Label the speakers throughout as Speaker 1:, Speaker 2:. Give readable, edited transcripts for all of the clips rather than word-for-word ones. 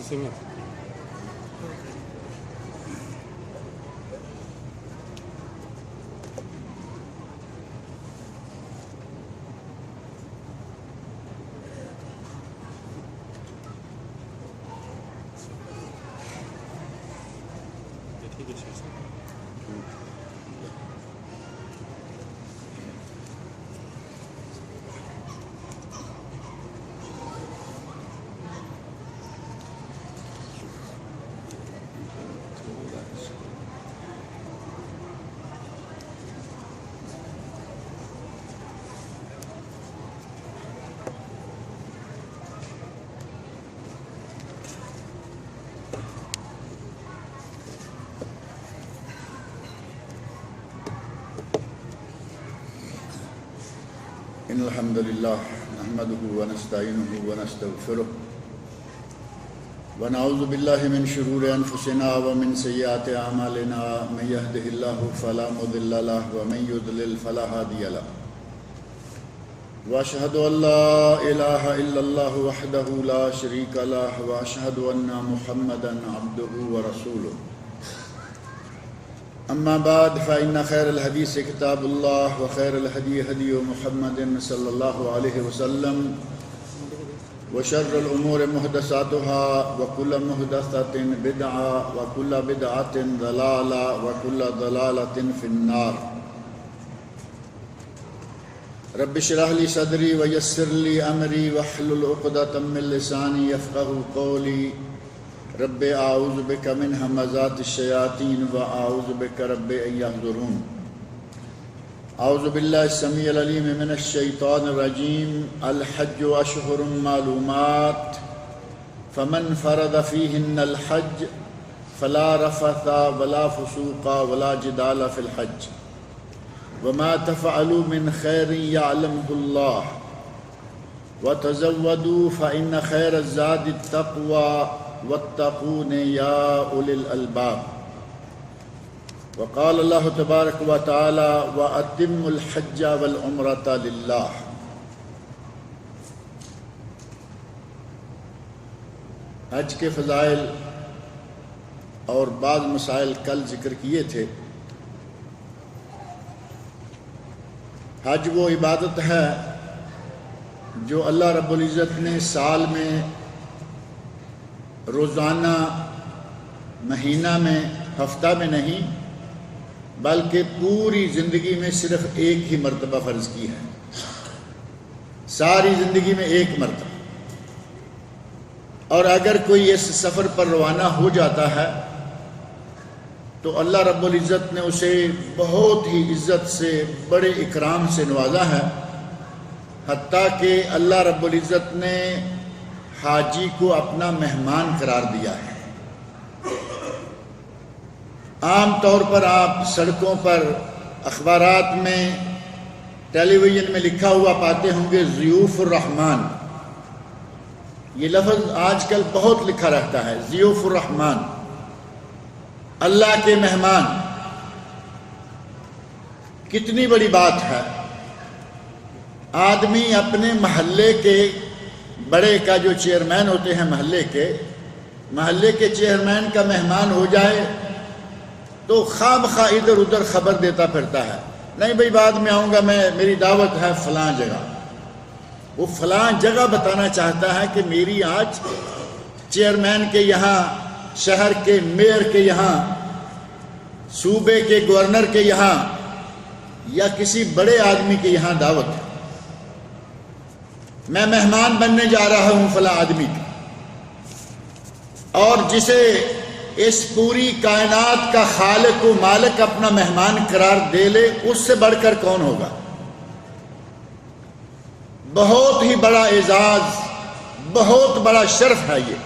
Speaker 1: کسی میں ٹھیک ہے
Speaker 2: إن الحمد لله نحمده ونستعينه ونستغفره ونعوذ بالله من شرور أنفسنا ومن سيئات أعمالنا من يهده الله فلا مضل له ومن يضلل فلا هادي له وأشهد أن لا إله إلا الله وحده لا شريك له وأشهد أن محمدا عبده ورسوله أما بعد فإن خير الحديث كتاب الله وخير الهدي هدي محمد صلى الله عليه وسلم وشر الأمور محدثاتها وكل محدثة بدعة وكل بدعة ضلالة وكل ضلالة في النار رب اشرح لي صدري ويسر لي أمري واحلل عقدة من لساني يفقهوا قولي رب اعوذ بک من همزات الشیاطین واعوذ بک رب ان یحضرون اعوذ باللہ السمیع العلیم من الشیطان الرجیم الحج اشہر معلومات فمن فرض فیہن الحج فلا رفث ولا فسوق ولا جدال فی الحج وما تفعلوا من خیر یعلمہ اللہ وتزودوا فإن خیر الزاد التقوى واتقون یا اولی الالباب وقال اللہ تبارک و تعالی واتموا الحج والعمرۃ للہ۔ حج کے فضائل اور بعض مسائل کل ذکر کیے تھے۔ حج وہ عبادت ہے جو اللہ رب العزت نے سال میں روزانہ، مہینہ میں، ہفتہ میں نہیں بلکہ پوری زندگی میں صرف ایک ہی مرتبہ فرض کی ہے، ساری زندگی میں ایک مرتبہ۔ اور اگر کوئی اس سفر پر روانہ ہو جاتا ہے تو اللہ رب العزت نے اسے بہت ہی عزت سے، بڑے اکرام سے نوازا ہے، حتیٰ کہ اللہ رب العزت نے حاجی کو اپنا مہمان قرار دیا ہے۔ عام طور پر آپ سڑکوں پر، اخبارات میں، ٹیلی ویژن میں لکھا ہوا پاتے ہوں گے ضیوف الرحمن۔ یہ لفظ آج کل بہت لکھا رہتا ہے، ضیوف الرحمن، اللہ کے مہمان۔ کتنی بڑی بات ہے، آدمی اپنے محلے کے بڑے کا جو چیئرمین ہوتے ہیں محلے کے چیئرمین کا مہمان ہو جائے تو خواہ بخواہ ادھر ادھر خبر دیتا پھرتا ہے، نہیں بھئی بعد میں آؤں گا، میری دعوت ہے فلاں جگہ۔ وہ فلاں جگہ بتانا چاہتا ہے کہ میری آج چیئرمین کے یہاں، شہر کے میئر کے یہاں، صوبے کے گورنر کے یہاں یا کسی بڑے آدمی کے یہاں دعوت ہے، میں مہمان بننے جا رہا ہوں فلاں آدمی کا۔ اور جسے اس پوری کائنات کا خالق و مالک اپنا مہمان قرار دے لے، اس سے بڑھ کر کون ہوگا؟ بہت ہی بڑا اعزاز، بہت بڑا شرف ہے یہ۔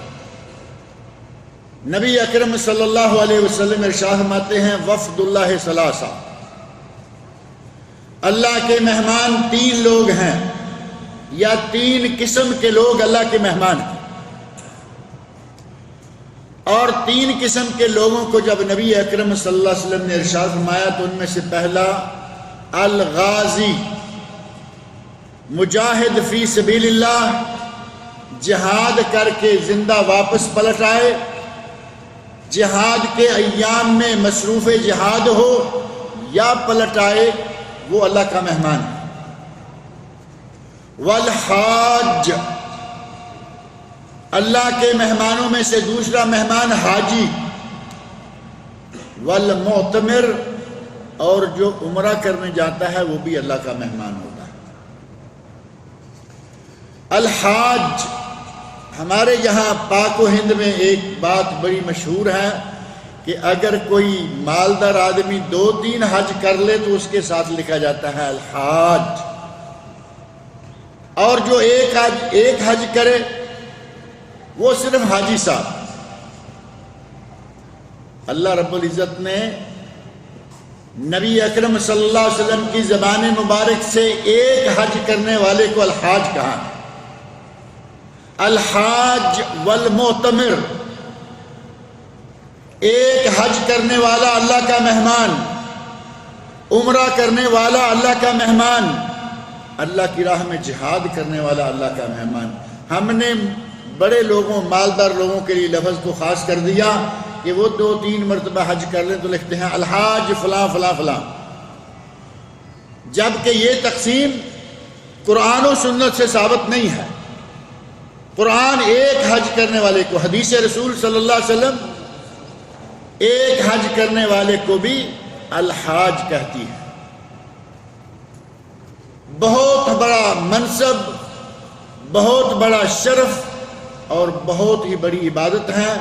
Speaker 2: نبی اکرم صلی اللہ علیہ وسلم ارشاد فرماتے ہیں وفد اللہ ثلاثہ، اللہ کے مہمان 3 لوگ ہیں، یا 3 قسم کے لوگ اللہ کے مہمان ہیں۔ اور 3 قسم کے لوگوں کو جب نبی اکرم صلی اللہ علیہ وسلم نے ارشاد فرمایا تو ان میں سے پہلا الغازی، مجاہد فی سبیل اللہ، جہاد کر کے زندہ واپس پلٹ آئے، جہاد کے ایام میں مصروف جہاد ہو یا پلٹ آئے، وہ اللہ کا مہمان ہے۔ والحاج، اللہ کے مہمانوں میں سے دوسرا مہمان حاجی۔ والمعتمر، اور جو عمرہ کرنے جاتا ہے وہ بھی اللہ کا مہمان ہوتا ہے۔ الحاج، ہمارے یہاں پاک و ہند میں ایک بات بڑی مشہور ہے کہ اگر کوئی مالدار آدمی 2-3 حج کر لے تو اس کے ساتھ لکھا جاتا ہے الحاج، اور جو ایک حج کرے وہ صرف حاجی صاحب۔ اللہ رب العزت نے نبی اکرم صلی اللہ علیہ وسلم کی زبان مبارک سے ایک حج کرنے والے کو الحاج کہا۔ الحاج والمعتمر، ایک حج کرنے والا اللہ کا مہمان، عمرہ کرنے والا اللہ کا مہمان، اللہ کی راہ میں جہاد کرنے والا اللہ کا مہمان۔ ہم نے بڑے لوگوں، مالدار لوگوں کے لیے لفظ کو خاص کر دیا کہ وہ 2-3 مرتبہ حج کر لیں تو لکھتے ہیں الحاج فلاں فلاں فلاں، جبکہ یہ تقسیم قرآن و سنت سے ثابت نہیں ہے۔ قرآن ایک حج کرنے والے کو، حدیث رسول صلی اللہ علیہ وسلم ایک حج کرنے والے کو بھی الحاج کہتی ہے۔ بہت بڑا منصب، بہت بڑا شرف اور بہت ہی بڑی عبادت ہے۔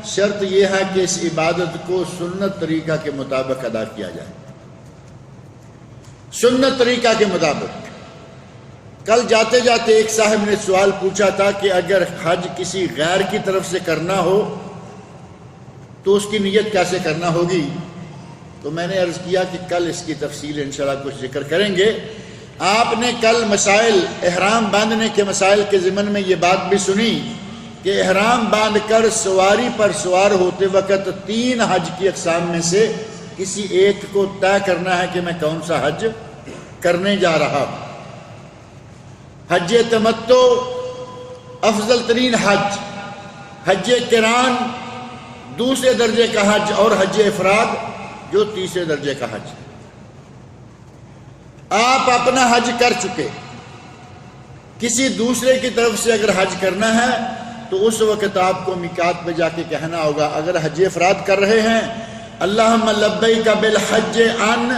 Speaker 2: شرط یہ ہے کہ اس عبادت کو سنت طریقہ کے مطابق ادا کیا جائے، سنت طریقہ کے مطابق۔ کل جاتے جاتے ایک صاحب نے سوال پوچھا تھا کہ اگر حج کسی غیر کی طرف سے کرنا ہو تو اس کی نیت کیسے کرنا ہوگی؟ تو میں نے عرض کیا کہ کل اس کی تفصیل انشاءاللہ کچھ ذکر کریں گے۔ آپ نے کل مسائل، احرام باندھنے کے مسائل کے ضمن میں یہ بات بھی سنی کہ احرام باندھ کر سواری پر سوار ہوتے وقت 3 حج کی اقسام میں سے کسی ایک کو طے کرنا ہے کہ میں کون سا حج کرنے جا رہا ہوں۔ حج تمتع افضل ترین حج، حج قران دوسرے درجے کا حج، اور حج افراد جو تیسرے درجے کا حج۔ آپ اپنا حج کر چکے، کسی دوسرے کی طرف سے اگر حج کرنا ہے تو اس وقت آپ کو میقات پہ جا کے کہنا ہوگا۔ اگر حج افراد کر رہے ہیں اللہم لبیک بالحج عن،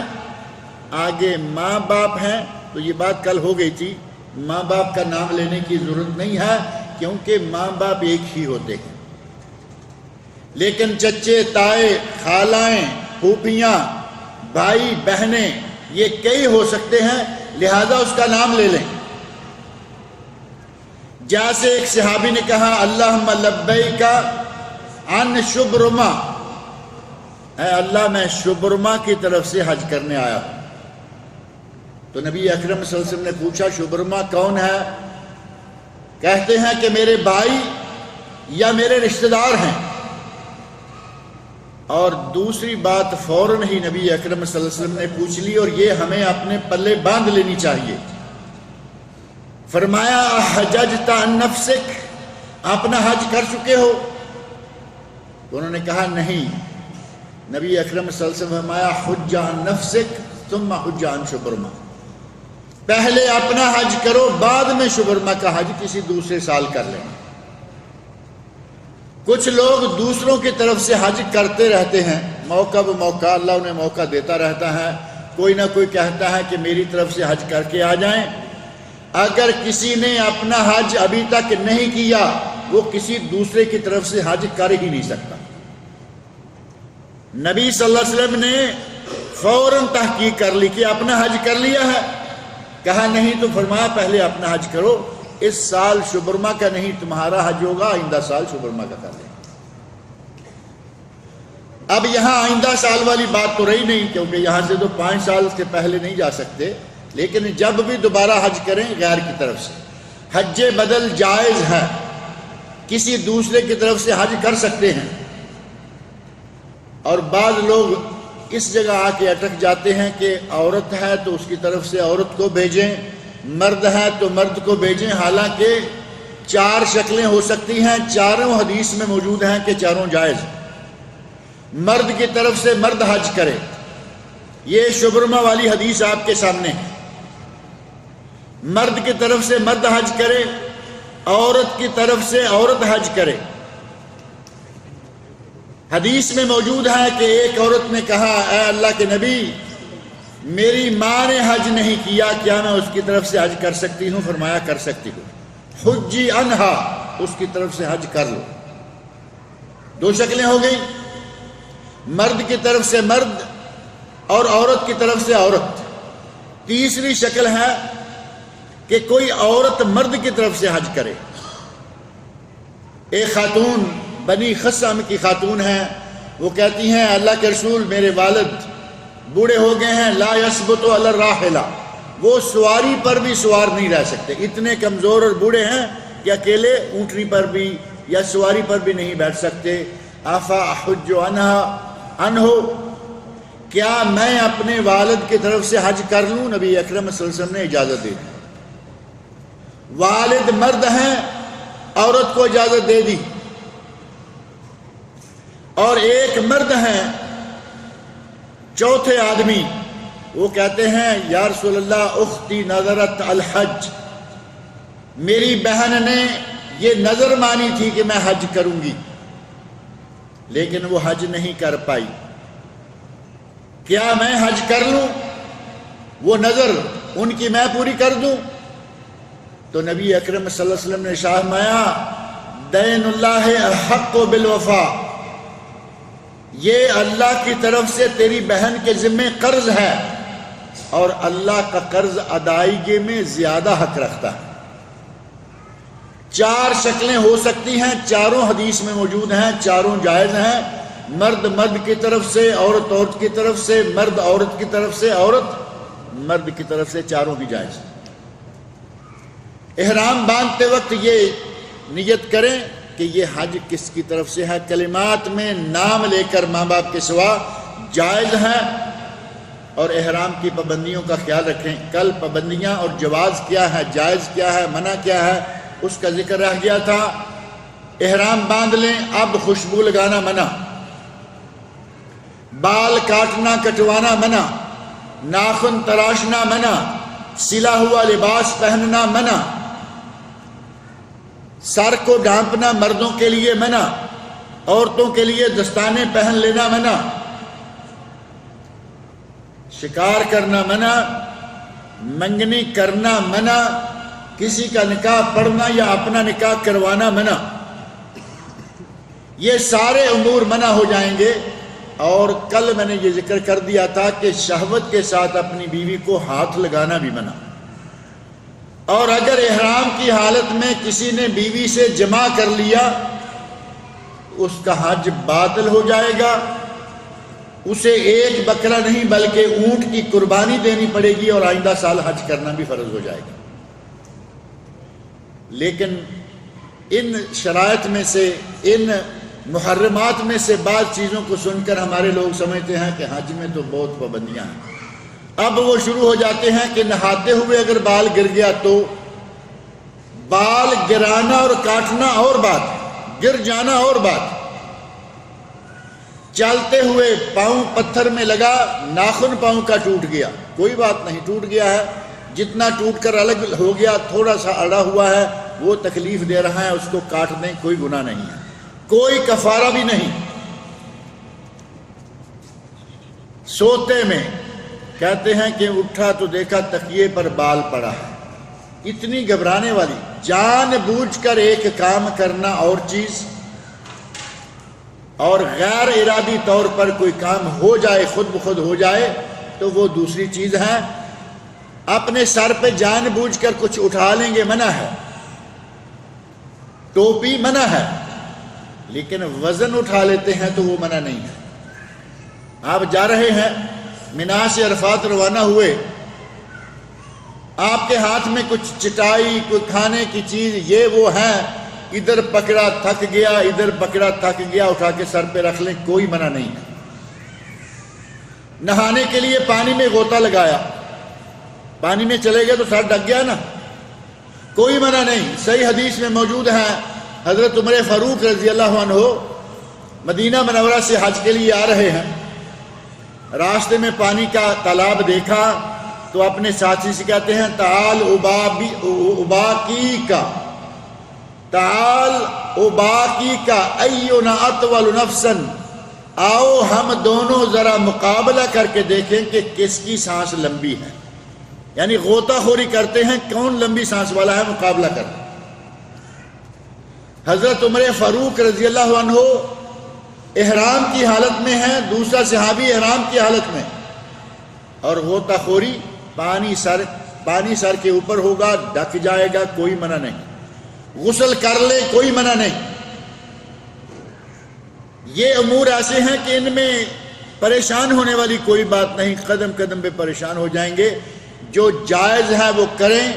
Speaker 2: آگے ماں باپ ہیں تو یہ بات کل ہو گئی تھی، ماں باپ کا نام لینے کی ضرورت نہیں ہے کیونکہ ماں باپ ایک ہی ہوتے ہیں، لیکن چچے، تائے، خالائیں، پھوپھیاں، بھائی بہنیں، یہ کئی ہو سکتے ہیں، لہذا اس کا نام لے لیں۔ جیسے ایک صحابی نے کہا اللہم لبیک عن شبرما، اے اللہ میں شبرما کی طرف سے حج کرنے آیا ہوں۔ تو نبی اکرم صلی اللہ علیہ وسلم نے پوچھا شبرما کون ہے؟ کہتے ہیں کہ میرے بھائی یا میرے رشتہ دار ہیں۔ اور دوسری بات فوراً ہی نبی اکرم صلی اللہ علیہ وسلم نے پوچھ لی، اور یہ ہمیں اپنے پلے باندھ لینی چاہیے۔ فرمایا حججت عن نفسک، اپنا حج کر چکے ہو؟ تو انہوں نے کہا نہیں۔ نبی اکرم صلی اللہ علیہ وسلم فرمایا حج عن نفسک ثم حج عن شبرما، پہلے اپنا حج کرو، بعد میں شبرما کا حج کسی دوسرے سال کر لینا۔ کچھ لوگ دوسروں کی طرف سے حج کرتے رہتے ہیں، موقع بہ موقع اللہ انہیں موقع دیتا رہتا ہے، کوئی نہ کوئی کہتا ہے کہ میری طرف سے حج کر کے آ جائیں۔ اگر کسی نے اپنا حج ابھی تک نہیں کیا وہ کسی دوسرے کی طرف سے حج کر ہی نہیں سکتا۔ نبی صلی اللہ علیہ وسلم نے فوراً تحقیق کر لی کہ اپنا حج کر لیا ہے؟ کہا نہیں، تو فرمایا پہلے اپنا حج کرو، اس سال شبرما کا نہیں تمہارا حج ہوگا، آئندہ سال شبرما کا کر لیں۔ اب یہاں آئندہ سال والی بات تو رہی نہیں کیونکہ یہاں سے تو 5 سال سے پہلے نہیں جا سکتے، لیکن جب بھی دوبارہ حج کریں غیر کی طرف سے، حج بدل جائز ہے، کسی دوسرے کی طرف سے حج کر سکتے ہیں۔ اور بعض لوگ اس جگہ آ کے اٹک جاتے ہیں کہ عورت ہے تو اس کی طرف سے عورت کو بھیجیں، مرد ہے تو مرد کو بھیجیں، حالانکہ 4 شکلیں ہو سکتی ہیں، چاروں حدیث میں موجود ہیں کہ چاروں جائز۔ مرد کی طرف سے مرد حج کرے، یہ شبرمہ والی حدیث آپ کے سامنے ہے۔ مرد کی طرف سے مرد حج کرے، عورت کی طرف سے عورت حج کرے۔ حدیث میں موجود ہے کہ ایک عورت نے کہا، اے اللہ کے نبی، میری ماں نے حج نہیں کیا، کیا میں اس کی طرف سے حج کر سکتی ہوں؟ فرمایا کر سکتی ہوں، حجی عنہا، اس کی طرف سے حج کر لو۔ 2 شکلیں ہو گئی، مرد کی طرف سے مرد اور عورت کی طرف سے عورت۔ تیسری شکل ہے کہ کوئی عورت مرد کی طرف سے حج کرے۔ ایک خاتون بنی خثعم کی خاتون ہیں، وہ کہتی ہیں، اللہ کے رسول، میرے والد بوڑھے ہو گئے ہیں، لا یثبت علی الراحلہ، وہ سواری پر بھی سوار نہیں رہ سکتے، اتنے کمزور اور بوڑھے ہیں کہ اکیلے اونٹنی پر بھی یا سواری پر بھی نہیں بیٹھ سکتے۔ افا احج عنہ، کیا میں اپنے والد کی طرف سے حج کر لوں؟ نبی اکرم صلی اللہ علیہ وسلم نے اجازت دے دی۔ والد مرد ہیں، عورت کو اجازت دے دی، اور ایک مرد ہیں، چوتھے آدمی، وہ کہتے ہیں، یا رسول اللہ، اختی نظرت الحج، میری بہن نے یہ نظر مانی تھی کہ میں حج کروں گی، لیکن وہ حج نہیں کر پائی، کیا میں حج کر لوں؟ وہ نظر ان کی میں پوری کر دوں؟ تو نبی اکرم صلی اللہ علیہ وسلم نے ارشاد فرمایا، دین اللہ احق بالوفا، یہ اللہ کی طرف سے تیری بہن کے ذمے قرض ہے، اور اللہ کا قرض ادائیگی میں زیادہ حق رکھتا ہے۔ 4 شکلیں ہو سکتی ہیں، چاروں حدیث میں موجود ہیں، چاروں جائز ہیں۔ مرد مرد کی طرف سے، عورت عورت کی طرف سے، مرد عورت کی طرف سے، عورت مرد کی طرف سے، چاروں کی جائز۔ احرام باندھتے وقت یہ نیت کریں کہ یہ حج کس کی طرف سے ہے۔ کلمات میں نام لے کر ماں باپ کے سوا جائز ہے، اور احرام کی پابندیوں کا خیال رکھیں۔ کل پابندیاں اور جواز کیا ہے، جائز کیا ہے، منع کیا ہے، اس کا ذکر رہ گیا تھا۔ احرام باندھ لیں، اب خوشبو لگانا منع، بال کاٹنا کٹوانا منع، ناخن تراشنا منع، سلا ہوا لباس پہننا منع، سر کو ڈھانپنا مردوں کے لیے منع، عورتوں کے لیے دستانے پہن لینا منع، شکار کرنا منع، منگنی کرنا منع، کسی کا نکاح پڑھنا یا اپنا نکاح کروانا منع، یہ سارے امور منع ہو جائیں گے۔ اور کل میں نے یہ ذکر کر دیا تھا کہ شہوت کے ساتھ اپنی بیوی کو ہاتھ لگانا بھی منع، اور اگر احرام کی حالت میں کسی نے بیوی سے جمع کر لیا، اس کا حج باطل ہو جائے گا، اسے 1 بکرا نہیں بلکہ اونٹ کی قربانی دینی پڑے گی، اور آئندہ سال حج کرنا بھی فرض ہو جائے گا۔ لیکن ان شرائط میں سے، ان محرمات میں سے بعض چیزوں کو سن کر ہمارے لوگ سمجھتے ہیں کہ حج میں تو بہت پابندیاں ہیں۔ اب وہ شروع ہو جاتے ہیں کہ نہاتے ہوئے اگر بال گر گیا تو، بال گرانا اور کاٹنا اور بات، گر جانا اور بات، چلتے ہوئے پاؤں پتھر میں لگا، ناخن پاؤں کا ٹوٹ گیا، کوئی بات نہیں، ٹوٹ گیا ہے، جتنا ٹوٹ کر الگ ہو گیا، تھوڑا سا اڑا ہوا ہے، وہ تکلیف دے رہا ہے، اس کو کاٹ دیں، کوئی گناہ نہیں ہے، کوئی کفارہ بھی نہیں۔ سوتے میں کہتے ہیں کہ اٹھا تو دیکھا تکیے پر بال پڑا ہے، اتنی گھبرانے والی، جان بوجھ کر ایک کام کرنا اور چیز، اور غیر ارادی طور پر کوئی کام ہو جائے، خود بخود ہو جائے تو وہ دوسری چیز ہے۔ اپنے سر پہ جان بوجھ کر کچھ اٹھا لیں گے منع ہے، ٹوپی منع ہے، لیکن وزن اٹھا لیتے ہیں تو وہ منع نہیں ہے۔ آپ جا رہے ہیں، منا سے عرفات روانہ ہوئے، آپ کے ہاتھ میں کچھ چٹائی، کوئی کھانے کی چیز، یہ وہ ہے، ادھر پکڑا تھک گیا، ادھر پکڑا تھک گیا، اٹھا کے سر پہ رکھ لیں، کوئی منع نہیں ہے۔ نہانے کے لیے پانی میں غوطہ لگایا، پانی میں چلے گئے تو سر ڈک گیا نا، کوئی منع نہیں۔ صحیح حدیث میں موجود ہے، حضرت عمر فاروق رضی اللہ عنہ مدینہ منورہ سے حج کے لیے آ رہے ہیں، راستے میں پانی کا تالاب دیکھا تو اپنے ساتھی سے کہتے ہیں تعال اباکی کا، تعال اباکی کا اینا اطول نفسا، آؤ ہم دونوں ذرا مقابلہ کر کے دیکھیں کہ کس کی سانس لمبی ہے، یعنی غوطہ خوری کرتے ہیں کون لمبی سانس والا ہے، مقابلہ کرتے۔ حضرت عمر فاروق رضی اللہ عنہ احرام کی حالت میں ہیں، دوسرا صحابی احرام کی حالت میں، اور غوطہ خوری پانی سر کے اوپر ہوگا، ڈھک جائے گا، کوئی منع نہیں، غسل کر لے، کوئی منع نہیں۔ یہ امور ایسے ہیں کہ ان میں پریشان ہونے والی کوئی بات نہیں، قدم قدم پہ پریشان ہو جائیں گے۔ جو جائز ہے وہ کریں،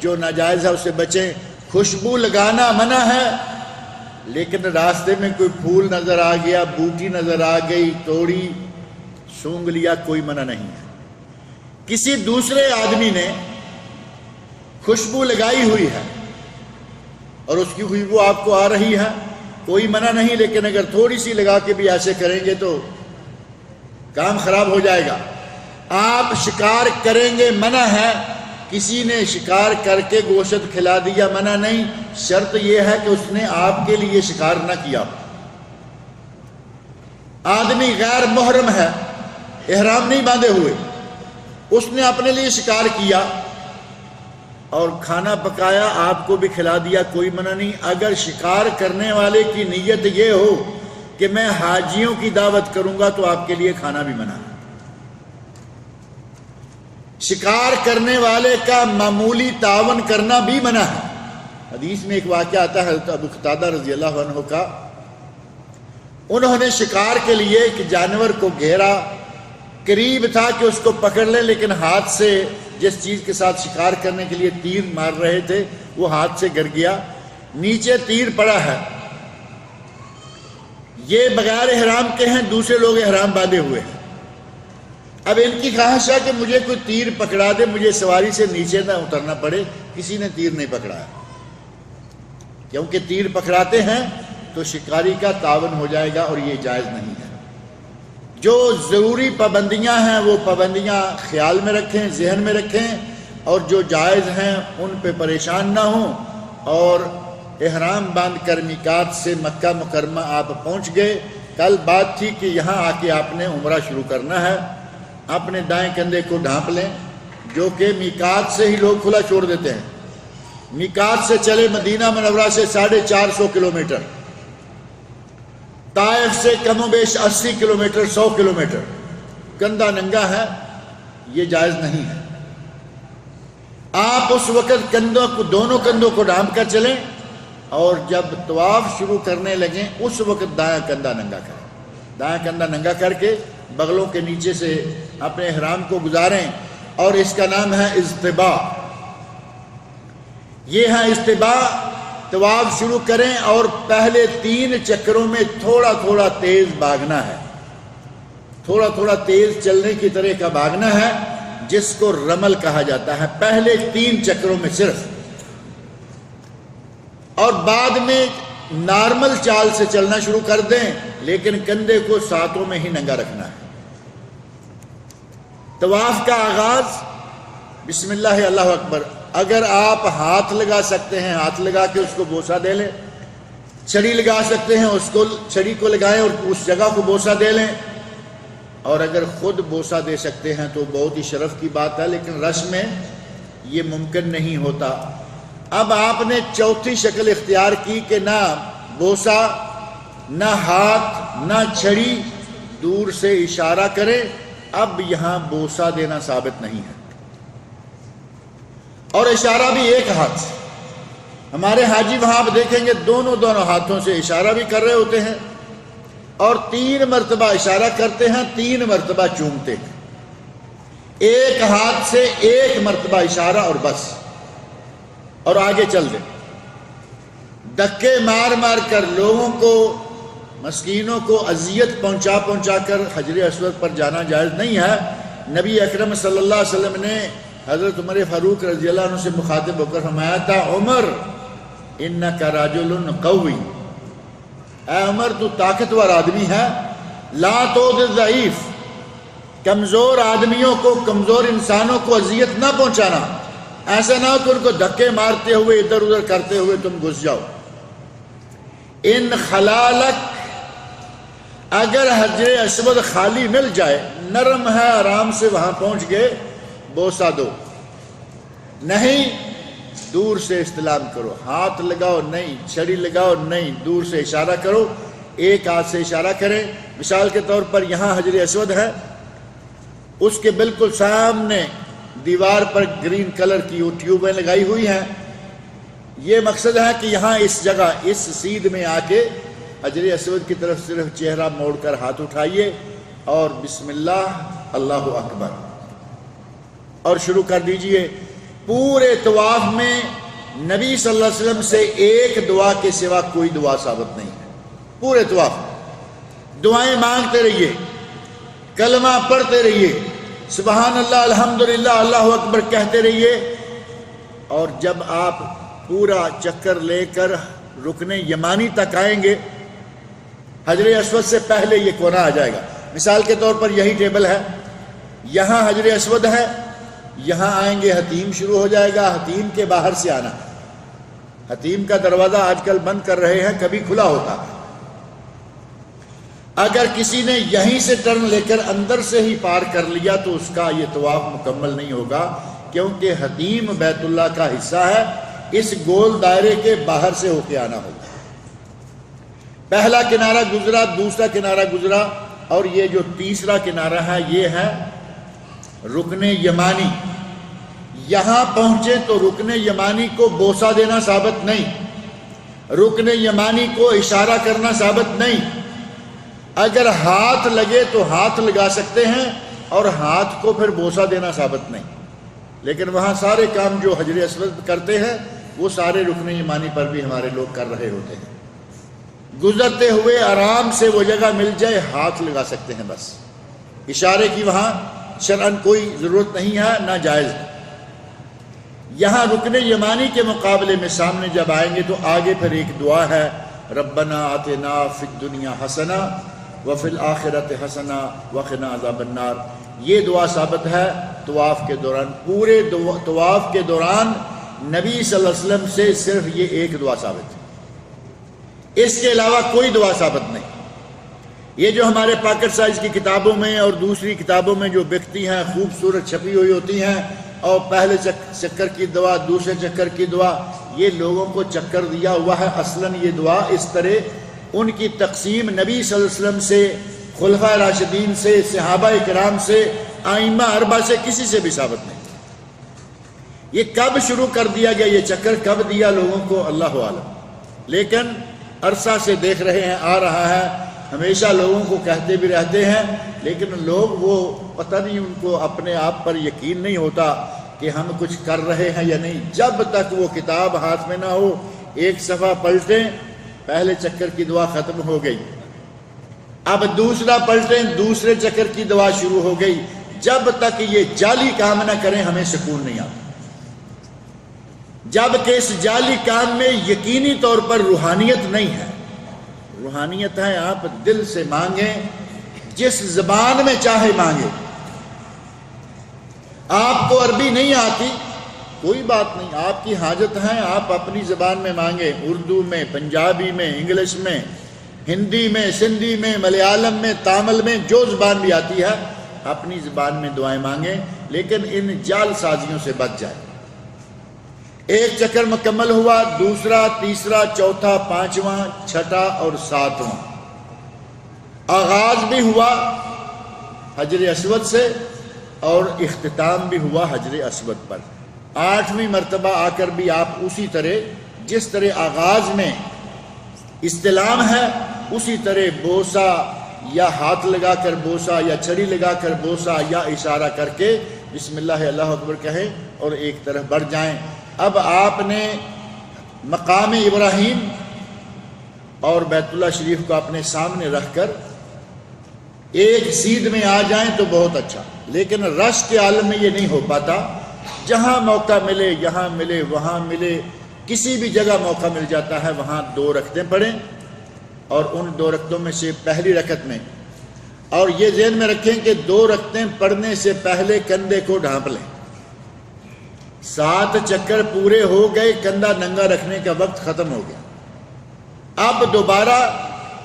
Speaker 2: جو ناجائز ہے اس سے بچیں۔ خوشبو لگانا منع ہے، لیکن راستے میں کوئی پھول نظر آ گیا، بوٹی نظر آ گئی، توڑی، سونگھ لیا، کوئی منع نہیں ہے۔ کسی دوسرے آدمی نے خوشبو لگائی ہوئی ہے اور اس کی خوشبو آپ کو آ رہی ہے، کوئی منع نہیں، لیکن اگر تھوڑی سی لگا کے بھی ایسے کریں گے تو کام خراب ہو جائے گا۔ آپ شکار کریں گے، منع ہے۔ کسی نے شکار کر کے گوشت کھلا دیا، منع نہیں، شرط یہ ہے کہ اس نے آپ کے لیے شکار نہ کیا۔ آدمی غیر محرم ہے، احرام نہیں باندھے ہوئے، اس نے اپنے لیے شکار کیا اور کھانا پکایا، آپ کو بھی کھلا دیا، کوئی منع نہیں۔ اگر شکار کرنے والے کی نیت یہ ہو کہ میں حاجیوں کی دعوت کروں گا تو آپ کے لیے کھانا بھی منع ہے۔ شکار کرنے والے کا معمولی تعاون کرنا بھی منع ہے۔ حدیث میں ایک واقعہ آتا ہے حضرت ابو قتادہ رضی اللہ عنہ کا، انہوں نے شکار کے لیے ایک جانور کو گھیرا، قریب تھا کہ اس کو پکڑ لیں، لیکن ہاتھ سے جس چیز کے ساتھ شکار کرنے کے لیے تیر مار رہے تھے وہ ہاتھ سے گر گیا، نیچے تیر پڑا ہے۔ یہ بغیر احرام کے ہیں، دوسرے لوگ احرام باندھے ہوئے ہیں۔ اب ان کی خواہش ہے کہ مجھے کوئی تیر پکڑا دے، مجھے سواری سے نیچے نہ اترنا پڑے۔ کسی نے تیر نہیں پکڑایا، کیونکہ تیر پکڑاتے ہیں تو شکاری کا تعاون ہو جائے گا اور یہ جائز نہیں ہے۔ جو ضروری پابندیاں ہیں وہ پابندیاں خیال میں رکھیں، ذہن میں رکھیں، اور جو جائز ہیں ان پہ پریشان نہ ہوں۔ اور احرام باندھ کر میقات سے مکہ مکرمہ آپ پہنچ گئے، کل بات تھی کہ یہاں آ کے آپ نے عمرہ شروع کرنا ہے۔ اپنے دائیں کندھے کو ڈھانپ لیں، جو کہ میقات سے ہی لوگ کھلا چھوڑ دیتے ہیں۔ میقات سے چلے مدینہ منورہ سے 450 کلومیٹر، طائف سے کم و بیش 80 کلومیٹر، 100 کلومیٹر، کندھا ننگا ہے، یہ جائز نہیں ہے۔ آپ اس وقت دونوں کندھوں کو ڈھانپ کر چلیں، اور جب طواف شروع کرنے لگیں اس وقت دایاں کندھا ننگا کریں، دایاں کندھا ننگا کر کے بغلوں کے نیچے سے اپنے احرام کو گزاریں، اور اس کا نام ہے اجتباء۔ یہ ہے اجتباء۔ طواف شروع کریں اور پہلے 3 چکروں میں تھوڑا تھوڑا تیز بھاگنا ہے، تھوڑا تھوڑا تیز چلنے کی طرح کا بھاگنا ہے، جس کو رمل کہا جاتا ہے، پہلے 3 چکروں میں صرف، اور بعد میں نارمل چال سے چلنا شروع کر دیں، لیکن کندھے کو ساتھوں میں ہی ننگا رکھنا ہے۔ طواف کا آغاز بسم اللہ اللہ اکبر۔ اگر آپ ہاتھ لگا سکتے ہیں ہاتھ لگا کے اس کو بوسہ دے لیں، چھڑی لگا سکتے ہیں اس کو چھڑی کو لگائیں اور اس جگہ کو بوسہ دے لیں، اور اگر خود بوسہ دے سکتے ہیں تو بہت ہی شرف کی بات ہے، لیکن رش میں یہ ممکن نہیں ہوتا۔ اب آپ نے چوتھی شکل اختیار کی کہ نہ بوسہ، نہ ہاتھ، نہ چھڑی، دور سے اشارہ کریں۔ اب یہاں بوسہ دینا ثابت نہیں ہے، اور اشارہ بھی ایک ہاتھ سے۔ ہمارے حاجی وہاں آپ دیکھیں گے دونوں ہاتھوں سے اشارہ بھی کر رہے ہوتے ہیں، اور 3 مرتبہ اشارہ کرتے ہیں، 3 مرتبہ چومتے ہیں۔ ایک ہاتھ سے 1 مرتبہ اشارہ اور بس، اور آگے چل دیں۔ دھکے مار مار کر لوگوں کو، مسکینوں کو اذیت پہنچا کر حجر اسود پر جانا جائز نہیں ہے۔ نبی اکرم صلی اللہ علیہ وسلم نے حضرت عمر فاروق رضی اللہ عنہ سے مخاطب ہو کر فرمایا تھا عمر انکا رجل قوی، اے عمر تو طاقتور آدمی ہے، لا تؤذ الضعیف، کمزور آدمیوں کو، کمزور انسانوں کو اذیت نہ پہنچانا، ایسا نہ ہو کہ ان کو دھکے مارتے ہوئے ادھر ادھر کرتے ہوئے تم گھس جاؤ۔ ان خلالک، اگر حجر اسود خالی مل جائے، نرم ہے، آرام سے وہاں پہنچ گئے، بوسہ دو، نہیں دور سے استلام کرو، ہاتھ لگاؤ نہیں، چھڑی لگاؤ نہیں، دور سے اشارہ کرو، ایک ہاتھ سے اشارہ کریں۔ مثال کے طور پر یہاں حجر اسود ہے، اس کے بالکل سامنے دیوار پر گرین کلر کی وہ ٹیوبیں لگائی ہوئی ہیں، یہ مقصد ہے کہ یہاں اس جگہ اس سیدھ میں آ کے حجر اسود کی طرف صرف چہرہ موڑ کر ہاتھ اٹھائیے اور بسم اللہ اللہ اکبر اور شروع کر دیجئے۔ پورے طواف میں نبی صلی اللہ علیہ وسلم سے ایک دعا کے سوا کوئی دعا ثابت نہیں ہے۔ پورے طواف دعائیں مانگتے رہیے، کلمہ پڑھتے رہیے، سبحان اللہ الحمدللہ اللہ اکبر کہتے رہیے، اور جب آپ پورا چکر لے کر رکن یمانی تک آئیں گے، حجر اسود سے پہلے یہ کونا آ جائے گا۔ مثال کے طور پر یہی ٹیبل ہے، یہاں حجر اسود ہے، یہاں آئیں گے حتیم شروع ہو جائے گا، حتیم کے باہر سے آنا، حتیم کا دروازہ آج کل بند کر رہے ہیں، کبھی کھلا ہوتا ہے۔ اگر کسی نے یہیں سے ٹرن لے کر اندر سے ہی پار کر لیا تو اس کا یہ طواف مکمل نہیں ہوگا، کیونکہ حتیم بیت اللہ کا حصہ ہے، اس گول دائرے کے باہر سے ہو کے آنا ہوگا۔ پہلا کنارہ گزرا، دوسرا کنارہ گزرا، اور یہ جو تیسرا کنارہ ہے یہ ہے رکن یمانی۔ یہاں پہنچے تو رکن یمانی کو بوسہ دینا ثابت نہیں، رکن یمانی کو اشارہ کرنا ثابت نہیں۔ اگر ہاتھ لگے تو ہاتھ لگا سکتے ہیں اور ہاتھ کو پھر بوسہ دینا ثابت نہیں، لیکن وہاں سارے کام جو حجر اسود کرتے ہیں وہ سارے رکن یمانی پر بھی ہمارے لوگ کر رہے ہوتے ہیں۔ گزرتے ہوئے آرام سے وہ جگہ مل جائے ہاتھ لگا سکتے ہیں، بس اشارے کی وہاں شرعاً کوئی ضرورت نہیں ہے، نہ جائز ہے۔ یہاں رکن یمانی کے مقابلے میں سامنے جب آئیں گے تو آگے پھر ایک دعا ہے، ربنا آتنا فی الدنیا حسنہ وفی الآخرۃ حسنہ وقنا عذاب النار۔ یہ دعا ثابت ہے طواف کے دوران، پورے طواف کے دوران نبی صلی اللہ علیہ وسلم سے صرف یہ ایک دعا ثابت ہے، اس کے علاوہ کوئی دعا ثابت نہیں۔ یہ جو ہمارے پاکٹ سائز کی کتابوں میں اور دوسری کتابوں میں جو بکتی ہیں، خوبصورت چھپی ہوئی ہوتی ہیں، اور پہلے چکر کی دعا، دوسرے چکر کی دعا، یہ لوگوں کو چکر دیا ہوا ہے۔ اصلاً یہ دعا اس طرح ان کی تقسیم نبی صلی اللہ علیہ وسلم سے، خلفائے راشدین سے، صحابہ کرام سے، ائمہ اربعہ سے کسی سے بھی ثابت نہیں۔ یہ کب شروع کر دیا گیا، یہ چکر کب دیا لوگوں کو، اللہ عالم، لیکن عرصہ سے دیکھ رہے ہیں، آ رہا ہے، ہمیشہ لوگوں کو کہتے بھی رہتے ہیں، لیکن لوگ وہ پتہ نہیں، ان کو اپنے آپ پر یقین نہیں ہوتا کہ ہم کچھ کر رہے ہیں یا نہیں۔ جب تک وہ کتاب ہاتھ میں نہ ہو، ایک صفحہ پلٹیں، پہلے چکر کی دعا ختم ہو گئی، اب دوسرا پلٹیں، دوسرے چکر کی دعا شروع ہو گئی۔ جب تک یہ جعلی کام نہ کریں ہمیں سکون نہیں آتا، جب کہ اس جعلی کام میں یقینی طور پر روحانیت نہیں ہے۔ روحانیت ہے آپ دل سے مانگیں، جس زبان میں چاہے مانگیں۔ آپ کو عربی نہیں آتی، کوئی بات نہیں، آپ کی حاجت ہے، آپ اپنی زبان میں مانگیں، اردو میں، پنجابی میں، انگلش میں، ہندی میں، سندھی میں، ملیالم میں، تامل میں، جو زبان بھی آتی ہے اپنی زبان میں دعائیں مانگیں، لیکن ان جال سازیوں سے بچ جائیں۔ ایک چکر مکمل ہوا، دوسرا، تیسرا، چوتھا، پانچواں، چھٹا اور ساتواں، آغاز بھی ہوا حجر اسود سے اور اختتام بھی ہوا حجر اسود پر۔ 8ویں مرتبہ آ کر بھی آپ اسی طرح، جس طرح آغاز میں استلام ہے، اسی طرح بوسہ یا ہاتھ لگا کر بوسہ یا چھڑی لگا کر بوسہ یا اشارہ کر کے بسم اللہ اللہ اکبر کہیں اور ایک طرف بڑھ جائیں۔ اب آپ نے مقام ابراہیم اور بیت اللہ شریف کو اپنے سامنے رکھ کر ایک سیدھ میں آ جائیں تو بہت اچھا، لیکن رش کے عالم میں یہ نہیں ہو پاتا، جہاں موقع ملے، یہاں ملے وہاں ملے، کسی بھی جگہ موقع مل جاتا ہے وہاں 2 رکعتیں پڑھیں، اور ان 2 رکعتوں میں سے پہلی رکعت میں، اور یہ ذہن میں رکھیں کہ 2 رکعتیں پڑھنے سے پہلے کندھے کو ڈھانپ لیں۔ 7 چکر پورے ہو گئے، کندھا ننگا رکھنے کا وقت ختم ہو گیا، اب دوبارہ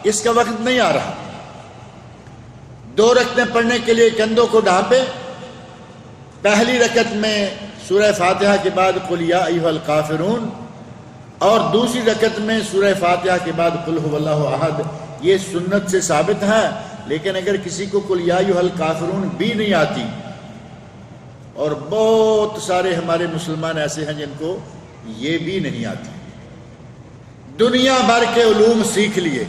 Speaker 2: اس کا وقت نہیں آ رہا۔ 2 رکعتیں پڑھنے کے لیے کندھوں کو ڈھانپیں۔ پہلی رکعت میں سورہ فاتحہ کے بعد قل یا ایھا الکافرون، اور دوسری رکعت میں سورہ فاتحہ کے بعد قل ھو اللہ احد۔ یہ سنت سے ثابت ہے، لیکن اگر کسی کو قل یا ایھا الکافرون بھی نہیں آتی، اور بہت سارے ہمارے مسلمان ایسے ہیں جن کو یہ بھی نہیں آتی، دنیا بھر کے علوم سیکھ لیے،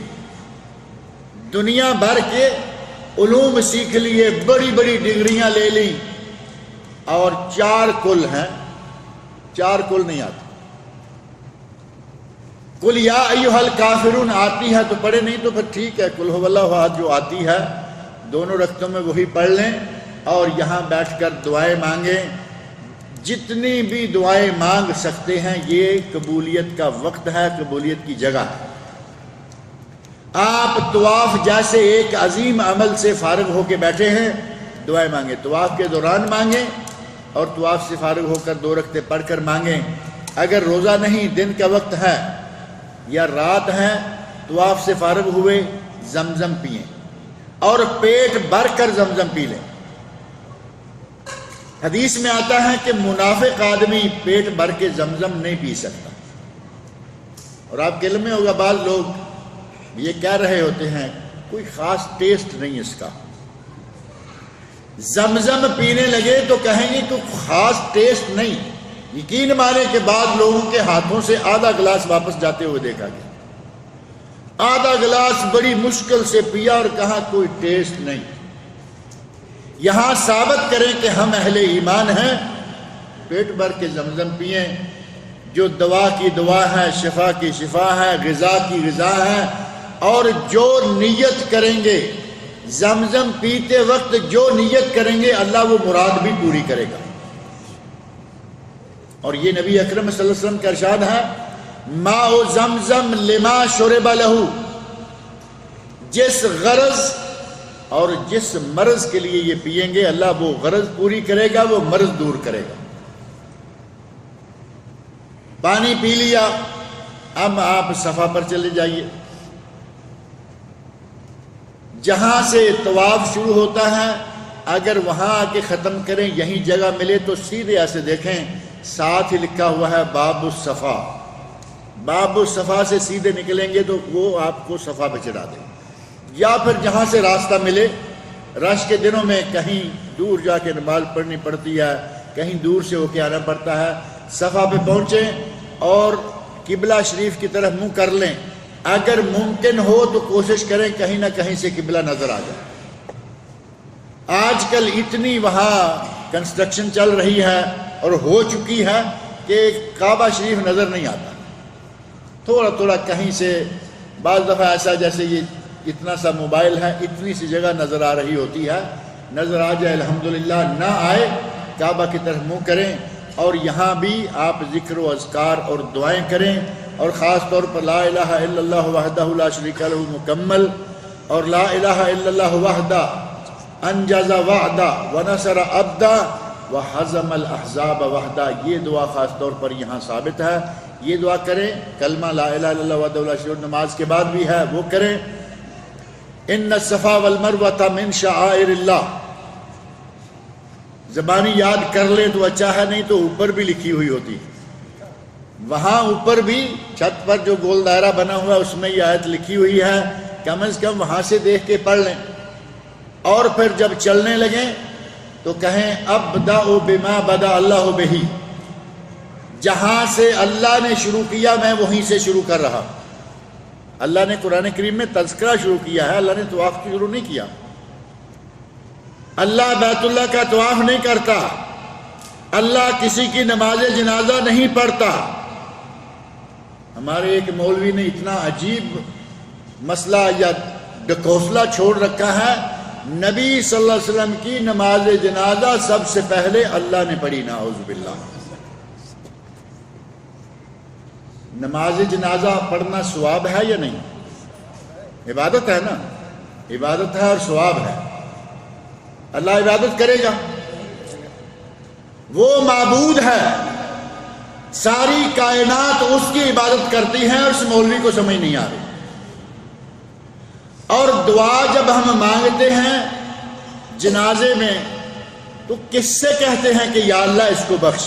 Speaker 2: دنیا بھر کے علوم سیکھ لیے، بڑی بڑی ڈگریاں لے لیں، اور 4 کل ہیں، 4 کل نہیں آتی۔ قل یا ایھا الکافرون آتی ہے تو پڑھے، نہیں تو پھر ٹھیک ہے، قل ھو اللہ احد جو آتی ہے دونوں رکعتوں میں وہی پڑھ لیں، اور یہاں بیٹھ کر دعائیں مانگیں، جتنی بھی دعائیں مانگ سکتے ہیں۔ یہ قبولیت کا وقت ہے، قبولیت کی جگہ ہے۔ آپ طواف جیسے ایک عظیم عمل سے فارغ ہو کے بیٹھے ہیں، دعائیں مانگیں، طواف کے دوران مانگیں، اور طواف سے فارغ ہو کر 2 رکعتیں پڑھ کر مانگیں۔ اگر روزہ نہیں، دن کا وقت ہے یا رات ہے، طواف سے فارغ ہوئے، زمزم پئیں، اور پیٹ بھر کر زمزم پی لیں۔ حدیث میں آتا ہے کہ منافق آدمی پیٹ بھر کے زمزم نہیں پی سکتا، اور آپ کے علم میں ہوگا بعض لوگ یہ کہہ رہے ہوتے ہیں کوئی خاص ٹیسٹ نہیں اس کا، زمزم پینے لگے تو کہیں گے کہ خاص ٹیسٹ نہیں، یقین مانے کہ بعض لوگوں کے ہاتھوں سے آدھا گلاس واپس جاتے ہوئے دیکھا گیا، آدھا گلاس بڑی مشکل سے پیا اور کہا کوئی ٹیسٹ نہیں۔ یہاں ثابت کریں کہ ہم اہل ایمان ہیں، پیٹ بھر کے زمزم پئیں، جو دوا کی دوا ہے، شفا کی شفا ہے، غذا کی غذا ہے، اور جو نیت کریں گے زمزم پیتے وقت، جو نیت کریں گے اللہ وہ مراد بھی پوری کرے گا۔ اور یہ نبی اکرم صلی اللہ علیہ وسلم کا ارشاد ہے، ماء زمزم لما شرب لہ، جس غرض اور جس مرض کے لیے یہ پئیں گے اللہ وہ غرض پوری کرے گا، وہ مرض دور کرے گا۔ پانی پی لیا، اب آپ صفا پر چلے جائیے، جہاں سے طواف شروع ہوتا ہے اگر وہاں آ کے ختم کریں، یہیں جگہ ملے تو سیدھے ایسے دیکھیں، ساتھ ہی لکھا ہوا ہے باب الصفا، باب الصفا سے سیدھے نکلیں گے تو وہ آپ کو صفا پہ چڑھا دیں، یا پھر جہاں سے راستہ ملے۔ رش کے دنوں میں کہیں دور جا کے نماز پڑھنی پڑتی ہے، کہیں دور سے ہو کے آنا پڑتا ہے، صفا پہ پہنچیں اور قبلہ شریف کی طرف منہ کر لیں، اگر ممکن ہو تو کوشش کریں کہیں نہ کہیں سے قبلہ نظر آ جائے۔ آج کل اتنی وہاں کنسٹرکشن چل رہی ہے اور ہو چکی ہے کہ کعبہ شریف نظر نہیں آتا، تھوڑا تھوڑا کہیں سے، بعض دفعہ ایسا جیسے یہ اتنا سا موبائل ہے، اتنی سی جگہ نظر آ رہی ہوتی ہے، نظر آ جائے الحمدللہ، نہ آئے کعبہ کی طرف منہ کریں، اور یہاں بھی آپ ذکر و اذکار اور دعائیں کریں، اور خاص طور پر لا الہ الا اللہ وحدہ لا شریک لہ مکمل، اور لا الہ الا اللہ وحدہ انجز وعدہ ونصر عبدہ وحزم الاحزاب وحدہ، یہ دعا خاص طور پر یہاں ثابت ہے، یہ دعا کریں۔ کلمہ لا الہ الا اللہ وحدہ لا شریک لہ نماز کے بعد بھی ہے، وہ کریں۔ ان الصفا والمروۃ من شعائر اللہ، زبانی یاد کر لیں تو اچھا ہے، نہیں تو اوپر بھی لکھی ہوئی ہوتی، وہاں اوپر بھی چھت پر جو گول دائرہ بنا ہوا ہے اس میں یہ آیت لکھی ہوئی ہے، کم از کم وہاں سے دیکھ کے پڑھ لیں، اور پھر جب چلنے لگیں تو کہیں ابدأ بما بدأ اللہ بہ، جہاں سے اللہ نے شروع کیا میں وہیں سے شروع کر رہا۔ اللہ نے قرآن کریم میں تذکرہ شروع کیا ہے، اللہ نے طواف شروع نہیں کیا۔ اللہ بیت اللہ کا طواف نہیں کرتا، اللہ کسی کی نماز جنازہ نہیں پڑھتا۔ ہمارے ایک مولوی نے اتنا عجیب مسئلہ یا ڈکوسلا چھوڑ رکھا ہے نبی صلی اللہ علیہ وسلم کی نماز جنازہ سب سے پہلے اللہ نے پڑھی، نعوذ باللہ۔ نماز جنازہ پڑھنا ثواب ہے یا نہیں؟ عبادت ہے نا، عبادت ہے اور ثواب ہے۔ اللہ عبادت کرے گا، وہ معبود ہے، ساری کائنات اس کی عبادت کرتی ہے اور اس مولوی کو سمجھ نہیں آ رہی۔ اور دعا جب ہم مانگتے ہیں جنازے میں تو کس سے کہتے ہیں کہ یا اللہ اس کو بخش؟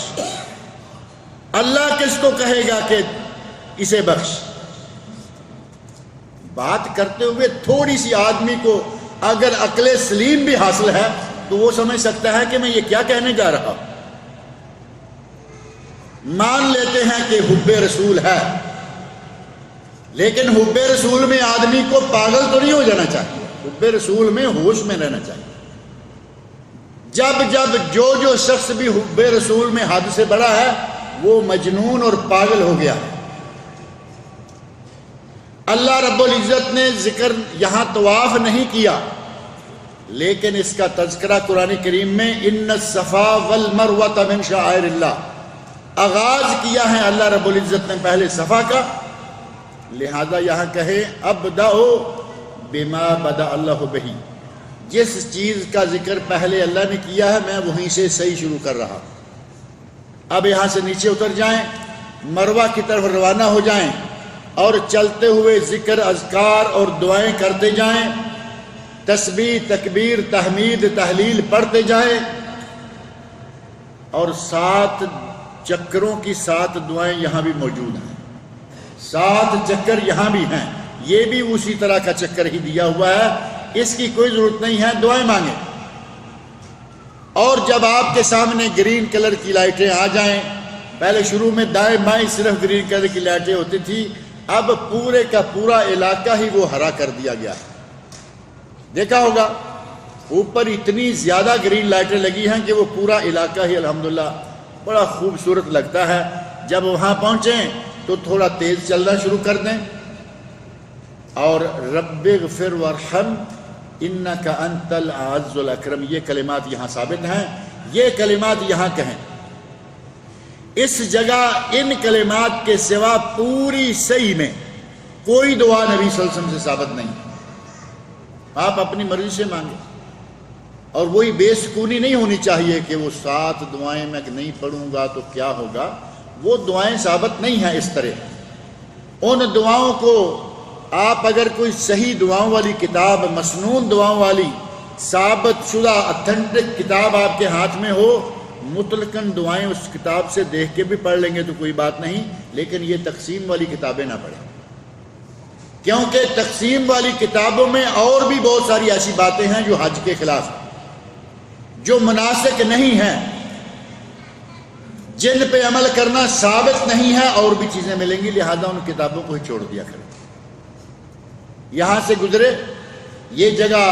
Speaker 2: اللہ کس کو کہے گا کہ اسے بخش؟ بات کرتے ہوئے تھوڑی سی آدمی کو اگر عقل سلیم بھی حاصل ہے تو وہ سمجھ سکتا ہے کہ میں یہ کیا کہنے جا رہا ہوں۔ مان لیتے ہیں کہ حب رسول ہے، لیکن حب رسول میں آدمی کو پاگل تو نہیں ہو جانا چاہیے، حب رسول میں ہوش میں رہنا چاہیے۔ جب جو شخص بھی حب رسول میں حد سے بڑا ہے وہ مجنون اور پاگل ہو گیا ہے۔ اللہ رب العزت نے ذکر یہاں طواف نہیں کیا، لیکن اس کا تذکرہ قرآن کریم میں ان الصفا والمروۃ من شعائر اللہ آغاز کیا ہے اللہ رب العزت نے پہلے صفا کا، لہذا یہاں کہے ابدأ بما بدأ اللہ بہ، جس چیز کا ذکر پہلے اللہ نے کیا ہے میں وہیں سے صحیح شروع کر رہا۔ اب یہاں سے نیچے اتر جائیں، مروہ کی طرف روانہ ہو جائیں اور چلتے ہوئے ذکر اذکار اور دعائیں کرتے جائیں، تسبیح تکبیر تحمید تحلیل پڑھتے جائیں، اور 7 چکروں کی 7 دعائیں یہاں بھی موجود ہیں، 7 چکر یہاں بھی ہیں، یہ بھی اسی طرح کا چکر ہی دیا ہوا ہے، اس کی کوئی ضرورت نہیں ہے، دعائیں مانگیں۔ اور جب آپ کے سامنے گرین کلر کی لائٹیں آ جائیں، پہلے شروع میں دائیں بائیں صرف گرین کلر کی لائٹیں ہوتی تھی، اب پورے کا پورا علاقہ ہی وہ ہرا کر دیا گیا ہے۔ دیکھا ہوگا اوپر اتنی زیادہ گرین لائٹیں لگی ہیں کہ وہ پورا علاقہ ہی الحمدللہ بڑا خوبصورت لگتا ہے۔ جب وہاں پہنچیں تو تھوڑا تیز چلنا شروع کر دیں اور رب اغفر وارحم انک انت العز الاکرم، یہ کلمات یہاں ثابت ہیں، یہ کلمات یہاں کہیں۔ اس جگہ ان کلمات کے سوا پوری صحیح میں کوئی دعا نبی صلی اللہ علیہ وسلم سے ثابت نہیں، آپ اپنی مرضی سے مانگیں۔ اور وہی بے سکونی نہیں ہونی چاہیے کہ وہ 7 دعائیں میں نہیں پڑھوں گا تو کیا ہوگا، وہ دعائیں ثابت نہیں ہیں اس طرح۔ ان دعاؤں کو آپ اگر کوئی صحیح دعاؤں والی کتاب، مسنون دعاؤں والی ثابت شدہ اتھینٹک کتاب آپ کے ہاتھ میں ہو، مطلقاً دعائیں اس کتاب سے دیکھ کے بھی پڑھ لیں گے تو کوئی بات نہیں، لیکن یہ تقسیم والی کتابیں نہ پڑھیں، کیونکہ تقسیم والی کتابوں میں اور بھی بہت ساری ایسی باتیں ہیں جو حج کے خلاف ہیں، جو مناسک نہیں ہیں، جن پہ عمل کرنا ثابت نہیں ہے، اور بھی چیزیں ملیں گی، لہذا ان کتابوں کو ہی چھوڑ دیا کریں۔ یہاں سے گزرے، یہ جگہ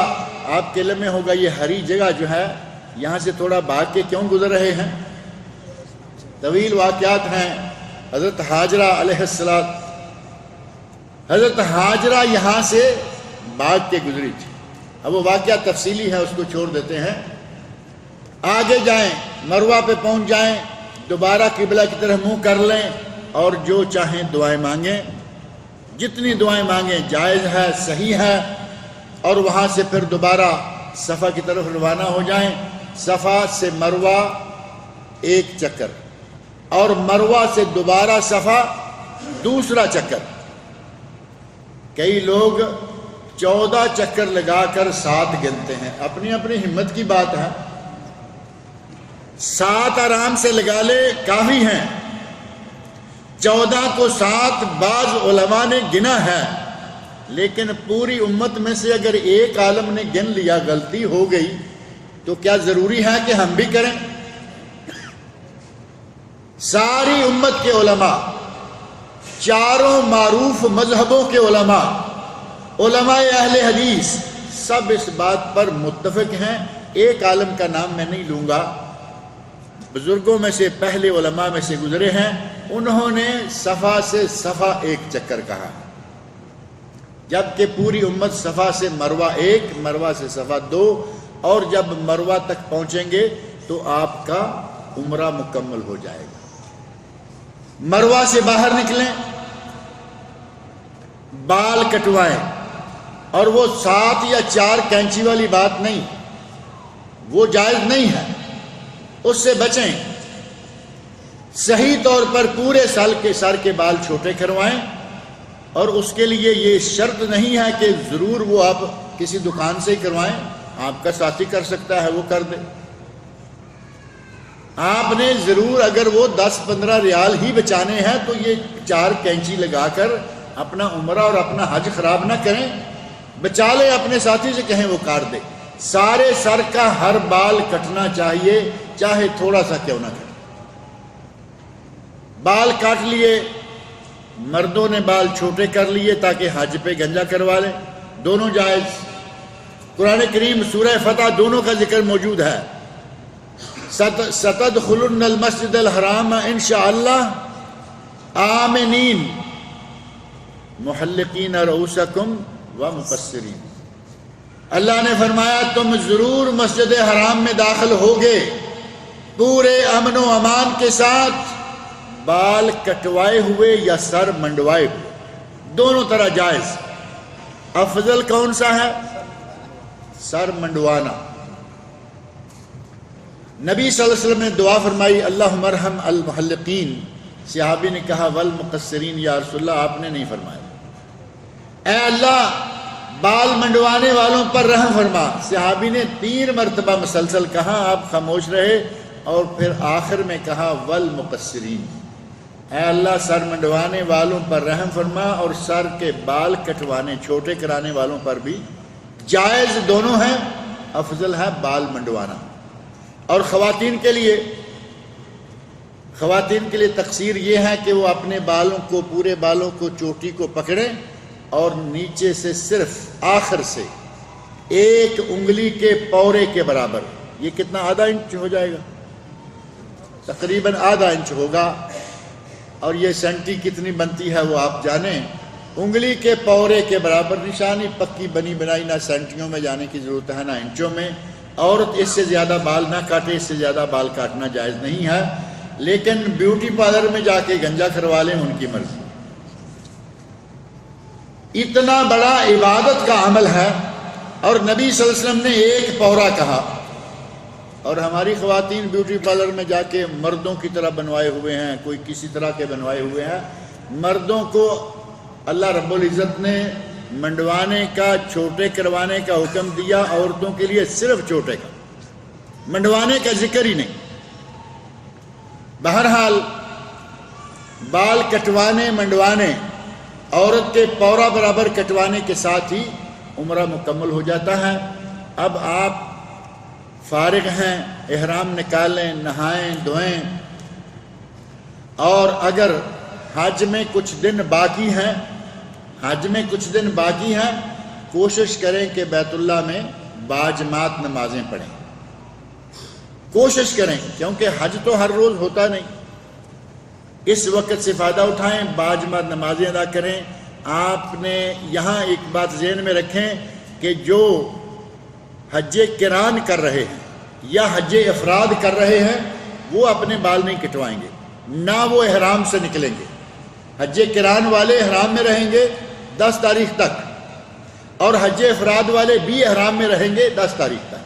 Speaker 2: آپ کے علم میں ہوگا، یہ ہری جگہ جو ہے، یہاں سے تھوڑا بھاگ کے کیوں گزر رہے ہیں؟ طویل واقعات ہیں۔ حضرت ہاجرہ علیہ السلام، حضرت ہاجرہ یہاں سے بھاگ کے گزری تھی، اب وہ واقعہ تفصیلی ہے، اس کو چھوڑ دیتے ہیں۔ آگے جائیں، مروہ پہ پہنچ جائیں، دوبارہ قبلہ کی طرف منہ کر لیں اور جو چاہیں دعائیں مانگیں، جتنی دعائیں مانگیں جائز ہے، صحیح ہے، اور وہاں سے پھر دوبارہ صفا کی طرف روانہ ہو جائیں۔ صفا سے مروہ 1 چکر، اور مروہ سے دوبارہ صفا دوسرا چکر۔ کئی لوگ 14 چکر لگا کر 7 گنتے ہیں، اپنی اپنی ہمت کی بات ہے، 7 آرام سے لگا لے کافی ہیں، 14 کو 7 بعض علماء نے گنا ہے، لیکن پوری امت میں سے اگر ایک عالم نے گن لیا، غلطی ہو گئی، تو کیا ضروری ہے کہ ہم بھی کریں؟ ساری امت کے علماء، چاروں معروف مذہبوں کے علماء، علماء اہل حدیث، سب اس بات پر متفق ہیں۔ ایک عالم کا نام میں نہیں لوں گا، بزرگوں میں سے پہلے علماء میں سے گزرے ہیں، انہوں نے صفا سے صفا 1 چکر کہا، جبکہ پوری امت صفا سے مروہ 1، مروہ سے صفا 2، اور جب مروہ تک پہنچیں گے تو آپ کا عمرہ مکمل ہو جائے گا۔ مروہ سے باہر نکلیں، بال کٹوائیں، اور وہ 7 یا 4 کینچی والی بات نہیں، وہ جائز نہیں ہے، اس سے بچیں۔ صحیح طور پر پورے سر کے بال چھوٹے کروائیں، اور اس کے لیے یہ شرط نہیں ہے کہ ضرور وہ آپ کسی دکان سے ہی کروائیں، آپ کا ساتھی کر سکتا ہے وہ کر دے۔ آپ نے ضرور اگر وہ 10-15 ریال ہی بچانے ہیں تو یہ 4 کینچی لگا کر اپنا عمرہ اور اپنا حج خراب نہ کریں، بچا لیں، اپنے ساتھی سے کہیں وہ کاٹ دے۔ سارے سر کا ہر بال کٹنا چاہیے، چاہے تھوڑا سا کیوں نہ کٹے۔ بال کاٹ لیے، مردوں نے بال چھوٹے کر لیے تاکہ حج پہ گنجا کروا لیں، دونوں جائز۔ قرآن کریم سورہ فتح دونوں کا ذکر موجود ہے۔ ستدخلن المسجد الحرام انشاءاللہ آمنین محلقین رؤوسکم ومقصرین۔ اللہ نے فرمایا تم ضرور مسجد حرام میں داخل ہوگے پورے امن و امان کے ساتھ، بال کٹوائے ہوئے یا سر منڈوائے ہوئے، دونوں طرح جائز۔ افضل کون سا ہے؟ سر منڈوانا۔ نبی صلی اللہ علیہ وسلم نے دعا فرمائی اللہم ارحم المحلقین۔ صحابی نے کہا والمقصرین یا رسول اللہ، آپ نے نہیں فرمایا۔ اے اللہ بال منڈوانے والوں پر رحم فرما۔ صحابی نے 3 مرتبہ مسلسل کہا، آپ خاموش رہے، اور پھر آخر میں کہا والمقصرین، اے اللہ سر منڈوانے والوں پر رحم فرما اور سر کے بال کٹوانے چھوٹے کرانے والوں پر بھی۔ جائز دونوں ہیں، افضل ہے بال منڈوانا۔ اور خواتین کے لیے تقسیر یہ ہے کہ وہ اپنے بالوں کو، پورے بالوں کو، چوٹی کو پکڑیں اور نیچے سے صرف آخر سے 1 انگلی کے پورے کے برابر، یہ کتنا آدھا انچ ہو جائے گا، تقریباً آدھا انچ ہوگا، اور یہ سینٹی کتنی بنتی ہے وہ آپ جانیں، انگلی کے پورے کے برابر نشانی پکی بنی بنائی، نہ سینٹیوں میں جانے کی ضرورت ہے نہ انچوں میں۔ عورت اس سے زیادہ بال نہ کاٹے، اس سے زیادہ بال کاٹنا جائز نہیں ہے، لیکن بیوٹی پارلر میں جا کے گنجا کروا لیں، ان کی مرضی۔ اتنا بڑا عبادت کا عمل ہے، اور نبی صلی اللہ علیہ وسلم نے 1 پورا کہا، اور ہماری خواتین بیوٹی پارلر میں جا کے مردوں کی طرح بنوائے ہوئے ہیں، کوئی کسی طرح کے بنوائے ہوئے ہیں۔ مردوں کو اللہ رب العزت نے منڈوانے کا، چھوٹے کروانے کا حکم دیا، عورتوں کے لیے صرف چھوٹے کا، منڈوانے کا ذکر ہی نہیں۔ بہرحال بال کٹوانے منڈوانے، عورت کے پورا برابر کٹوانے کے ساتھ ہی عمرہ مکمل ہو جاتا ہے۔ اب آپ فارغ ہیں، احرام نکالیں، نہائیں دھوئیں، اور اگر حج میں کچھ دن باقی ہیں، کوشش کریں کہ بیت اللہ میں باجماعت نمازیں پڑھیں، کوشش کریں، کیونکہ حج تو ہر روز ہوتا نہیں۔ اس وقت سے فائدہ اٹھائیں، باجماعت نمازیں ادا کریں۔ آپ نے یہاں ایک بات ذہن میں رکھیں کہ جو حج قران کر رہے ہیں یا حج افراد کر رہے ہیں، وہ اپنے بال نہیں کٹوائیں گے، نہ وہ احرام سے نکلیں گے۔ حج قران والے احرام میں رہیں گے 10 تاریخ تک، اور حج افراد والے بھی احرام میں رہیں گے 10 تاریخ تک۔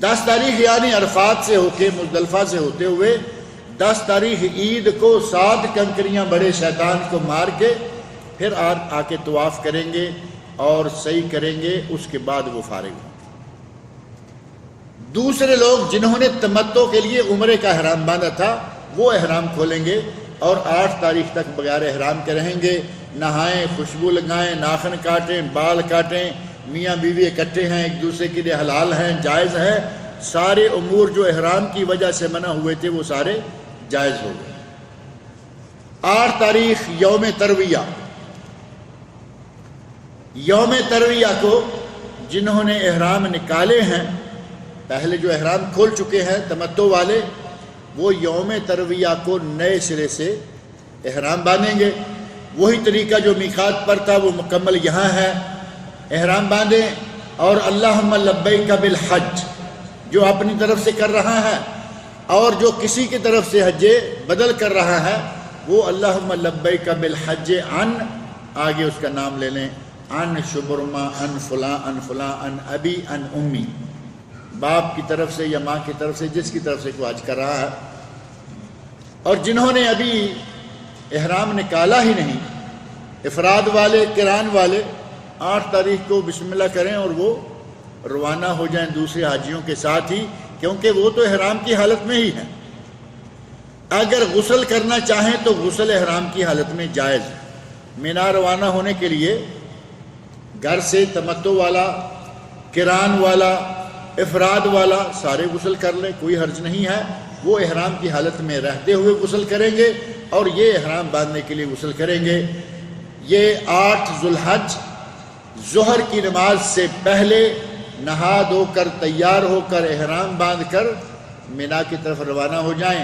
Speaker 2: 10 تاریخ یعنی عرفات سے ہو کے، مزدلفہ سے ہوتے ہوئے 10 تاریخ عید کو 7 کنکریاں بڑے شیطان کو مار کے پھر آ کے طواف کریں گے اور صحیح کریں گے، اس کے بعد وہ فارغ ہوں۔ دوسرے لوگ جنہوں نے تمتع کے لیے عمرے کا احرام باندھا تھا، وہ احرام کھولیں گے اور 8 تاریخ تک بغیر احرام کے رہیں گے۔ نہائیں، خوشبو لگائیں، ناخن کاٹیں، بال کاٹیں، میاں بیوی اکٹھے ہیں، ایک دوسرے کے لیے حلال ہیں، جائز ہے۔ سارے امور جو احرام کی وجہ سے منع ہوئے تھے وہ سارے جائز ہو گئے۔ 8 تاریخ یوم ترویہ، یوم ترویہ کو جنہوں نے احرام نکالے ہیں، پہلے جو احرام کھول چکے ہیں تمتع والے، وہ یوم ترویہ کو نئے سرے سے احرام باندھیں گے۔ وہی طریقہ جو میقات پر تھا وہ مکمل یہاں ہے. احرام باندھیں اور اللہم لبیک بالحج جو اپنی طرف سے کر رہا ہے، اور جو کسی کی طرف سے حج بدل کر رہا ہے وہ اللہم لبیک بالحج عن، آگے اس کا نام لے لیں، عن شبرما، عن فلاں، عن فلاں، عن ابی، عن امی، باپ کی طرف سے یا ماں کی طرف سے، جس کی طرف سے کوئی حج کر رہا ہے. اور جنہوں نے ابھی احرام نکالا ہی نہیں، افراد والے، قران والے، 8 تاریخ کو بسم اللہ کریں اور وہ روانہ ہو جائیں دوسرے حاجیوں کے ساتھ ہی، کیونکہ وہ تو احرام کی حالت میں ہی ہیں. اگر غسل کرنا چاہیں تو غسل احرام کی حالت میں جائز ہے. مینا روانہ ہونے کے لیے گھر سے تمتع والا، قران والا، افراد والا سارے غسل کر لیں، کوئی حرج نہیں ہے. وہ احرام کی حالت میں رہتے ہوئے غسل کریں گے اور یہ احرام باندھنے کے لیے غسل کریں گے. یہ 8 ذو الحج ظہر کی نماز سے پہلے نہا دھو کر تیار ہو کر احرام باندھ کر مینا کی طرف روانہ ہو جائیں.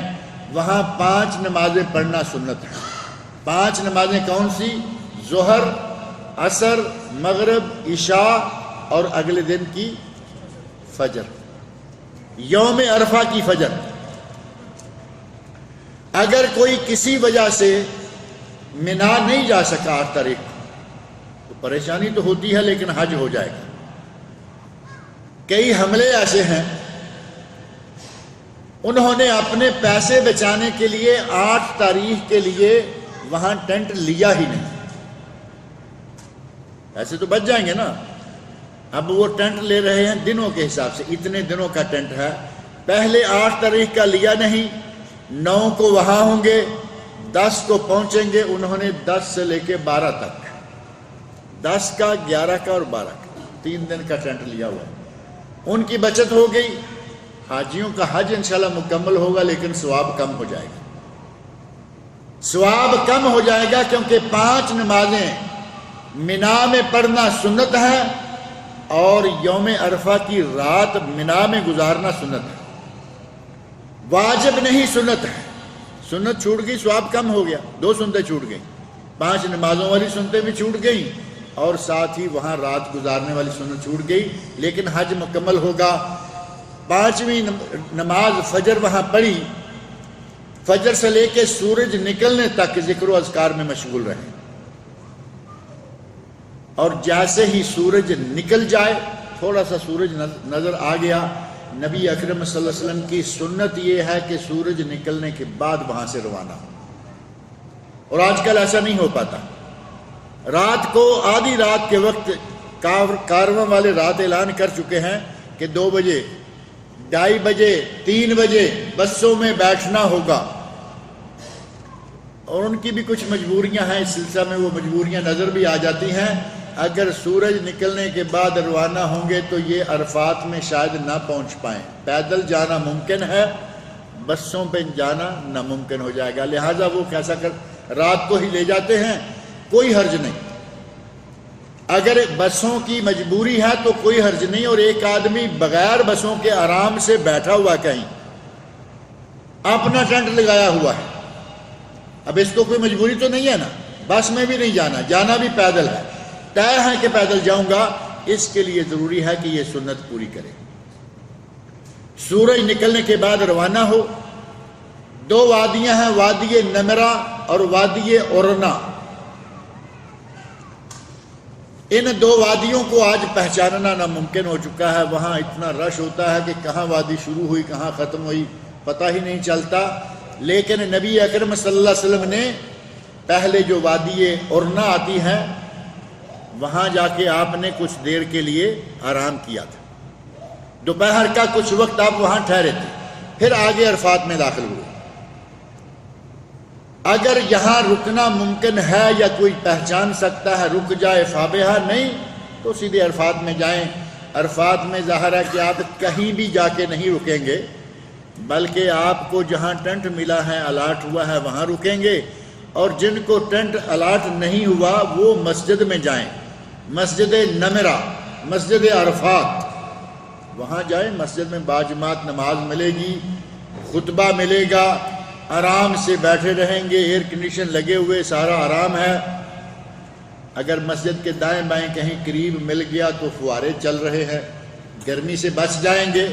Speaker 2: وہاں 5 نمازیں پڑھنا سنت ہے. 5 نمازیں کون سی؟ ظہر، عصر، مغرب، عشاء اور اگلے دن کی فجر، یوم عرفہ کی فجر. اگر کوئی کسی وجہ سے مینا نہیں جا سکا 8 تاریخ کو تو پریشانی تو ہوتی ہے لیکن حج ہو جائے گا. کئی حملے ایسے ہیں انہوں نے اپنے پیسے بچانے کے لیے 8 تاریخ کے لیے وہاں ٹینٹ لیا ہی نہیں. ایسے تو بچ جائیں گے نا. اب وہ ٹینٹ لے رہے ہیں دنوں کے حساب سے، اتنے دنوں کا ٹینٹ ہے. پہلے 8 تاریخ کا لیا نہیں، 9 کو وہاں ہوں گے، 10 کو پہنچیں گے. انہوں نے 10 سے لے کے 12 تک، 10 کا، 11 کا اور 12 کا 3 دن کا ٹینٹ لیا ہوا. ان کی بچت ہو گئی. حاجیوں کا حج انشاءاللہ مکمل ہوگا لیکن ثواب کم ہو جائے گا. ثواب کم ہو جائے گا کیونکہ 5 نمازیں مینا میں پڑھنا سنت ہے اور یوم عرفہ کی رات مینا میں گزارنا سنت ہے. واجب نہیں، سنت ہے. سنت چھوٹ گئی، ثواب کم ہو گیا. 2 سنتیں چھوٹ گئیں، 5 نمازوں والی سنتیں بھی چھوٹ گئیں اور ساتھ ہی وہاں رات گزارنے والی سنت چھوٹ گئی. لیکن حج مکمل ہوگا. 5ویں نماز فجر وہاں پڑھی. فجر سے لے کے سورج نکلنے تک ذکر و اذکار میں مشغول رہیں، اور جیسے ہی سورج نکل جائے، تھوڑا سا سورج نظر آ گیا، نبی اکرم صلی اللہ علیہ وسلم کی سنت یہ ہے کہ سورج نکلنے کے بعد وہاں سے روانہ ہو. اور آج کل ایسا نہیں ہو پاتا. رات کو، آدھی رات کے وقت کارواں والے رات اعلان کر چکے ہیں کہ 2 بجے، 2:30 بجے، 3 بجے بسوں میں بیٹھنا ہوگا. اور ان کی بھی کچھ مجبوریاں ہیں، اس سلسلہ میں وہ مجبوریاں نظر بھی آ جاتی ہیں. اگر سورج نکلنے کے بعد روانہ ہوں گے تو یہ عرفات میں شاید نہ پہنچ پائیں. پیدل جانا ممکن ہے، بسوں پہ جانا ناممکن ہو جائے گا. لہٰذا وہ کیسا کر رات کو ہی لے جاتے ہیں، کوئی حرج نہیں. اگر بسوں کی مجبوری ہے تو کوئی حرج نہیں. اور ایک آدمی بغیر بسوں کے آرام سے بیٹھا ہوا کہیں، اپنا ٹینٹ لگایا ہوا ہے، اب اس کو کوئی مجبوری تو نہیں ہے نا. بس میں بھی نہیں جانا، جانا بھی پیدل ہے، طے ہے کہ پیدل جاؤں گا. اس کے لیے ضروری ہے کہ یہ سنت پوری کرے. سورج نکلنے کے بعد روانہ ہو. 2 وادیاں ہیں، وادی نمرہ اور وادی اورنا. ان 2 وادیوں کو آج پہچاننا ناممکن ہو چکا ہے. وہاں اتنا رش ہوتا ہے کہ کہاں وادی شروع ہوئی کہاں ختم ہوئی پتہ ہی نہیں چلتا. لیکن نبی اکرم صلی اللہ علیہ وسلم نے پہلے جو وادی اورنا آتی ہے وہاں جا کے آپ نے کچھ دیر کے لیے آرام کیا تھا. دوپہر کا کچھ وقت آپ وہاں ٹھہرے تھے، پھر آگے عرفات میں داخل ہوئے. اگر یہاں رکنا ممکن ہے یا کوئی پہچان سکتا ہے رک جائے فابہا، نہیں تو سیدھے عرفات میں جائیں. عرفات میں ظاہر ہے کہ آپ کہیں بھی جا کے نہیں رکیں گے، بلکہ آپ کو جہاں ٹینٹ ملا ہے، الاٹ ہوا ہے، وہاں رکیں گے. اور جن کو ٹینٹ الاٹ نہیں ہوا وہ مسجد میں جائیں، مسجد نمرہ، مسجد عرفات، وہاں جائیں. مسجد میں باجماعت نماز ملے گی، خطبہ ملے گا، آرام سے بیٹھے رہیں گے، ایئر کنڈیشن لگے ہوئے، سارا آرام ہے۔ اگر مسجد کے دائیں بائیں کہیں قریب مل گیا تو فوارے چل رہے ہیں، گرمی سے بچ جائیں گے۔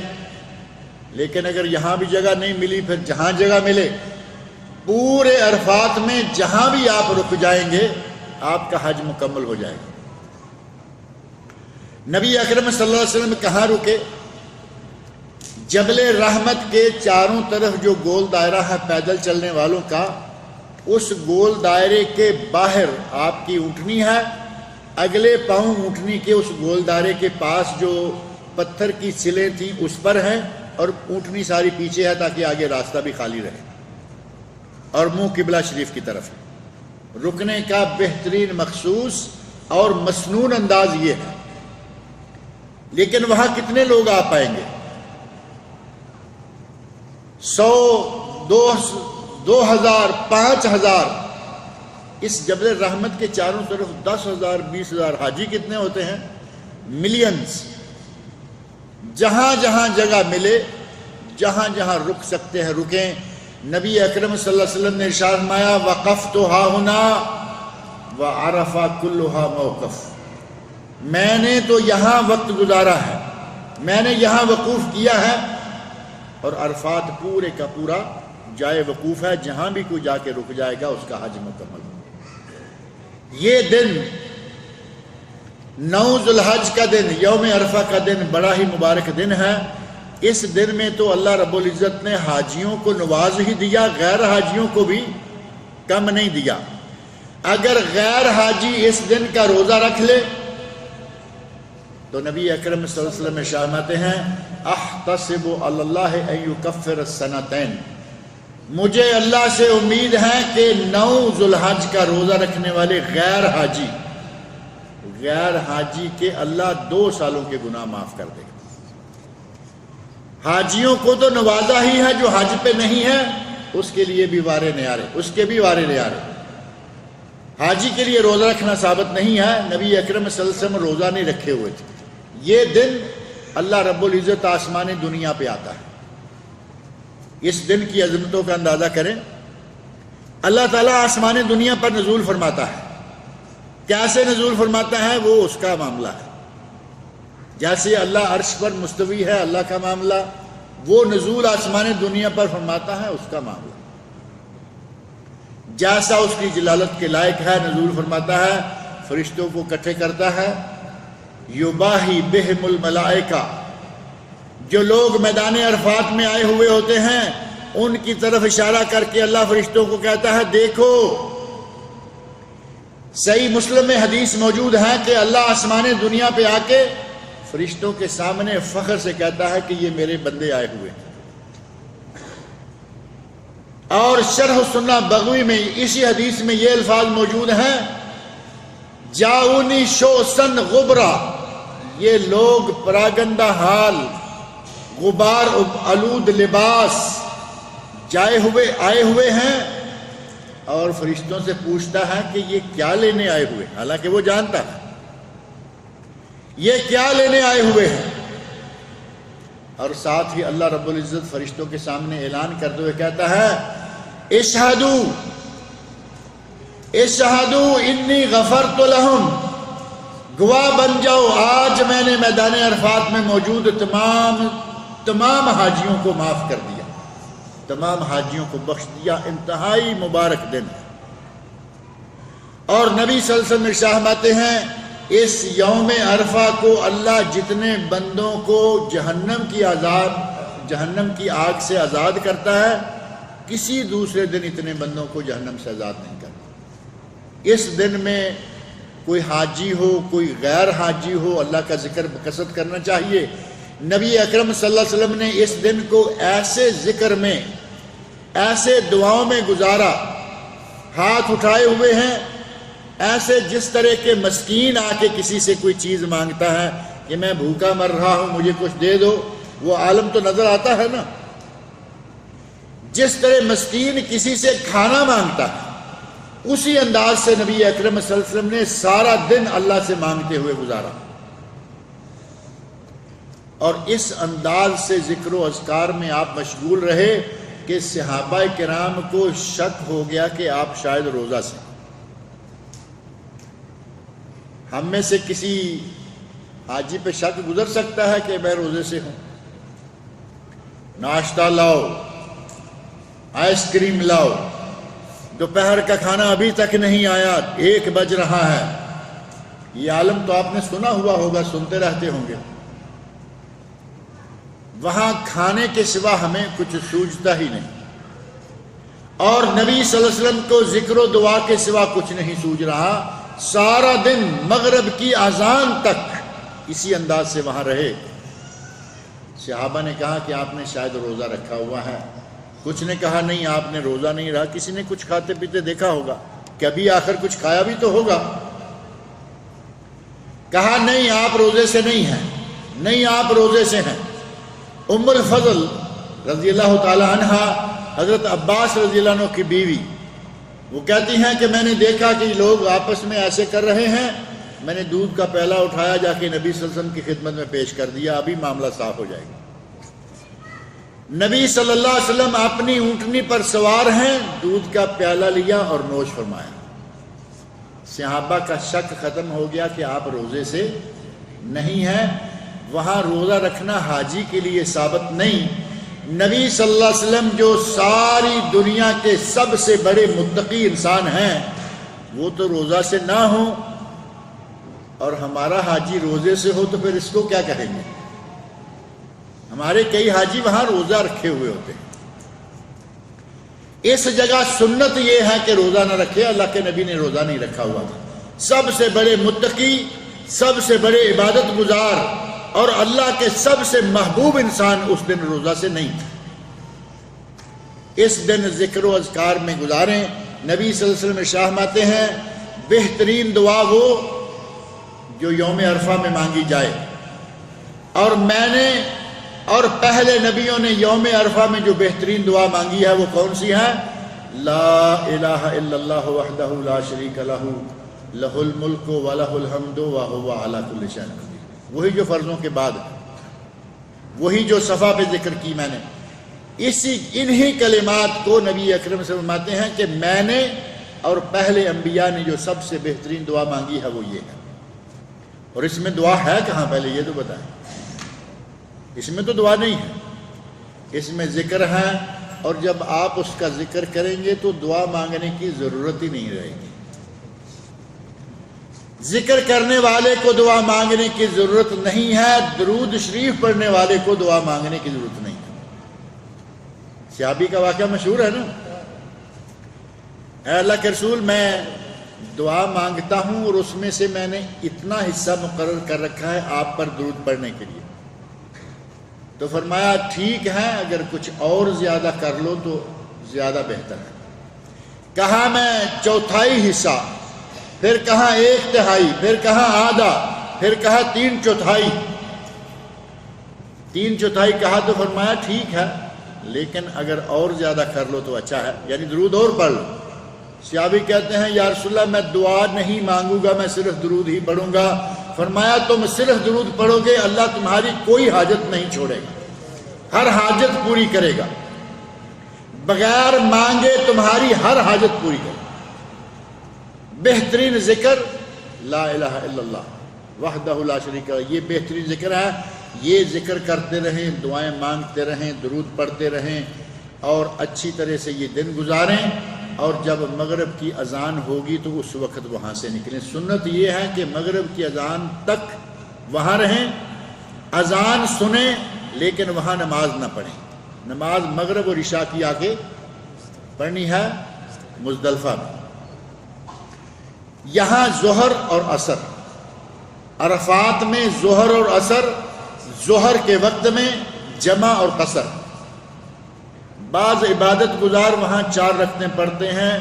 Speaker 2: لیکن اگر یہاں بھی جگہ نہیں ملی، پھر جہاں جگہ ملے، پورے عرفات میں جہاں بھی آپ رک جائیں گے آپ کا حج مکمل ہو جائے گا۔ نبی اکرم صلی اللہ علیہ وسلم کہاں رکے؟ جبل رحمت کے چاروں طرف جو گول دائرہ ہے پیدل چلنے والوں کا، اس گول دائرے کے باہر آپ کی اونٹنی ہے، اگلے پاؤں اونٹنی کے اس گول دائرے کے پاس جو پتھر کی سلیں تھیں اس پر ہیں، اور اونٹنی ساری پیچھے ہے تاکہ آگے راستہ بھی خالی رہے، اور منہ قبلہ شریف کی طرف ہے۔ رکنے کا بہترین مخصوص اور مسنون انداز یہ ہے۔ لیکن وہاں کتنے لوگ آ پائیں گے؟ 100، 2000، 5000۔ اس جبل رحمت کے چاروں طرف 10,000، 20,000 حاجی کتنے ہوتے ہیں؟ ملینز۔ جہاں جہاں جگہ ملے، جہاں جہاں رک سکتے ہیں رکیں۔ نبی اکرم صلی اللہ علیہ وسلم نے ارشاد فرمایا وقفت ہاہنا وعرفہ کلھا موقف، میں نے تو یہاں وقت گزارا ہے، میں نے یہاں وقوف کیا ہے، اور عرفات پورے کا پورا جائے وقوف ہے، جہاں بھی کوئی جا کے رک جائے گا اس کا حج مکمل ہو۔ یہ دن 9 ذو الحج کا دن، یوم عرفہ کا دن بڑا ہی مبارک دن ہے۔ اس دن میں تو اللہ رب العزت نے حاجیوں کو نواز ہی دیا، غیر حاجیوں کو بھی کم نہیں دیا۔ اگر غیر حاجی اس دن کا روزہ رکھ لے تو نبی اکرم صلی اللہ علیہ وسلم ارشاد فرماتے ہیں احتسب علی اللہ ان یکفر السنتین، مجھے اللہ سے امید ہے کہ 9 ذو الحج کا روزہ رکھنے والے غیر حاجی کے اللہ 2 سالوں کے گناہ معاف کر دے گا۔ حاجیوں کو تو نوازا ہی ہے، جو حج پہ نہیں ہے اس کے لیے بھی وارے نیارے، اس کے بھی وارے نیارے۔ حاجی کے لیے روزہ رکھنا ثابت نہیں ہے، نبی اکرم صلی اللہ علیہ وسلم روزہ نہیں رکھے ہوئے تھے۔ یہ دن اللہ رب العزت آسمان دنیا پہ آتا ہے۔ اس دن کی عظمتوں کا اندازہ کریں۔ اللہ تعالیٰ آسمان دنیا پر نزول فرماتا ہے، کیسے نزول فرماتا ہے وہ اس کا معاملہ ہے۔ جیسے اللہ عرش پر مستوی ہے اللہ کا معاملہ، وہ نزول آسمان دنیا پر فرماتا ہے اس کا معاملہ۔ جیسا اس کی جلالت کے لائق ہے نزول فرماتا ہے، فرشتوں کو اکٹھے کرتا ہے، یباہی بہم الملائکہ، جو لوگ میدان عرفات میں آئے ہوئے ہوتے ہیں ان کی طرف اشارہ کر کے اللہ فرشتوں کو کہتا ہے دیکھو۔ صحیح مسلم میں حدیث موجود ہے کہ اللہ آسمان دنیا پہ آ کے فرشتوں کے سامنے فخر سے کہتا ہے کہ یہ میرے بندے آئے ہوئے ہیں۔ اور شرح السنہ بغوی میں اسی حدیث میں یہ الفاظ موجود ہیں جاؤنی شوسن غبرا، یہ لوگ پراگندہ حال، غبار آلود لباس آئے ہوئے ہیں، اور فرشتوں سے پوچھتا ہے کہ یہ کیا لینے آئے ہوئے، حالانکہ وہ جانتا ہے یہ کیا لینے آئے ہوئے ہیں۔ اور ساتھ ہی اللہ رب العزت فرشتوں کے سامنے اعلان کرتے ہوئے کہتا ہے اشہدو انی غفرت لہم، گواہ بن جاؤ آج میں نے میدان عرفات میں موجود تمام حاجیوں کو معاف کر دیا، تمام حاجیوں کو بخش دیا۔ انتہائی مبارک دن۔ اور نبی صلی اللہ علیہ وسلم ارشاد فرماتے ہیں اس یوم عرفہ کو اللہ جتنے بندوں کو جہنم کی آگ سے آزاد کرتا ہے کسی دوسرے دن اتنے بندوں کو جہنم سے آزاد نہیں کرتا۔ اس دن میں کوئی حاجی ہو کوئی غیر حاجی ہو اللہ کا ذکر بکثرت کرنا چاہیے۔ نبی اکرم صلی اللہ علیہ وسلم نے اس دن کو ایسے ذکر میں، ایسے دعاؤں میں گزارا، ہاتھ اٹھائے ہوئے ہیں ایسے جس طرح کے مسکین آ کے کسی سے کوئی چیز مانگتا ہے کہ میں بھوکا مر رہا ہوں مجھے کچھ دے دو، وہ عالم تو نظر آتا ہے نا۔ جس طرح مسکین کسی سے کھانا مانگتا ہے اسی انداز سے نبی اکرم صلی اللہ علیہ وسلم نے سارا دن اللہ سے مانگتے ہوئے گزارا، اور اس انداز سے ذکر و اذکار میں آپ مشغول رہے کہ صحابہ کرام کو شک ہو گیا کہ آپ شاید روزہ سے. ہم میں سے کسی حاجی پہ شک گزر سکتا ہے کہ میں روزے سے ہوں؟ ناشتہ لاؤ، آئس کریم لاؤ، دوپہر کا کھانا ابھی تک نہیں آیا، 1 بج رہا ہے. یہ عالم تو آپ نے سنا ہوا ہوگا، سنتے رہتے ہوں گے. وہاں کھانے کے سوا ہمیں کچھ سوجتا ہی نہیں، اور نبی صلی اللہ علیہ وسلم کو ذکر و دعا کے سوا کچھ نہیں سوج رہا. سارا دن مغرب کی اذان تک اسی انداز سے وہاں رہے. صحابہ نے کہا کہ آپ نے شاید روزہ رکھا ہوا ہے. کچھ نے کہا نہیں، آپ نے روزہ نہیں رہا، کسی نے کچھ کھاتے پیتے دیکھا ہوگا، کبھی آخر کچھ کھایا بھی تو ہوگا. کہا نہیں، آپ روزے سے نہیں ہیں، نہیں آپ روزے سے ہیں. ام الفضل رضی اللہ تعالی عنہ، حضرت عباس رضی اللہ عنہ کی بیوی، وہ کہتی ہیں کہ میں نے دیکھا کہ لوگ آپس میں ایسے کر رہے ہیں، میں نے دودھ کا پیالہ اٹھایا، جا کے نبی صلی اللہ علیہ وسلم کی خدمت میں پیش کر دیا، ابھی معاملہ صاف ہو جائے گا. نبی صلی اللہ علیہ وسلم اپنی اونٹنی پر سوار ہیں، دودھ کا پیالہ لیا اور نوش فرمایا. صحابہ کا شک ختم ہو گیا کہ آپ روزے سے نہیں ہیں. وہاں روزہ رکھنا حاجی کے لیے ثابت نہیں. نبی صلی اللہ علیہ وسلم جو ساری دنیا کے سب سے بڑے متقی انسان ہیں، وہ تو روزہ سے نہ ہوں، اور ہمارا حاجی روزے سے ہو تو پھر اس کو کیا کہیں گے؟ ہمارے کئی حاجی وہاں روزہ رکھے ہوئے ہوتے ہیں. اس جگہ سنت یہ ہے کہ روزہ نہ رکھے. اللہ کے نبی نے روزہ نہیں رکھا ہوا تھا. سب سے بڑے متقی، سب سے بڑے عبادت گزار اور اللہ کے سب سے محبوب انسان اس دن روزہ سے نہیں تھا. اس دن ذکر و اذکار میں گزاریں. نبی صلی اللہ علیہ وسلم ارشاد فرماتے ہیں بہترین دعا وہ جو یوم عرفہ میں مانگی جائے، اور میں نے اور پہلے نبیوں نے یوم عرفہ میں جو بہترین دعا مانگی ہے وہ کون سی ہے؟ لا الہ الا اللہ وحدہ لا شریک لہ لہ الملک ولہ الحمد وہو علی کل شیء قدیر. وہی جو فرضوں کے بعد ہے، وہی جو صفحہ پہ ذکر کی میں نے. انہی کلمات کو نبی اکرم سے فرماتے ہیں کہ میں نے اور پہلے انبیاء نے جو سب سے بہترین دعا مانگی ہے وہ یہ ہے. اور اس میں دعا ہے کہاں؟ پہلے یہ تو بتائیں. اس میں تو دعا نہیں ہے، اس میں ذکر ہے. اور جب آپ اس کا ذکر کریں گے تو دعا مانگنے کی ضرورت ہی نہیں رہے گی. ذکر کرنے والے کو دعا مانگنے کی ضرورت نہیں ہے، درود شریف پڑھنے والے کو دعا مانگنے کی ضرورت نہیں ہے. صحابی کا واقعہ مشہور ہے نا، اے اللہ کے رسول میں دعا مانگتا ہوں اور اس میں سے میں نے اتنا حصہ مقرر کر رکھا ہے آپ پر درود پڑھنے کے لیے. تو فرمایا ٹھیک ہے، اگر کچھ اور زیادہ کر لو تو زیادہ بہتر ہے. کہا میں 1/4 حصہ، پھر کہا 1/3، پھر کہا آدھا، پھر کہا 3/4. 3/4 کہا تو فرمایا ٹھیک ہے، لیکن اگر اور زیادہ کر لو تو اچھا ہے، یعنی درود اور پڑھ لو. صحابی کہتے ہیں یا رسول اللہ میں دعا نہیں مانگوں گا، میں صرف درود ہی پڑھوں گا. فرمایا تم صرف درود پڑھو گے، اللہ تمہاری کوئی حاجت نہیں چھوڑے گا، ہر حاجت پوری کرے گا، بغیر مانگے تمہاری ہر حاجت پوری کرے گا. بہترین ذکر لا الہ الا اللہ وحدہ لا شریک لہ، یہ بہترین ذکر ہے. یہ ذکر کرتے رہیں، دعائیں مانگتے رہیں، درود پڑھتے رہیں، اور اچھی طرح سے یہ دن گزاریں. اور جب مغرب کی اذان ہوگی تو اس وقت وہاں سے نکلیں. سنت یہ ہے کہ مغرب کی اذان تک وہاں رہیں، اذان سنیں، لیکن وہاں نماز نہ پڑھیں. نماز مغرب اور عشاء کی آگے پڑھنی ہے مزدلفہ میں. یہاں ظہر اور عصر، عرفات میں ظہر اور عصر، ظہر کے وقت میں جمع اور قصر. بعض عبادت گزار وہاں 4 رکعتیں پڑھتے ہیں،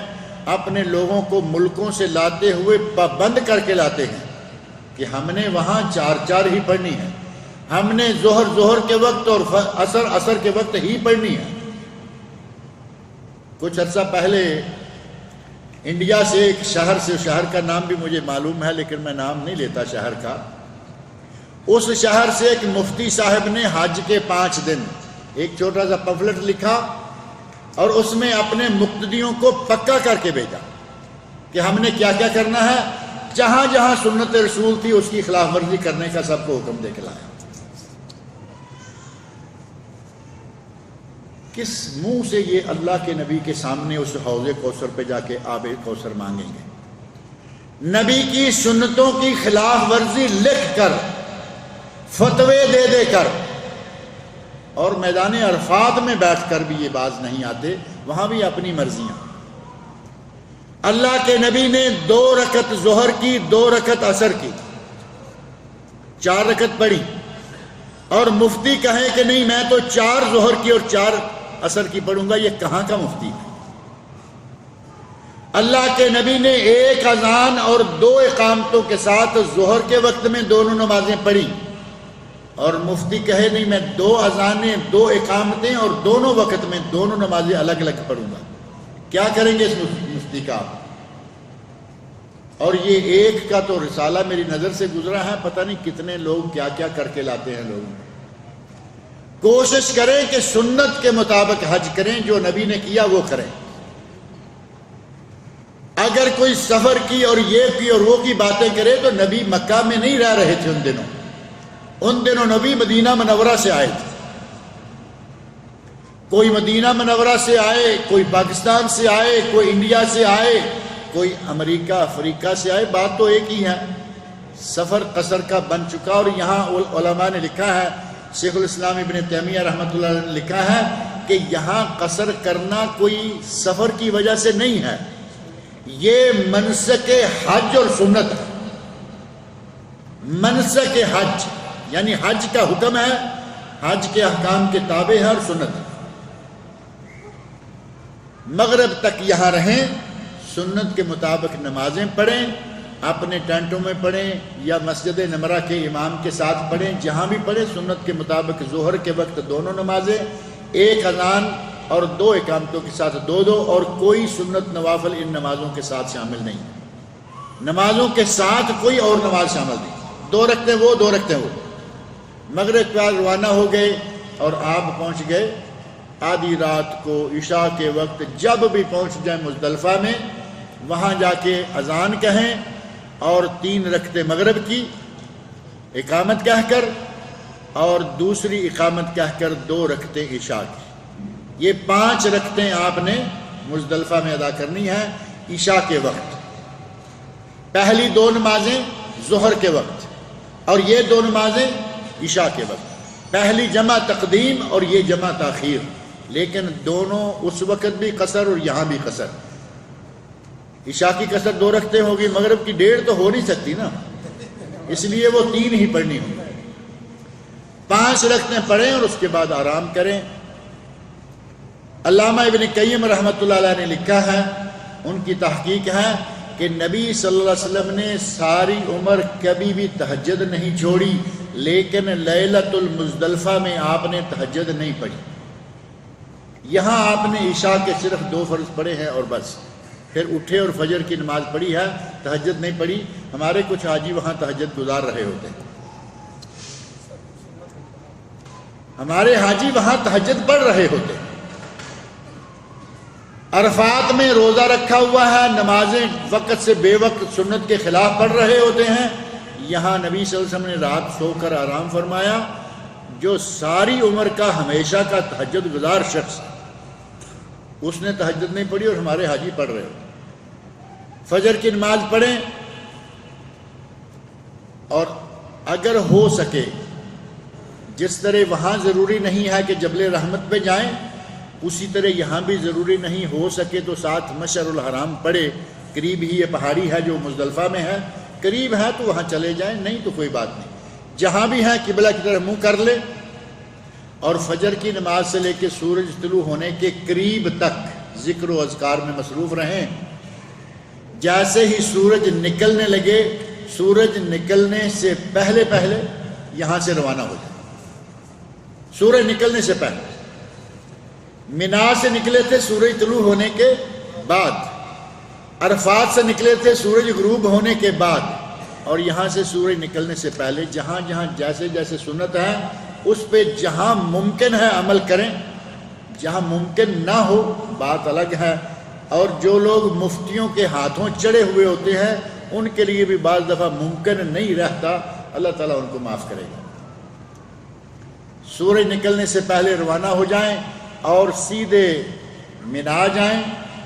Speaker 2: اپنے لوگوں کو ملکوں سے لاتے ہوئے پابند کر کے لاتے ہیں کہ ہم نے وہاں 4 ہی پڑھنی ہے، ہم نے ظہر کے وقت اور عصر کے وقت ہی پڑھنی ہے. کچھ عرصہ پہلے انڈیا سے ایک شہر کا نام بھی مجھے معلوم ہے لیکن میں نام نہیں لیتا شہر کا. اس شہر سے ایک مفتی صاحب نے حج کے 5 دن ایک چھوٹا سا پمفلٹ لکھا اور اس میں اپنے مقتدیوں کو پکا کر کے بھیجا کہ ہم نے کیا کیا کرنا ہے، جہاں جہاں سنت رسول تھی اس کی خلاف ورزی کرنے کا سب کو حکم دے کے لایا۔ کس منہ سے یہ اللہ کے نبی کے سامنے اس حوض کوثر پہ جا کے آب کوثر مانگیں گے؟ نبی کی سنتوں کی خلاف ورزی لکھ کر، فتوے دے دے کر، اور میدان عرفات میں بیٹھ کر بھی یہ باز نہیں آتے، وہاں بھی اپنی مرضیاں۔ اللہ کے نبی نے 2 رکعت ظہر کی، 2 رکعت عصر کی، 4 رکعت پڑھی، اور مفتی کہے کہ نہیں میں تو 4 ظہر کی اور 4 عصر کی پڑھوں گا، یہ کہاں کا مفتی ہے؟ اللہ کے نبی نے 1 اذان اور 2 اقامتوں کے ساتھ ظہر کے وقت میں دونوں نمازیں پڑھی، اور مفتی کہے نہیں میں 2 اذانیں 2 اقامتیں اور دونوں وقت میں دونوں نمازیں الگ الگ پڑھوں گا، کیا کریں گے اس مفتی کا؟ اور یہ ایک کا تو رسالہ میری نظر سے گزرا ہے، پتہ نہیں کتنے لوگ کیا کیا کر کے لاتے ہیں۔ لوگ کوشش کریں کہ سنت کے مطابق حج کریں، جو نبی نے کیا وہ کریں۔ اگر کوئی سفر کی اور یہ کی اور وہ کی باتیں کرے تو نبی مکہ میں نہیں رہ رہے تھے ان دنوں نبی مدینہ منورہ سے آئے تھے۔ کوئی مدینہ منورہ سے آئے، کوئی پاکستان سے آئے، کوئی انڈیا سے آئے، کوئی امریکہ افریقہ سے آئے، بات تو ایک ہی ہے، سفر قصر کا بن چکا۔ اور یہاں علماء نے لکھا ہے، شیخ الاسلام ابن تیمیہ رحمۃ اللہ علیہ نے لکھا ہے کہ یہاں قصر کرنا کوئی سفر کی وجہ سے نہیں ہے، یہ منسک حج اور سنت ہے۔ منسک حج یعنی حج کا حکم ہے، حج کے احکام کے تابع ہے اور سنت ہے۔ مغرب تک یہاں رہیں، سنت کے مطابق نمازیں پڑھیں، اپنے ٹینٹوں میں پڑھیں یا مسجد نمرہ کے امام کے ساتھ پڑھیں، جہاں بھی پڑھیں سنت کے مطابق ظہر کے وقت دونوں نمازیں، 1 اذان اور 2 اقامتوں کے ساتھ 2 اور کوئی سنت نوافل ان نمازوں کے ساتھ شامل نہیں، نمازوں کے ساتھ کوئی اور نماز شامل نہیں، 2 رکھتے وہ 2 رکھتے وہ۔ مغرب کے بعد روانہ ہو گئے اور آپ پہنچ گئے آدھی رات کو عشاء کے وقت، جب بھی پہنچ جائیں مزدلفہ میں، وہاں جا کے اذان کہیں اور 3 رکعتیں مغرب کی اقامت کہہ کر اور دوسری اقامت کہہ کر 2 رکعتیں عشاء کی، یہ 5 رکعتیں آپ نے مزدلفہ میں ادا کرنی ہے عشاء کے وقت۔ پہلی 2 نمازیں ظہر کے وقت اور یہ 2 نمازیں عشاء کے وقت، پہلی جمع تقدیم اور یہ جمع تاخیر، لیکن دونوں اس وقت بھی قصر اور یہاں بھی قصر۔ عشاء کی قصر 2 رکعتیں ہوگی، مغرب کی 1.5 تو ہو نہیں سکتی نا، اس لیے وہ 3 ہی پڑھنی ہوگی۔ 5 رکعتیں پڑھیں اور اس کے بعد آرام کریں۔ علامہ ابن قیم رحمۃ اللہ علیہ نے لکھا ہے، ان کی تحقیق ہے کہ نبی صلی اللہ علیہ وسلم نے ساری عمر کبھی بھی تہجد نہیں چھوڑی، لیکن لیلۃ المزدلفہ میں آپ نے تہجد نہیں پڑھی۔ یہاں آپ نے عشاء کے صرف 2 فرض پڑھے ہیں اور بس، پھر اٹھے اور فجر کی نماز پڑھی ہے، تہجد نہیں پڑھی۔ ہمارے کچھ حاجی وہاں تہجد گزار رہے ہوتے ہیں، ہمارے حاجی وہاں تہجد پڑھ رہے ہوتے ہیں۔ عرفات میں روزہ رکھا ہوا ہے، نمازیں وقت سے بے وقت سنت کے خلاف پڑھ رہے ہوتے ہیں، یہاں نبی صلی اللہ علیہ وسلم نے رات سو کر آرام فرمایا۔ جو ساری عمر کا ہمیشہ کا تہجد گزار شخص، اس نے تہجد نہیں پڑھی اور ہمارے حاجی پڑھ رہے ہوتے۔ فجر کی نماز پڑھیں، اور اگر ہو سکے جس طرح وہاں ضروری نہیں ہے کہ جبل رحمت پہ جائیں، اسی طرح یہاں بھی ضروری نہیں، ہو سکے تو ساتھ مشعر الحرام پڑھے، قریب ہی یہ پہاڑی ہے جو مزدلفہ میں ہے، قریب ہے تو وہاں چلے جائیں، نہیں تو کوئی بات نہیں، جہاں بھی ہیں قبلہ کی طرف منہ کر لے، اور فجر کی نماز سے لے کے سورج طلوع ہونے کے قریب تک ذکر و اذکار میں مصروف رہیں۔ جیسے ہی سورج نکلنے لگے، سورج نکلنے سے پہلے پہلے یہاں سے روانہ ہو جائے، سورج نکلنے سے پہلے۔ منا سے نکلے تھے سورج طلوع ہونے کے بعد، عرفات سے نکلے تھے سورج غروب ہونے کے بعد، اور یہاں سے سورج نکلنے سے پہلے جہاں جہاں جیسے جیسے سنت ہے اس پہ جہاں ممکن ہے عمل کریں، جہاں ممکن نہ ہو بات الگ ہے، اور جو لوگ مفتیوں کے ہاتھوں چڑھے ہوئے ہوتے ہیں ان کے لیے بھی بعض دفعہ ممکن نہیں رہتا، اللہ تعالیٰ ان کو معاف کرے گا۔ سورج نکلنے سے پہلے روانہ ہو جائیں اور سیدھے مینا جائیں،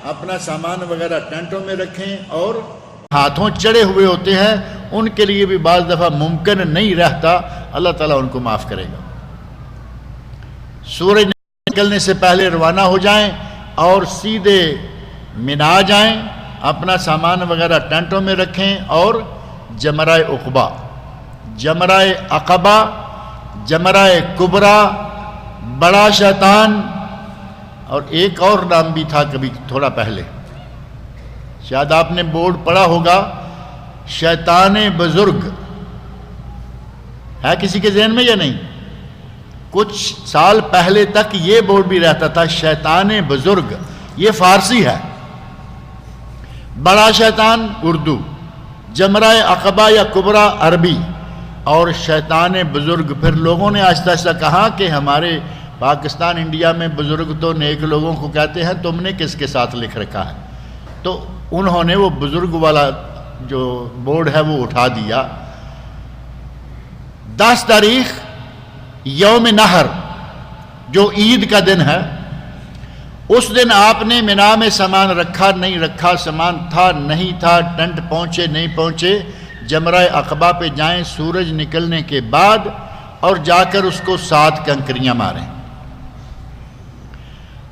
Speaker 2: اپنا سامان وغیرہ ٹینٹوں میں رکھیں، اور ہاتھوں چڑھے ہوئے ہوتے ہیں ان کے لیے بھی بعض دفعہ ممکن نہیں رہتا، اللہ تعالیٰ ان کو معاف کرے گا۔ سورج نکلنے سے پہلے روانہ ہو جائیں اور سیدھے مینا جائیں، اپنا سامان وغیرہ ٹینٹوں میں رکھیں، اور جمرہ عقبہ، جمرہ عقبہ، جمرہ کبریٰ، بڑا شیطان، اور ایک اور نام بھی تھا کبھی تھوڑا پہلے، شاید آپ نے بورڈ پڑھا ہوگا، شیطان بزرگ، ہے کسی کے ذہن میں یا نہیں؟ کچھ سال پہلے تک یہ بورڈ بھی رہتا تھا، شیطان بزرگ، یہ فارسی ہے، بڑا شیطان اردو، جمرہ عقبہ یا کبریٰ عربی، اور شیطان بزرگ۔ پھر لوگوں نے آہستہ آہستہ کہا کہ ہمارے پاکستان انڈیا میں بزرگ تو نیک لوگوں کو کہتے ہیں، تم نے کس کے ساتھ لکھ رکھا ہے؟ تو انہوں نے وہ بزرگ والا جو بورڈ ہے وہ اٹھا دیا۔ 10 تاریخ یوم نحر، جو عید کا دن ہے، اس دن آپ نے مینا میں سامان رکھا نہیں رکھا، سامان تھا نہیں تھا، ٹنٹ پہنچے نہیں پہنچے، جمرہ عقبہ پہ جائیں سورج نکلنے کے بعد، اور جا کر اس کو 7 کنکریاں ماریں،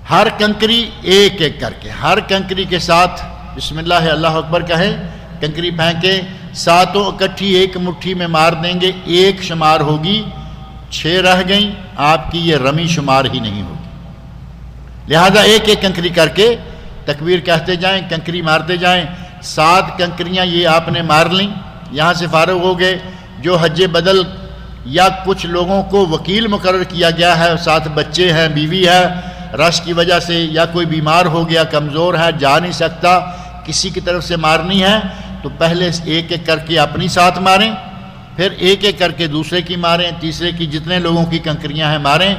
Speaker 2: ہر کنکری ایک ایک کر کے، ہر کنکری کے ساتھ بسم اللہ اللہ اکبر کہیں، کنکری پھینکیں، 7 اکٹھی ایک مٹھی میں مار دیں گے، ایک شمار ہوگی، 6 رہ گئیں، آپ کی یہ رمی شمار ہی نہیں ہوگی۔ لہذا ایک ایک کنکری کر کے تکبیر کہتے جائیں، کنکری مارتے جائیں، 7 کنکریاں یہ آپ نے مار لیں، یہاں سے فارغ ہو گئے۔ جو حج بدل یا کچھ لوگوں کو وکیل مقرر کیا گیا ہے، 7 بچے ہیں، بیوی ہے، رش کی وجہ سے، یا کوئی بیمار ہو گیا، کمزور ہے، جا نہیں سکتا، کسی کی طرف سے مارنی ہے، تو پہلے ایک ایک کر کے اپنی 7 ماریں، پھر ایک ایک کر کے دوسرے کی ماریں، تیسرے کی، جتنے لوگوں کی کنکریاں ہیں ماریں،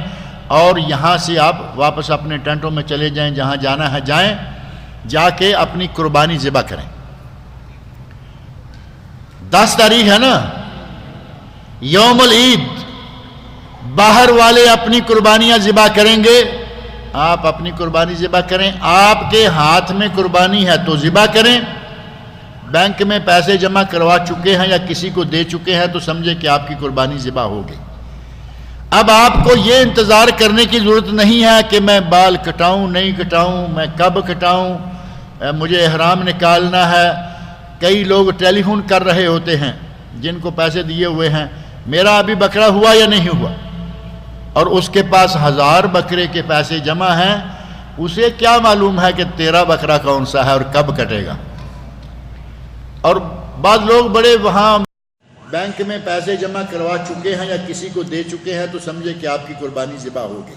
Speaker 2: اور یہاں سے آپ واپس اپنے ٹینٹوں میں چلے جائیں، جہاں جانا ہے جائیں، جا کے اپنی قربانی ذبح کریں۔ 10 تاریخ ہے نا، یوم العید، باہر والے اپنی قربانیاں ذبح کریں گے، آپ اپنی قربانی ذبح کریں، آپ کے ہاتھ میں قربانی ہے تو ذبح کریں، بینک میں پیسے جمع کروا چکے ہیں یا کسی کو دے چکے ہیں تو سمجھے کہ آپ کی قربانی ذبح ہو گئی۔ اب آپ کو یہ انتظار کرنے کی ضرورت نہیں ہے کہ میں بال کٹاؤں نہیں کٹاؤں، میں کب کٹاؤں، مجھے احرام نکالنا ہے۔ کئی لوگ ٹیلی فون کر رہے ہوتے ہیں جن کو پیسے دیے ہوئے ہیں، میرا ابھی بکرا ہوا یا نہیں ہوا، اور اس کے پاس 1000 بکرے کے پیسے جمع ہیں، اسے کیا معلوم ہے کہ تیرا بکرا کون سا ہے اور کب کٹے گا۔ اور بعض لوگ بڑے وہاں بینک میں پیسے جمع کروا چکے ہیں یا کسی کو دے چکے ہیں تو سمجھے کہ آپ کی قربانی ذبح ہوگی۔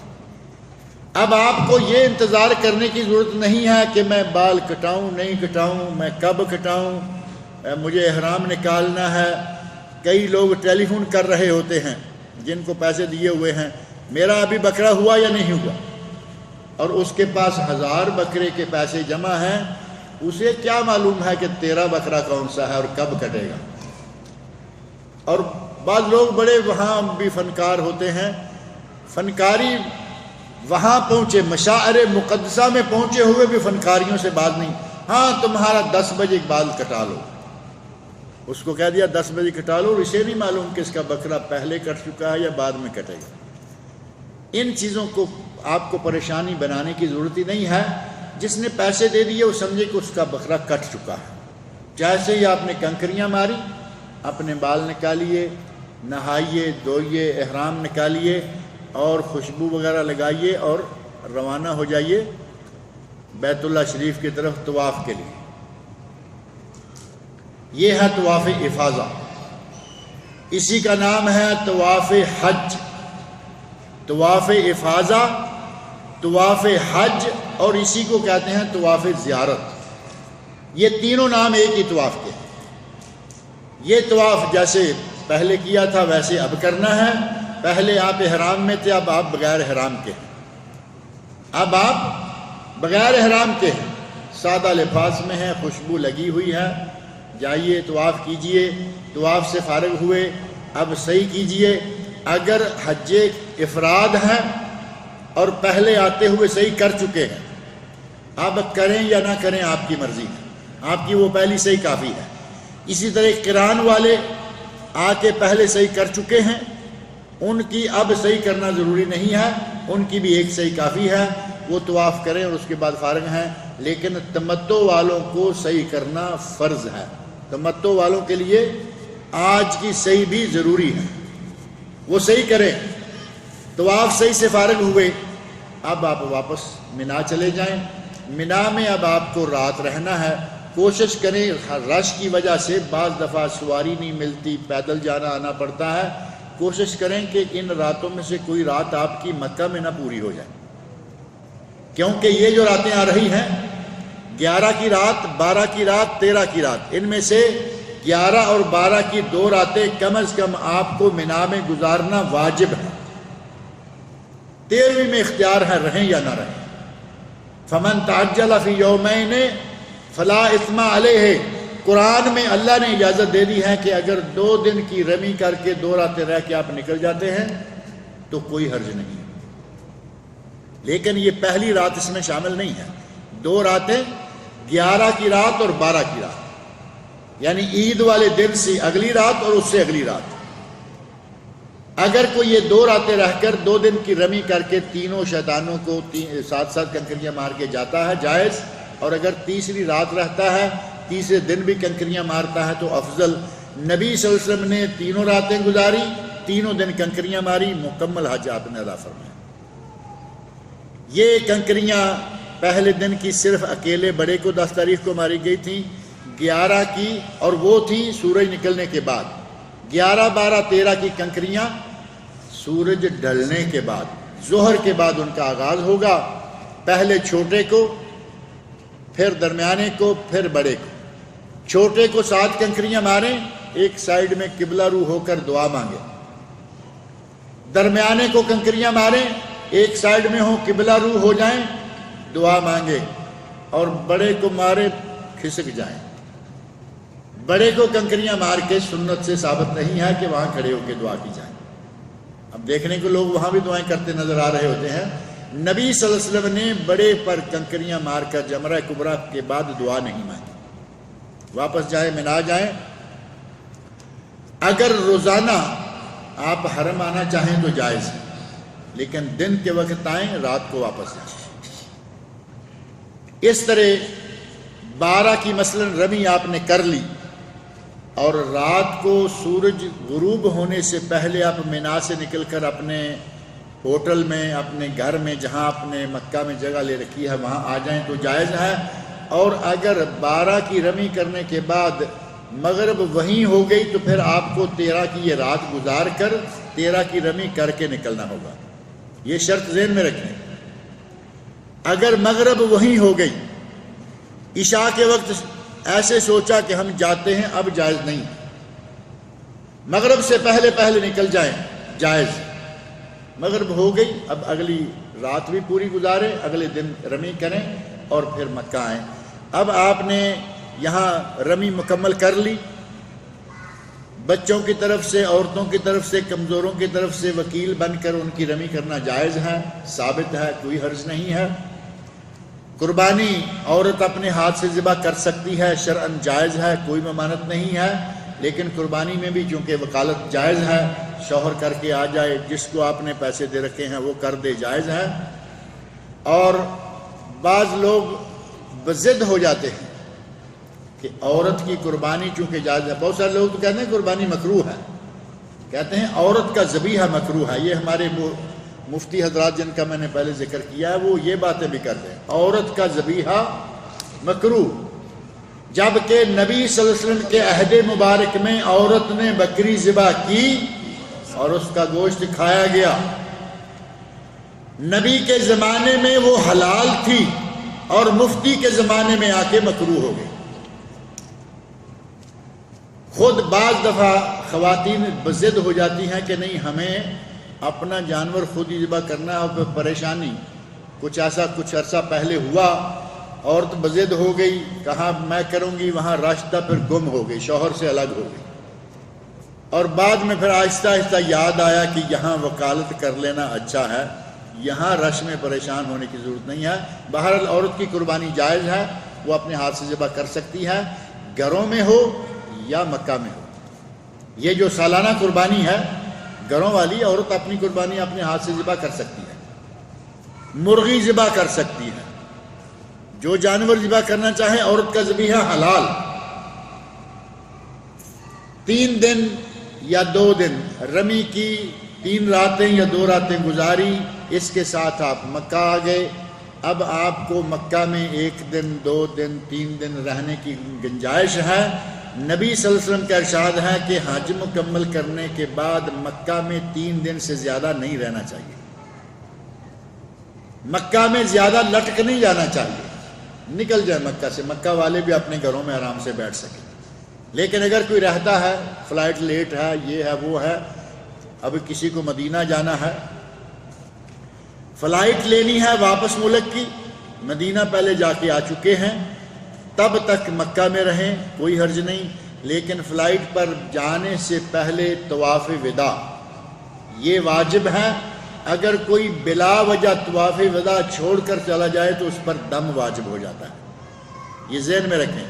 Speaker 2: اب آپ کو یہ انتظار کرنے کی ضرورت نہیں ہے کہ میں بال کٹاؤں نہیں کٹاؤں، میں کب کٹاؤں، مجھے احرام نکالنا ہے۔ کئی لوگ ٹیلی فون کر رہے ہوتے ہیں جن کو پیسے دیے ہوئے ہیں، میرا ابھی بکرا ہوا یا نہیں ہوا، اور اس کے پاس 1000 بکرے کے پیسے جمع ہیں، اسے کیا معلوم ہے کہ تیرا بکرا کون سا ہے اور کب کٹے گا۔ اور بعض لوگ بڑے وہاں بھی فنکار ہوتے ہیں، فنکاری وہاں پہنچے، مشاعر مقدسہ میں پہنچے ہوئے بھی فنکاریوں سے بات نہیں، ہاں تمہارا 10 بجے بال کٹا لو، اس کو کہہ دیا 10 بجے کٹا لو، اور اسے نہیں معلوم کہ اس کا بکرا پہلے کٹ چکا ہے یا بعد میں کٹے گا۔ ان چیزوں کو آپ کو پریشانی بنانے کی ضرورت ہی نہیں ہے، جس نے پیسے دے دیے وہ سمجھے کہ اس کا بکرا کٹ چکا ہے۔ جیسے ہی آپ نے کنکریاں ماری، اپنے بال نکالیے، نہائیے دھوئیے، احرام نکالیے اور خوشبو وغیرہ لگائیے اور روانہ ہو جائیے بیت اللہ شریف کی طرف طواف کے لیے۔ یہ ہے طواف افاضہ، اسی کا نام ہے طواف حج، طواف افاضہ، طواف حج، اور اسی کو کہتے ہیں طواف زیارت۔ یہ تینوں نام ایک ہی طواف کے ہیں۔ یہ طواف جیسے پہلے کیا تھا ویسے اب کرنا ہے۔ پہلے آپ احرام میں تھے، اب آپ بغیر احرام کے ہیں۔ اب آپ بغیر احرام کے ہیں، سادہ لباس میں ہیں، خوشبو لگی ہوئی ہے، جائیے طواف کیجئے، طواف سے فارغ ہوئے اب صحیح کیجئے۔ اگر حج افراد ہیں اور پہلے آتے ہوئے صحیح کر چکے ہیں، اب کریں یا نہ کریں آپ کی مرضی ہے، آپ کی وہ پہلی صحیح کافی ہے۔ اسی طرح قران والے آ کے پہلے صحیح کر چکے ہیں، ان کی اب صحیح کرنا ضروری نہیں ہے، ان کی بھی ایک صحیح کافی ہے، وہ طواف کریں اور اس کے بعد فارغ ہیں۔ لیکن تمتع والوں کو صحیح کرنا فرض ہے، تمتع والوں کے لیے آج کی صحیح بھی ضروری ہے، وہ صحیح کریں۔ طواف صحیح سے فارغ ہوئے، اب آپ واپس منا چلے جائیں۔ منا میں اب آپ کو رات رہنا ہے۔ کوشش کریں، رش کی وجہ سے بعض دفعہ سواری نہیں ملتی، پیدل جانا آنا پڑتا ہے، کوشش کریں کہ ان راتوں میں سے کوئی رات آپ کی مکہ میں نہ پوری ہو جائے، کیونکہ یہ جو راتیں آ رہی ہیں 11 کی رات، 12 کی رات، 13 کی رات، ان میں سے 11 اور 12 کی 2 راتیں کم از کم آپ کو منا میں گزارنا واجب ہے۔ 13ویں میں اختیار ہے رہیں یا نہ رہیں۔ فمن تعجل فی یومین فلا اثم علیہ، قرآن میں اللہ نے اجازت دے دی ہے کہ اگر 2 دن کی رمی کر کے 2 راتیں رہ کے آپ نکل جاتے ہیں تو کوئی حرج نہیں ہے، لیکن یہ پہلی رات اس میں شامل نہیں ہے۔ 2 راتیں 11 کی رات اور 12 کی رات، یعنی عید والے دن سے اگلی رات اور اس سے اگلی رات۔ اگر کوئی یہ 2 راتیں رہ کر 2 دن کی رمی کر کے تینوں شیطانوں کو ساتھ ساتھ کنکریاں مار کے جاتا ہے جائز، اور اگر تیسری رات رہتا ہے تیسرے دن بھی کنکریاں مارتا ہے تو افضل۔ نبی صلی اللہ علیہ وسلم نے 3 راتیں گزاری، 3 دن کنکریاں ماری، مکمل حج آپ نے ادا فرمایا۔ یہ کنکریاں پہلے دن کی صرف اکیلے بڑے کو 10 تاریخ کو ماری گئی تھیں، 11 کی اور وہ تھی سورج نکلنے کے بعد، 11 12 13 کی کنکریاں سورج ڈھلنے کے بعد، ظہر کے بعد ان کا آغاز ہوگا۔ پہلے چھوٹے کو، پھر درمیانے کو، پھر بڑے کو۔ چھوٹے کو 7 کنکریاں ماریں، ایک سائیڈ میں قبلہ رو ہو کر دعا مانگے۔ درمیانے کو کنکریاں ماریں، ایک سائیڈ میں ہو قبلہ رو ہو جائیں، دعا مانگے، اور بڑے کو مارے کھسک جائیں۔ بڑے کو کنکریاں مار کے سنت سے ثابت نہیں ہے کہ وہاں کھڑے ہو کے دعا کی جائے۔ اب دیکھنے کو لوگ وہاں بھی دعائیں کرتے نظر آ رہے ہوتے ہیں، نبی صلی اللہ علیہ وسلم نے بڑے پر کنکریاں مار کر جمرہ کبریٰ کے بعد دعا نہیں مانگی۔ واپس جائیں، منا جائیں۔ اگر روزانہ آپ حرم آنا چاہیں تو جائز ہے، لیکن دن کے وقت آئیں، رات کو واپس جائیں۔ اس طرح 12 کی مثلا رمی آپ نے کر لی اور رات کو سورج غروب ہونے سے پہلے آپ منا سے نکل کر اپنے ہوٹل میں، اپنے گھر میں، جہاں آپ نے مکہ میں جگہ لے رکھی ہے وہاں آ جائیں تو جائز ہے۔ اور اگر 12 کی رمی کرنے کے بعد مغرب وہیں ہو گئی تو پھر آپ کو 13 کی یہ رات گزار کر 13 کی رمی کر کے نکلنا ہوگا، یہ شرط ذہن میں رکھیں۔ اگر مغرب وہیں ہو گئی، عشاء کے وقت ایسے سوچا کہ ہم جاتے ہیں، اب جائز نہیں، مغرب سے پہلے پہلے نکل جائیں، جائز۔ مغرب ہو گئی، اب اگلی رات بھی پوری گزاریں، اگلے دن رمی کریں اور پھر مکہ آئیں۔ اب آپ نے یہاں رمی مکمل کر لی، بچوں کی طرف سے، عورتوں کی طرف سے، کمزوروں کی طرف سے وکیل بن کر ان کی رمی کرنا جائز ہے، ثابت ہے، کوئی حرج نہیں ہے۔ قربانی عورت اپنے ہاتھ سے ذبح کر سکتی ہے، شرعاً جائز ہے، کوئی ممانعت نہیں ہے، لیکن قربانی میں بھی چونکہ وکالت جائز ہے، شوہر کر کے آ جائے، جس کو آپ نے پیسے دے رکھے ہیں وہ کر دے، جائز ہے۔ اور بعض لوگ بضد ہو جاتے ہیں کہ عورت کی قربانی چونکہ جائز ہے، بہت سارے لوگ تو کہتے ہیں قربانی مکروہ ہے، کہتے ہیں عورت کا ذبیحہ مکروہ ہے۔ یہ ہمارے مفتی حضرات جن کا میں نے پہلے ذکر کیا ہے وہ یہ باتیں بھی کرتے ہیں، عورت کا ذبیحہ مکروہ، جبکہ نبی صلی اللہ علیہ وسلم کے عہد مبارک میں عورت نے بکری ذبح کی اور اس کا گوشت کھایا گیا۔ نبی کے زمانے میں وہ حلال تھی اور مفتی کے زمانے میں آ کے مکروہ ہو گئی۔ خود بعض دفعہ خواتین بضد ہو جاتی ہیں کہ نہیں ہمیں اپنا جانور خود ہی ذبح کرنا ہے، اور پریشانی کچھ عرصہ پہلے ہوا، عورت بضد ہو گئی، کہا میں کروں گی، وہاں راشدہ پھر گم ہو گئی، شوہر سے الگ ہو گئی، اور بعد میں پھر آہستہ آہستہ یاد آیا کہ یہاں وکالت کر لینا اچھا ہے، یہاں رش میں پریشان ہونے کی ضرورت نہیں ہے۔ بہرحال عورت کی قربانی جائز ہے، وہ اپنے ہاتھ سے ذبح کر سکتی ہے، گھروں میں ہو یا مکہ میں ہو۔ یہ جو سالانہ قربانی ہے گھروں والی، عورت اپنی قربانی اپنے ہاتھ سے ذبح کر سکتی ہے، مرغی ذبح کر سکتی ہے، جو جانور ذبح کرنا چاہے عورت کا ذبیحہ حلال۔ 3 دن یا 2 دن رمی کی 3 راتیں یا 2 راتیں گزاری، اس کے ساتھ آپ مکہ آ گئے۔ اب آپ کو مکہ میں 1 دن 2 دن 3 دن رہنے کی گنجائش ہے۔ نبی صلی اللہ علیہ وسلم کا ارشاد ہے کہ حج مکمل کرنے کے بعد مکہ میں 3 دن سے زیادہ نہیں رہنا چاہیے، مکہ میں زیادہ لٹک نہیں جانا چاہیے، نکل جائے مکہ سے، مکہ والے بھی اپنے گھروں میں آرام سے بیٹھ سکیں۔ لیکن اگر کوئی رہتا ہے، فلائٹ لیٹ ہے، یہ ہے وہ ہے، اب کسی کو مدینہ جانا ہے، فلائٹ لینی ہے واپس ملک کی، مدینہ پہلے جا کے آ چکے ہیں، تب تک مکہ میں رہیں، کوئی حرج نہیں۔ لیکن فلائٹ پر جانے سے پہلے طواف وداع یہ واجب ہے۔ اگر کوئی بلا وجہ طواف وداع چھوڑ کر چلا جائے تو اس پر دم واجب ہو جاتا ہے، یہ ذہن میں رکھیں۔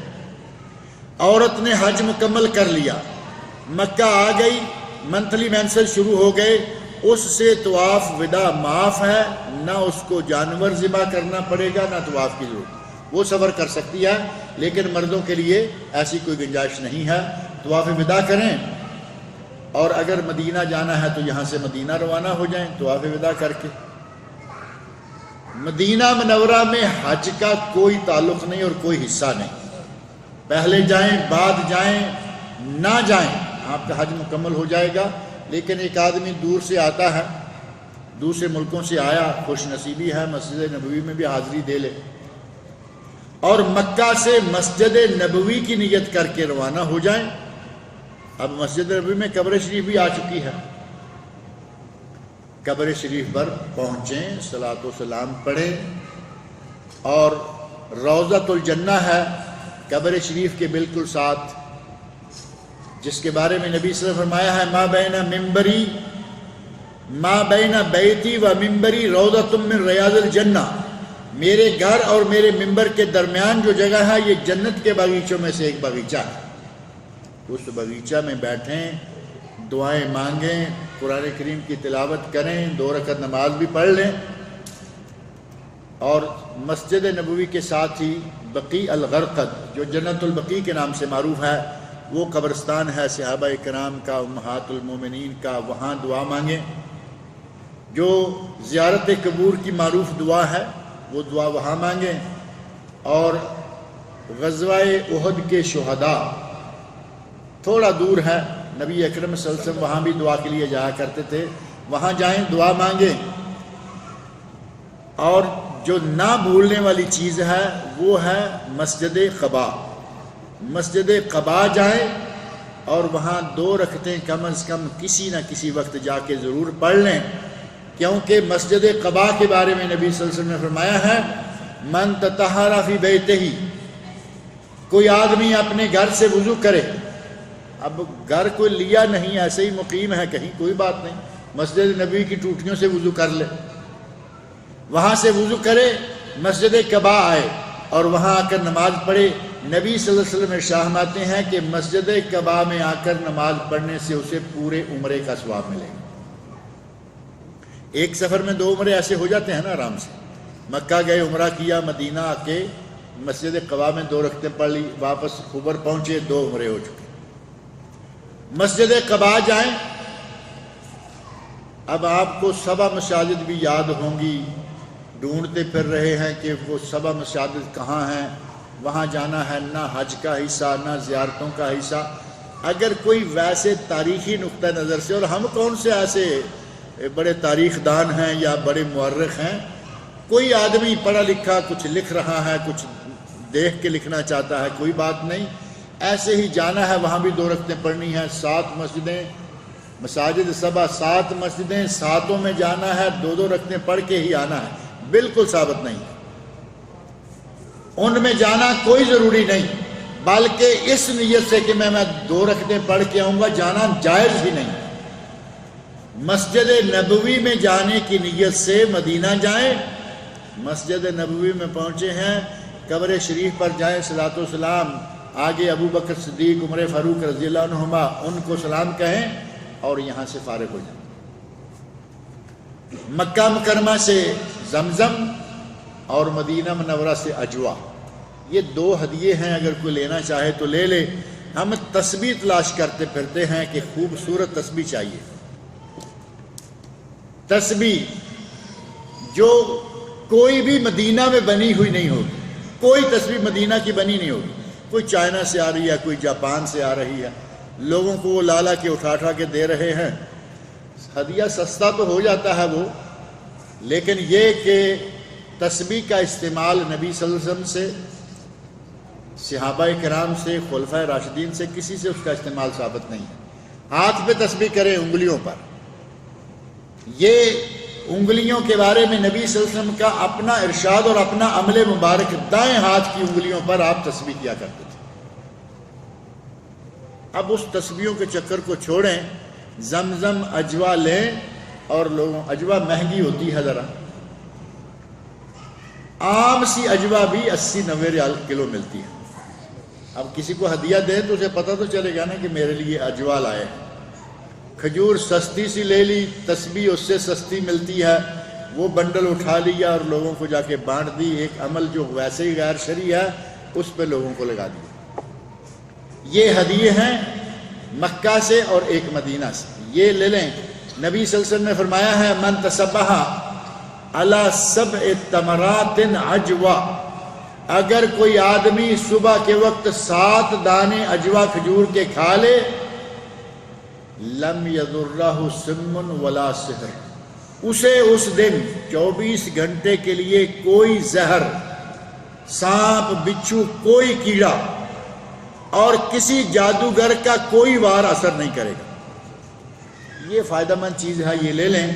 Speaker 2: عورت نے حج مکمل کر لیا، مکہ آ گئی، منتھلی مینسز شروع ہو گئے، اس سے طواف وداع معاف ہے، نہ اس کو جانور ذبح کرنا پڑے گا، نہ طواف کی ضرورت، وہ سفر کر سکتی ہے۔ لیکن مردوں کے لیے ایسی کوئی گنجائش نہیں ہے، طواف وداع کریں، اور اگر مدینہ جانا ہے تو یہاں سے مدینہ روانہ ہو جائیں طواف وداع کر کے۔ مدینہ منورہ میں حج کا کوئی تعلق نہیں اور کوئی حصہ نہیں، پہلے جائیں بعد جائیں نہ جائیں، آپ کا حج مکمل ہو جائے گا۔ لیکن ایک آدمی دور سے آتا ہے، دوسرے ملکوں سے آیا، خوش نصیبی ہے مسجد نبوی میں بھی حاضری دے لے، اور مکہ سے مسجد نبوی کی نیت کر کے روانہ ہو جائیں۔ اب مسجد نبوی میں قبر شریف بھی آ چکی ہے، قبر شریف پر پہنچیں، صلاۃ و سلام پڑھیں، اور روضۃ الجنہ ہے قبر شریف کے بالکل ساتھ، جس کے بارے میں نبی صلی اللہ علیہ وسلم فرمایا ہے ما بین بیتی و ممبری روضۃ من ریاض الجنہ، میرے گھر اور میرے ممبر کے درمیان جو جگہ ہے یہ جنت کے باغیچوں میں سے ایک باغیچہ ہے۔ اس باغیچہ میں بیٹھیں، دعائیں مانگیں، قرآن کریم کی تلاوت کریں، 2 رکعت نماز بھی پڑھ لیں، اور مسجد نبوی کے ساتھ ہی بقیع الغرقد جو جنت البقیع کے نام سے معروف ہے، وہ قبرستان ہے صحابہ کرام کا، امہات المومنین کا، وہاں دعا مانگیں۔ جو زیارت قبور کی معروف دعا ہے وہ دعا وہاں مانگیں، اور غزوہ احد کے شہداء تھوڑا دور ہے، نبی اکرم صلی اللہ علیہ وسلم وہاں بھی دعا کے لیے جایا کرتے تھے، وہاں جائیں دعا مانگیں۔ اور جو نہ بھولنے والی چیز ہے وہ ہے مسجد قباء، مسجد قباء جائیں اور وہاں 2 رکعتیں کم از کم کسی نہ کسی وقت جا کے ضرور پڑھ لیں، کیونکہ مسجد قباء کے بارے میں نبی صلی اللہ علیہ وسلم نے فرمایا ہے من تطہر فی بیتہ، کوئی آدمی اپنے گھر سے وضو کرے، اب گھر کوئی لیا نہیں، ایسے ہی مقیم ہے کہیں، کوئی بات نہیں، مسجد نبوی کی ٹوٹیوں سے وضو کر لے، وہاں سے وضو کرے، مسجد قباء آئے اور وہاں آ کر نماز پڑھے۔ نبی صلی اللہ علیہ وسلم ارشاد فرماتے ہیں کہ مسجد قباء میں آ کر نماز پڑھنے سے اسے پورے عمرے کا ثواب ملے گا۔ ایک سفر میں 2 عمرے ایسے ہو جاتے ہیں نا آرام سے، مکہ گئے عمرہ کیا، مدینہ آ کے مسجد قباء میں 2 رکعتیں پڑھ لی، واپس خبر پہنچے، 2 عمرے ہو چکے۔ مسجد قباء جائیں۔ اب آپ کو 7 مساجد بھی یاد ہوں گی، ڈھونڈتے پھر رہے ہیں کہ وہ 7 مساجد کہاں ہیں، وہاں جانا ہے، نہ حج کا حصہ نہ زیارتوں کا حصہ۔ اگر کوئی ویسے تاریخی نقطہ نظر سے، اور ہم کون سے ایسے بڑے تاریخ دان ہیں یا بڑے مورخ ہیں، کوئی آدمی پڑھا لکھا کچھ لکھ رہا ہے، کچھ دیکھ کے لکھنا چاہتا ہے، کوئی بات نہیں، ایسے ہی جانا ہے، وہاں بھی 2 رکعتیں پڑھنی ہیں۔ 7 مسجدیں، مساجد 7 مسجدیں، 7 میں جانا ہے، 2 رکعتیں پڑھ کے ہی آنا ہے۔ بالکل ثابت نہیں. ان میں جانا کوئی ضروری نہیں، بلکہ اس نیت سے کہ میں 2 رکعتیں پڑھ کے آؤں گا، جانا جائز ہی نہیں. مسجد نبوی میں جانے کی نیت سے مدینہ جائیں، مسجد نبوی میں پہنچے ہیں، قبر شریف پر جائیں، صلاۃ و سلام، آگے ابو بکر صدیق، عمر فاروق رضی اللہ عنہما، ان کو سلام کہیں اور یہاں سے فارغ ہو جائیں. مکہ مکرمہ سے زمزم اور مدینہ منورہ سے اجوا، یہ 2 ہدیے ہیں، اگر کوئی لینا چاہے تو لے لے. ہم تسبیح تلاش کرتے پھرتے ہیں کہ خوبصورت تسبیح چاہیے، تسبیح جو کوئی بھی مدینہ میں بنی ہوئی نہیں ہوگی، کوئی تسبیح مدینہ کی بنی نہیں ہوگی، کوئی چائنا سے آ رہی ہے، کوئی جاپان سے آ رہی ہے، لوگوں کو وہ لالا کے اٹھا کے دے رہے ہیں. ہدیہ سستا تو ہو جاتا ہے وہ، لیکن یہ کہ تسبیح کا استعمال نبی صلی اللہ علیہ وسلم سے، صحابہ کرام سے، خلفائے راشدین سے، کسی سے اس کا استعمال ثابت نہیں ہے. ہاتھ پہ تسبیح کریں، انگلیوں پر. یہ انگلیوں کے بارے میں نبی صلی اللہ علیہ وسلم کا اپنا ارشاد اور اپنا عمل مبارک، دائیں ہاتھ کی انگلیوں پر آپ تسبیح کیا کرتے تھے. اب اس تسبیحوں کے چکر کو چھوڑیں، زمزم اجوا لیں. اور لوگوں، اجوا مہنگی ہوتی ہے ذرا، عام سی اجوا بھی 80-90 ریال کلو ملتی ہے. اب کسی کو ہدیہ دیں تو اسے پتہ تو چلے گا نا کہ میرے لیے اجوا لائے. کھجور سستی سی لے لی، تسبیح اس سے سستی ملتی ہے، وہ بنڈل اٹھا لیا اور لوگوں کو جا کے بانٹ دی. ایک عمل جو ویسے ہی غیر شرعی ہے اس پہ لوگوں کو لگا دیا. یہ ہدیے ہیں مکہ سے اور ایک مدینہ سے، یہ لے لیں. نبی صلی اللہ علیہ وسلم نے فرمایا ہے من تصبح علی 7 تمرات عجوا، اگر کوئی آدمی صبح کے وقت 7 دانے اجوا کھجور کے کھا لے، لم یضرہ سم ولا سحر، اسے اس دن 24 گھنٹے کے لیے کوئی زہر، سانپ، بچھو، کوئی کیڑا اور کسی جادوگر کا کوئی وار اثر نہیں کرے گا. یہ فائدہ مند چیز ہے، یہ لے لیں.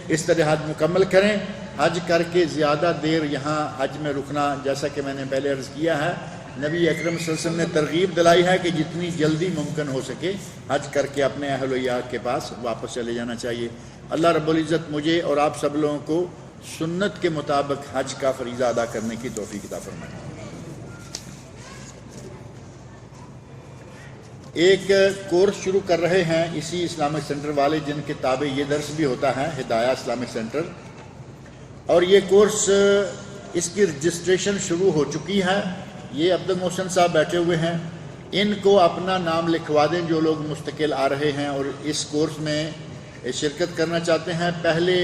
Speaker 2: اس طرح حج مکمل کریں. حج کر کے زیادہ دیر یہاں حج میں رکنا، جیسا کہ میں نے پہلے عرض کیا ہے، نبی اکرم صلی اللہ علیہ وسلم نے ترغیب دلائی ہے کہ جتنی جلدی ممکن ہو سکے حج کر کے اپنے اہل و عیال کے پاس واپس چلے جانا چاہیے. اللہ رب العزت مجھے اور آپ سب لوگوں کو سنت کے مطابق حج کا فریضہ ادا کرنے کی توفیق عطا فرمائے. ایک کورس شروع کر رہے ہیں اسی اسلامک سینٹر والے، جن کے تابع یہ درس بھی ہوتا ہے، ہدایہ اسلامک سینٹر. اور یہ کورس، اس کی رجسٹریشن شروع ہو چکی ہے. یہ عبد المحسن صاحب بیٹھے ہوئے ہیں، ان کو اپنا نام لکھوا دیں جو لوگ مستقل آ رہے ہیں اور اس کورس میں شرکت کرنا چاہتے ہیں. پہلے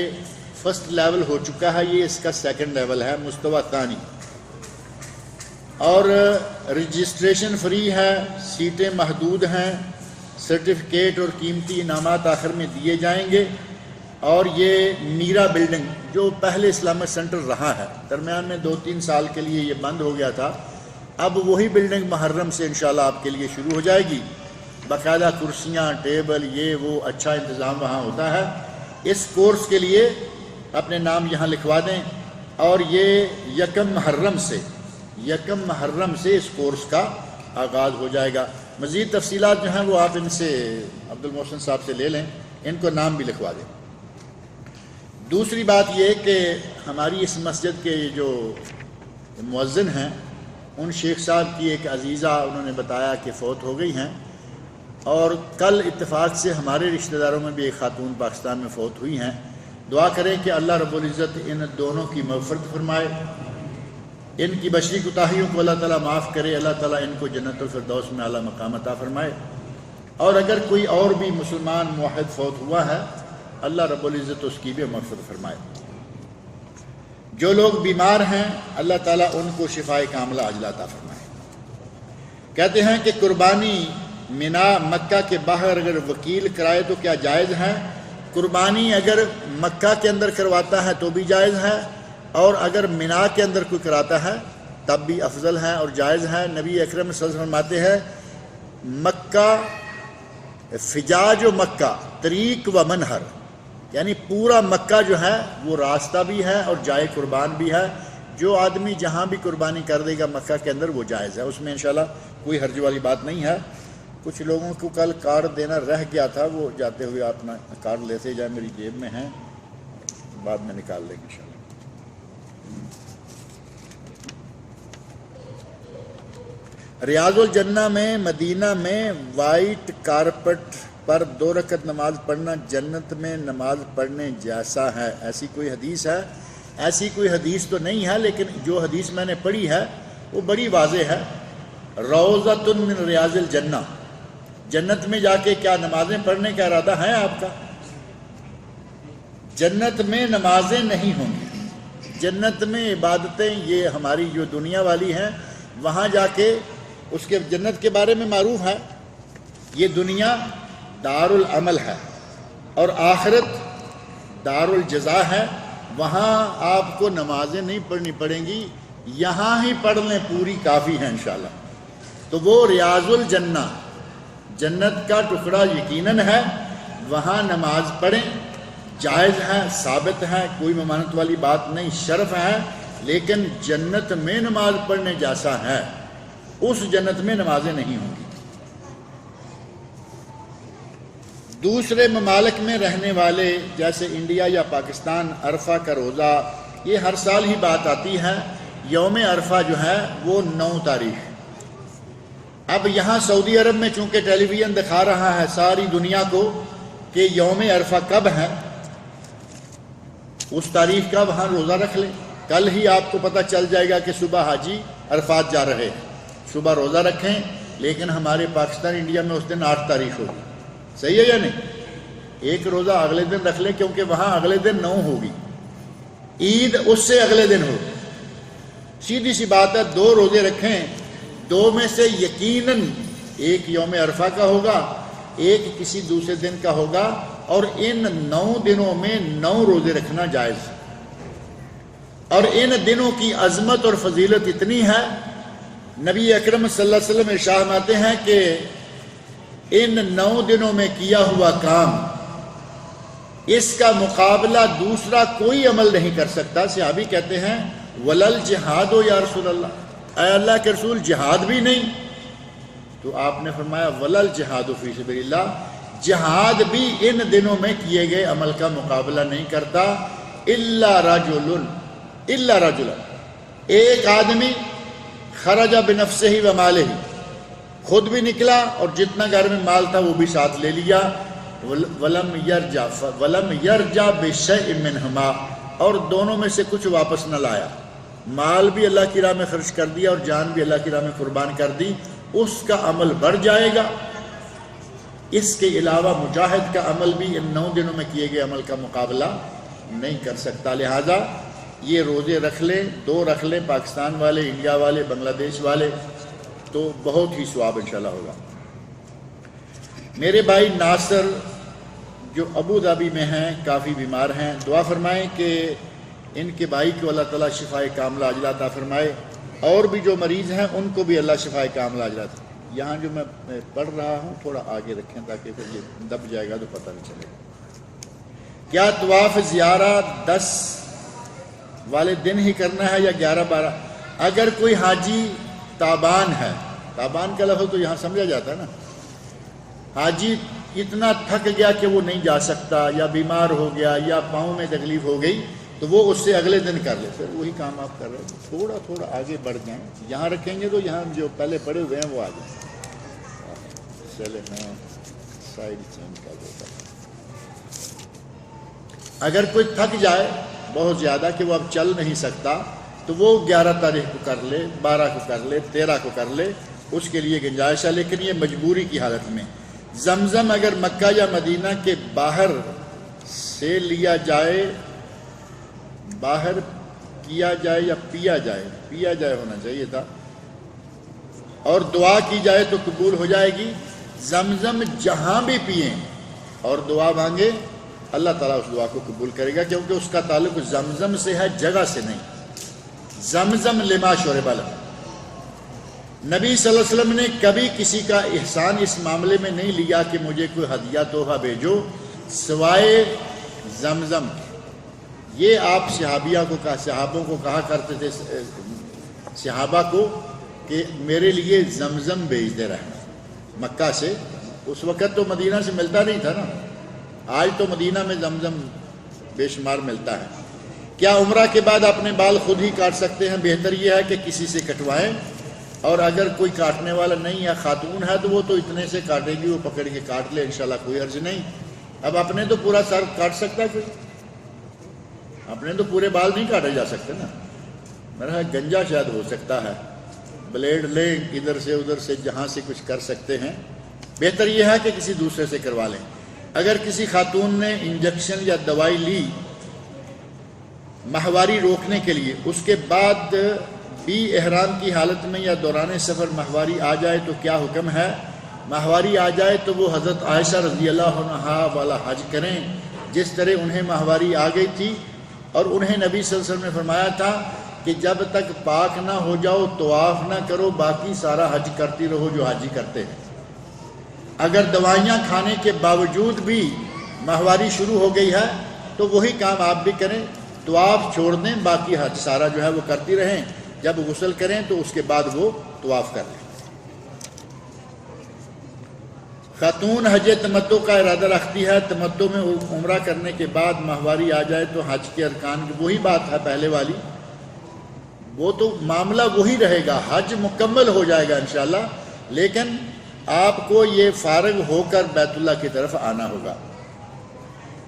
Speaker 2: فرسٹ لیول ہو چکا ہے، یہ اس کا سیکنڈ لیول ہے، مستوی ثانی. اور رجسٹریشن فری ہے، سیٹیں محدود ہیں، سرٹیفکیٹ اور قیمتی انعامات آخر میں دیے جائیں گے. اور یہ میرا بلڈنگ جو پہلے اسلامک سینٹر رہا ہے، درمیان میں 2-3 سال کے لیے یہ بند ہو گیا تھا، اب وہی بلڈنگ محرم سے انشاءاللہ آپ کے لیے شروع ہو جائے گی. باقاعدہ کرسیاں، ٹیبل، یہ وہ اچھا انتظام وہاں ہوتا ہے. اس کورس کے لیے اپنے نام یہاں لکھوا دیں. اور یہ 1 محرم سے اس کورس کا آغاز ہو جائے گا. مزید تفصیلات جو ہیں وہ آپ ان سے، عبد المحسن صاحب سے لے لیں، ان کو نام بھی لکھوا دیں. دوسری بات یہ کہ ہماری اس مسجد کے جو مؤذن ہیں، ان شیخ صاحب کی ایک عزیزہ انہوں نے بتایا کہ فوت ہو گئی ہیں. اور کل اتفاق سے ہمارے رشتہ داروں میں بھی ایک خاتون پاکستان میں فوت ہوئی ہیں. دعا کریں کہ اللہ رب العزت ان دونوں کی مغفرت فرمائے، ان کی بشری کوتاہیوں کو اللہ تعالیٰ معاف کرے، اللہ تعالیٰ ان کو جنت الفردوس میں اعلیٰ مقام عطا فرمائے. اور اگر کوئی اور بھی مسلمان موحد فوت ہوا ہے، اللہ رب العزت اس کی بھی مغفرت فرمائے. جو لوگ بیمار ہیں اللہ تعالیٰ ان کو شفائے کاملہ عاجلہ عطا فرمائے. کہتے ہیں کہ قربانی منا مکہ کے باہر اگر وکیل کرائے تو کیا جائز ہے؟ قربانی اگر مکہ کے اندر کرواتا ہے تو بھی جائز ہے، اور اگر منا کے اندر کوئی کراتا ہے تب بھی افضل ہے اور جائز ہے. نبی اکرم صلی اللہ علیہ وسلم فرماتے ہیں مکہ فجاج و مکہ طریق و منہر، یعنی پورا مکہ جو ہے وہ راستہ بھی ہے اور جائے قربان بھی ہے. جو آدمی جہاں بھی قربانی کر دے گا مکہ کے اندر وہ جائز ہے, اس میں انشاءاللہ کوئی حرج والی بات نہیں ہے. کچھ لوگوں کو کل کارڈ دینا رہ گیا تھا, وہ جاتے ہوئے اپنا کارڈ لیتے جائیں, میری جیب میں ہیں, بعد میں نکال لیں گے انشاءاللہ. ریاض الجنہ میں مدینہ میں وائٹ کارپٹ پر 2 رکعت نماز پڑھنا جنت میں نماز پڑھنے جیسا ہے, ایسی کوئی حدیث ہے؟ ایسی کوئی حدیث تو نہیں ہے, لیکن جو حدیث میں نے پڑھی ہے وہ بڑی واضح ہے. روضۃ من ریاض الجنہ, جنت میں جا کے کیا نمازیں پڑھنے کا ارادہ ہے آپ کا؟ جنت میں نمازیں نہیں ہوں گی, جنت میں عبادتیں یہ ہماری جو دنیا والی ہیں وہاں جا کے اس کے جنت کے بارے میں معروف ہے. یہ دنیا دار العمل ہے اور آخرت دار الجزا ہے, وہاں آپ کو نمازیں نہیں پڑھنی پڑیں گی, یہاں ہی پڑھ لیں پوری کافی ہے انشاءاللہ. تو وہ ریاض الجنہ جنت کا ٹکڑا یقیناً ہے, وہاں نماز پڑھیں, جائز ہے, ثابت ہے, کوئی ممانعت والی بات نہیں, شرف ہے. لیکن جنت میں نماز پڑھنے جیسا ہے اس جنت میں نمازیں نہیں ہوں گی. دوسرے ممالک میں رہنے والے جیسے انڈیا یا پاکستان عرفہ کا روزہ, یہ ہر سال ہی بات آتی ہے. یوم عرفہ جو ہے وہ 9 تاریخ. اب یہاں سعودی عرب میں چونکہ ٹیلی ویژن دکھا رہا ہے ساری دنیا کو کہ یوم عرفہ کب ہے, اس تاریخ کا وہاں روزہ رکھ لیں. کل ہی آپ کو پتہ چل جائے گا کہ صبح حاجی عرفات جا رہے ہیں, صبح روزہ رکھیں. لیکن ہمارے پاکستان انڈیا میں اس دن 8 تاریخ ہوگی, صحیح ہے یا نہیں؟ ایک روزہ اگلے دن رکھ لیں کیونکہ وہاں اگلے دن 9 ہوگی, عید اس سے اگلے دن ہوگی. سیدھی سی بات ہے, 2 روزے رکھیں, 2 میں سے یقیناً ایک یوم عرفہ کا ہوگا, ایک کسی دوسرے دن کا ہوگا, اور ان 9 دنوں میں 9 روزے رکھنا جائز. اور ان دنوں کی عظمت اور فضیلت اتنی ہے, نبی اکرم صلی اللہ علیہ وسلم ارشاد فرماتے ہیں کہ ان 9 دنوں میں کیا ہوا کام اس کا مقابلہ دوسرا کوئی عمل نہیں کر سکتا. صحابی کہتے ہیں ولل جہاد ہو یا رسول اللہ, اے اللہ کے رسول جہاد بھی نہیں؟ تو آپ نے فرمایا ولل جہاد فی سبیل اللہ, جہاد بھی ان دنوں میں کیے گئے عمل کا مقابلہ نہیں کرتا. الا رجل, ایک آدمی خرج بنفسہ و مالہ, خود بھی نکلا اور جتنا گھر میں مال تھا وہ بھی ساتھ لے لیا. ولم یرجع بشیء منہما, اور دونوں میں سے کچھ واپس نہ لایا. مال بھی اللہ کی راہ میں خرچ کر دیا اور جان بھی اللہ کی راہ میں قربان کر دی, اس کا عمل بڑھ جائے گا. اس کے علاوہ مجاہد کا عمل بھی ان 9 دنوں میں کیے گئے عمل کا مقابلہ نہیں کر سکتا. لہذا یہ روزے رکھ لیں, 2 رکھ لیں, پاکستان والے, انڈیا والے, بنگلہ دیش والے, تو بہت ہی ثواب انشاءاللہ ہوگا. میرے بھائی ناصر جو ابو ظبی میں ہیں کافی بیمار ہیں, دعا فرمائیں کہ ان کے بھائی کو اللہ تعالیٰ شفائے کاملہ عاجلہ عطا فرمائے, اور بھی جو مریض ہیں ان کو بھی اللہ شفائے کاملہ عاجلہ عطا. یہاں جو میں پڑھ رہا ہوں تھوڑا آگے رکھیں تاکہ پھر یہ دب جائے گا تو پتہ نہیں چلے گا. کیا طواف زیارہ 10 والے دن ہی کرنا ہے یا 11-12؟ اگر کوئی حاجی تابان ہے, تابان کا لفظ تو یہاں سمجھا جاتا ہے نا, حاجی اتنا تھک گیا کہ وہ نہیں جا سکتا, یا بیمار ہو گیا, یا پاؤں میں تکلیف ہو گئی, تو وہ اس سے اگلے دن کر لے. پھر وہی کام آپ کر رہے ہیں, تھوڑا آگے بڑھ جائیں. یہاں رکھیں گے تو یہاں جو پہلے پڑے ہوئے ہیں وہ آ جائیں. چلے میں سائڈ چینج کر دیتا ہوں. اگر کوئی تھک جائے بہت زیادہ کہ وہ اب چل نہیں سکتا, تو وہ 11 تاریخ کو کر لے, 12 کو کر لے, 13 کو کر لے, اس کے لیے گنجائش ہے. لیکن یہ مجبوری کی حالت میں. زمزم اگر مکہ یا مدینہ کے باہر سے لیا جائے, باہر کیا جائے یا پیا جائے ہونا چاہیے تھا, اور دعا کی جائے تو قبول ہو جائے گی. زمزم جہاں بھی پئیں اور دعا مانگے, اللہ تعالیٰ اس دعا کو قبول کرے گا, کیونکہ اس کا تعلق زمزم سے ہے, جگہ سے نہیں. زمزم لما شرب لہ. نبی صلی اللہ علیہ وسلم نے کبھی کسی کا احسان اس معاملے میں نہیں لیا کہ مجھے کوئی ہدیہ تحفہ بھیجو, سوائے زمزم، یہ آپ صحابوں کو کہا کرتے تھے صحابہ کو کہ میرے لیے زمزم بھیجتے رہنا مکہ سے. اس وقت تو مدینہ سے ملتا نہیں تھا نا، آج تو مدینہ میں زمزم بے شمار ملتا ہے. کیا عمرہ کے بعد اپنے بال خود ہی کاٹ سکتے ہیں؟ بہتر یہ ہے کہ کسی سے کٹوائیں، اور اگر کوئی کاٹنے والا نہیں ہے، خاتون ہے تو وہ تو اتنے سے کاٹے گی، وہ پکڑ کے کاٹ لے، انشاءاللہ کوئی حرج نہیں. اب اپنے تو پورا سر کاٹ سکتا ہے کوئی؟ اپنے تو پورے بال نہیں کاٹے جا سکتے نا. میرا گنجا شاید ہو سکتا ہے، بلیڈ لیں ادھر سے ادھر سے جہاں سے کچھ کر سکتے ہیں. بہتر یہ ہے کہ کسی دوسرے سے کروا لیں. اگر کسی خاتون نے انجیکشن یا دوائی لی ماہواری روکنے کے لیے، اس کے بعد بھی احرام کی حالت میں یا دوران سفر ماہواری آ جائے تو کیا حکم ہے؟ ماہواری آ جائے تو وہ حضرت عائشہ رضی اللہ عنہا والا حج کریں جس طرح انہیں ماہواری آ گئی تھی، اور انہیں نبی صلی اللہ علیہ وسلم نے فرمایا تھا کہ جب تک پاک نہ ہو جاؤ طواف نہ کرو، باقی سارا حج کرتی رہو جو حاجی کرتے ہیں. اگر دوائیاں کھانے کے باوجود بھی ماہواری شروع ہو گئی ہے تو وہی کام آپ بھی کریں، طواف چھوڑ دیں، باقی حج سارا جو ہے وہ کرتی رہیں. جب غسل کریں تو اس کے بعد وہ طواف کر لیں. خاتون حج تمتع کا ارادہ رکھتی ہے، تمتع میں عمرہ کرنے کے بعد ماہواری آ جائے تو حج کے ارکان کی وہی بات ہے پہلے والی، وہ تو معاملہ وہی رہے گا، حج مکمل ہو جائے گا انشاءاللہ، لیکن آپ کو یہ فارغ ہو کر بیت اللہ کی طرف آنا ہوگا.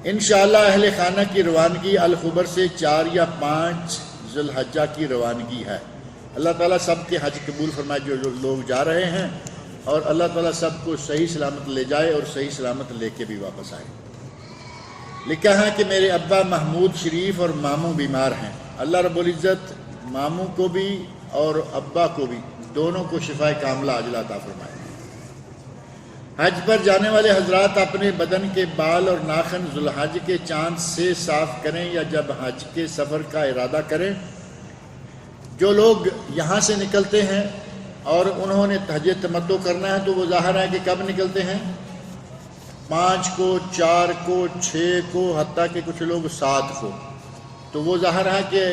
Speaker 2: انشاءاللہ اہل خانہ کی روانگی الخبر سے 4 یا 5 ذی الحجہ کی روانگی ہے. اللہ تعالیٰ سب کے حج قبول فرمائے جو لوگ جا رہے ہیں، اور اللہ تعالیٰ سب کو صحیح سلامت لے جائے اور صحیح سلامت لے کے بھی واپس آئے. لکھا ہے کہ میرے ابا محمود شریف اور ماموں بیمار ہیں. اللہ رب العزت ماموں کو بھی اور ابا کو بھی دونوں کو شفائے کاملہ عاجلہ عطا فرمائے. حج پر جانے والے حضرات اپنے بدن کے بال اور ناخن ذی الحج کے چاند سے صاف کریں یا جب حج کے سفر کا ارادہ کریں. جو لوگ یہاں سے نکلتے ہیں اور انہوں نے حج تمتع کرنا ہے تو وہ ظاہر ہے کہ کب نکلتے ہیں؟ 5 کو، 4 کو، 6 کو، حتیٰ کہ کچھ لوگ 7 کو. تو وہ ظاہر ہے کہ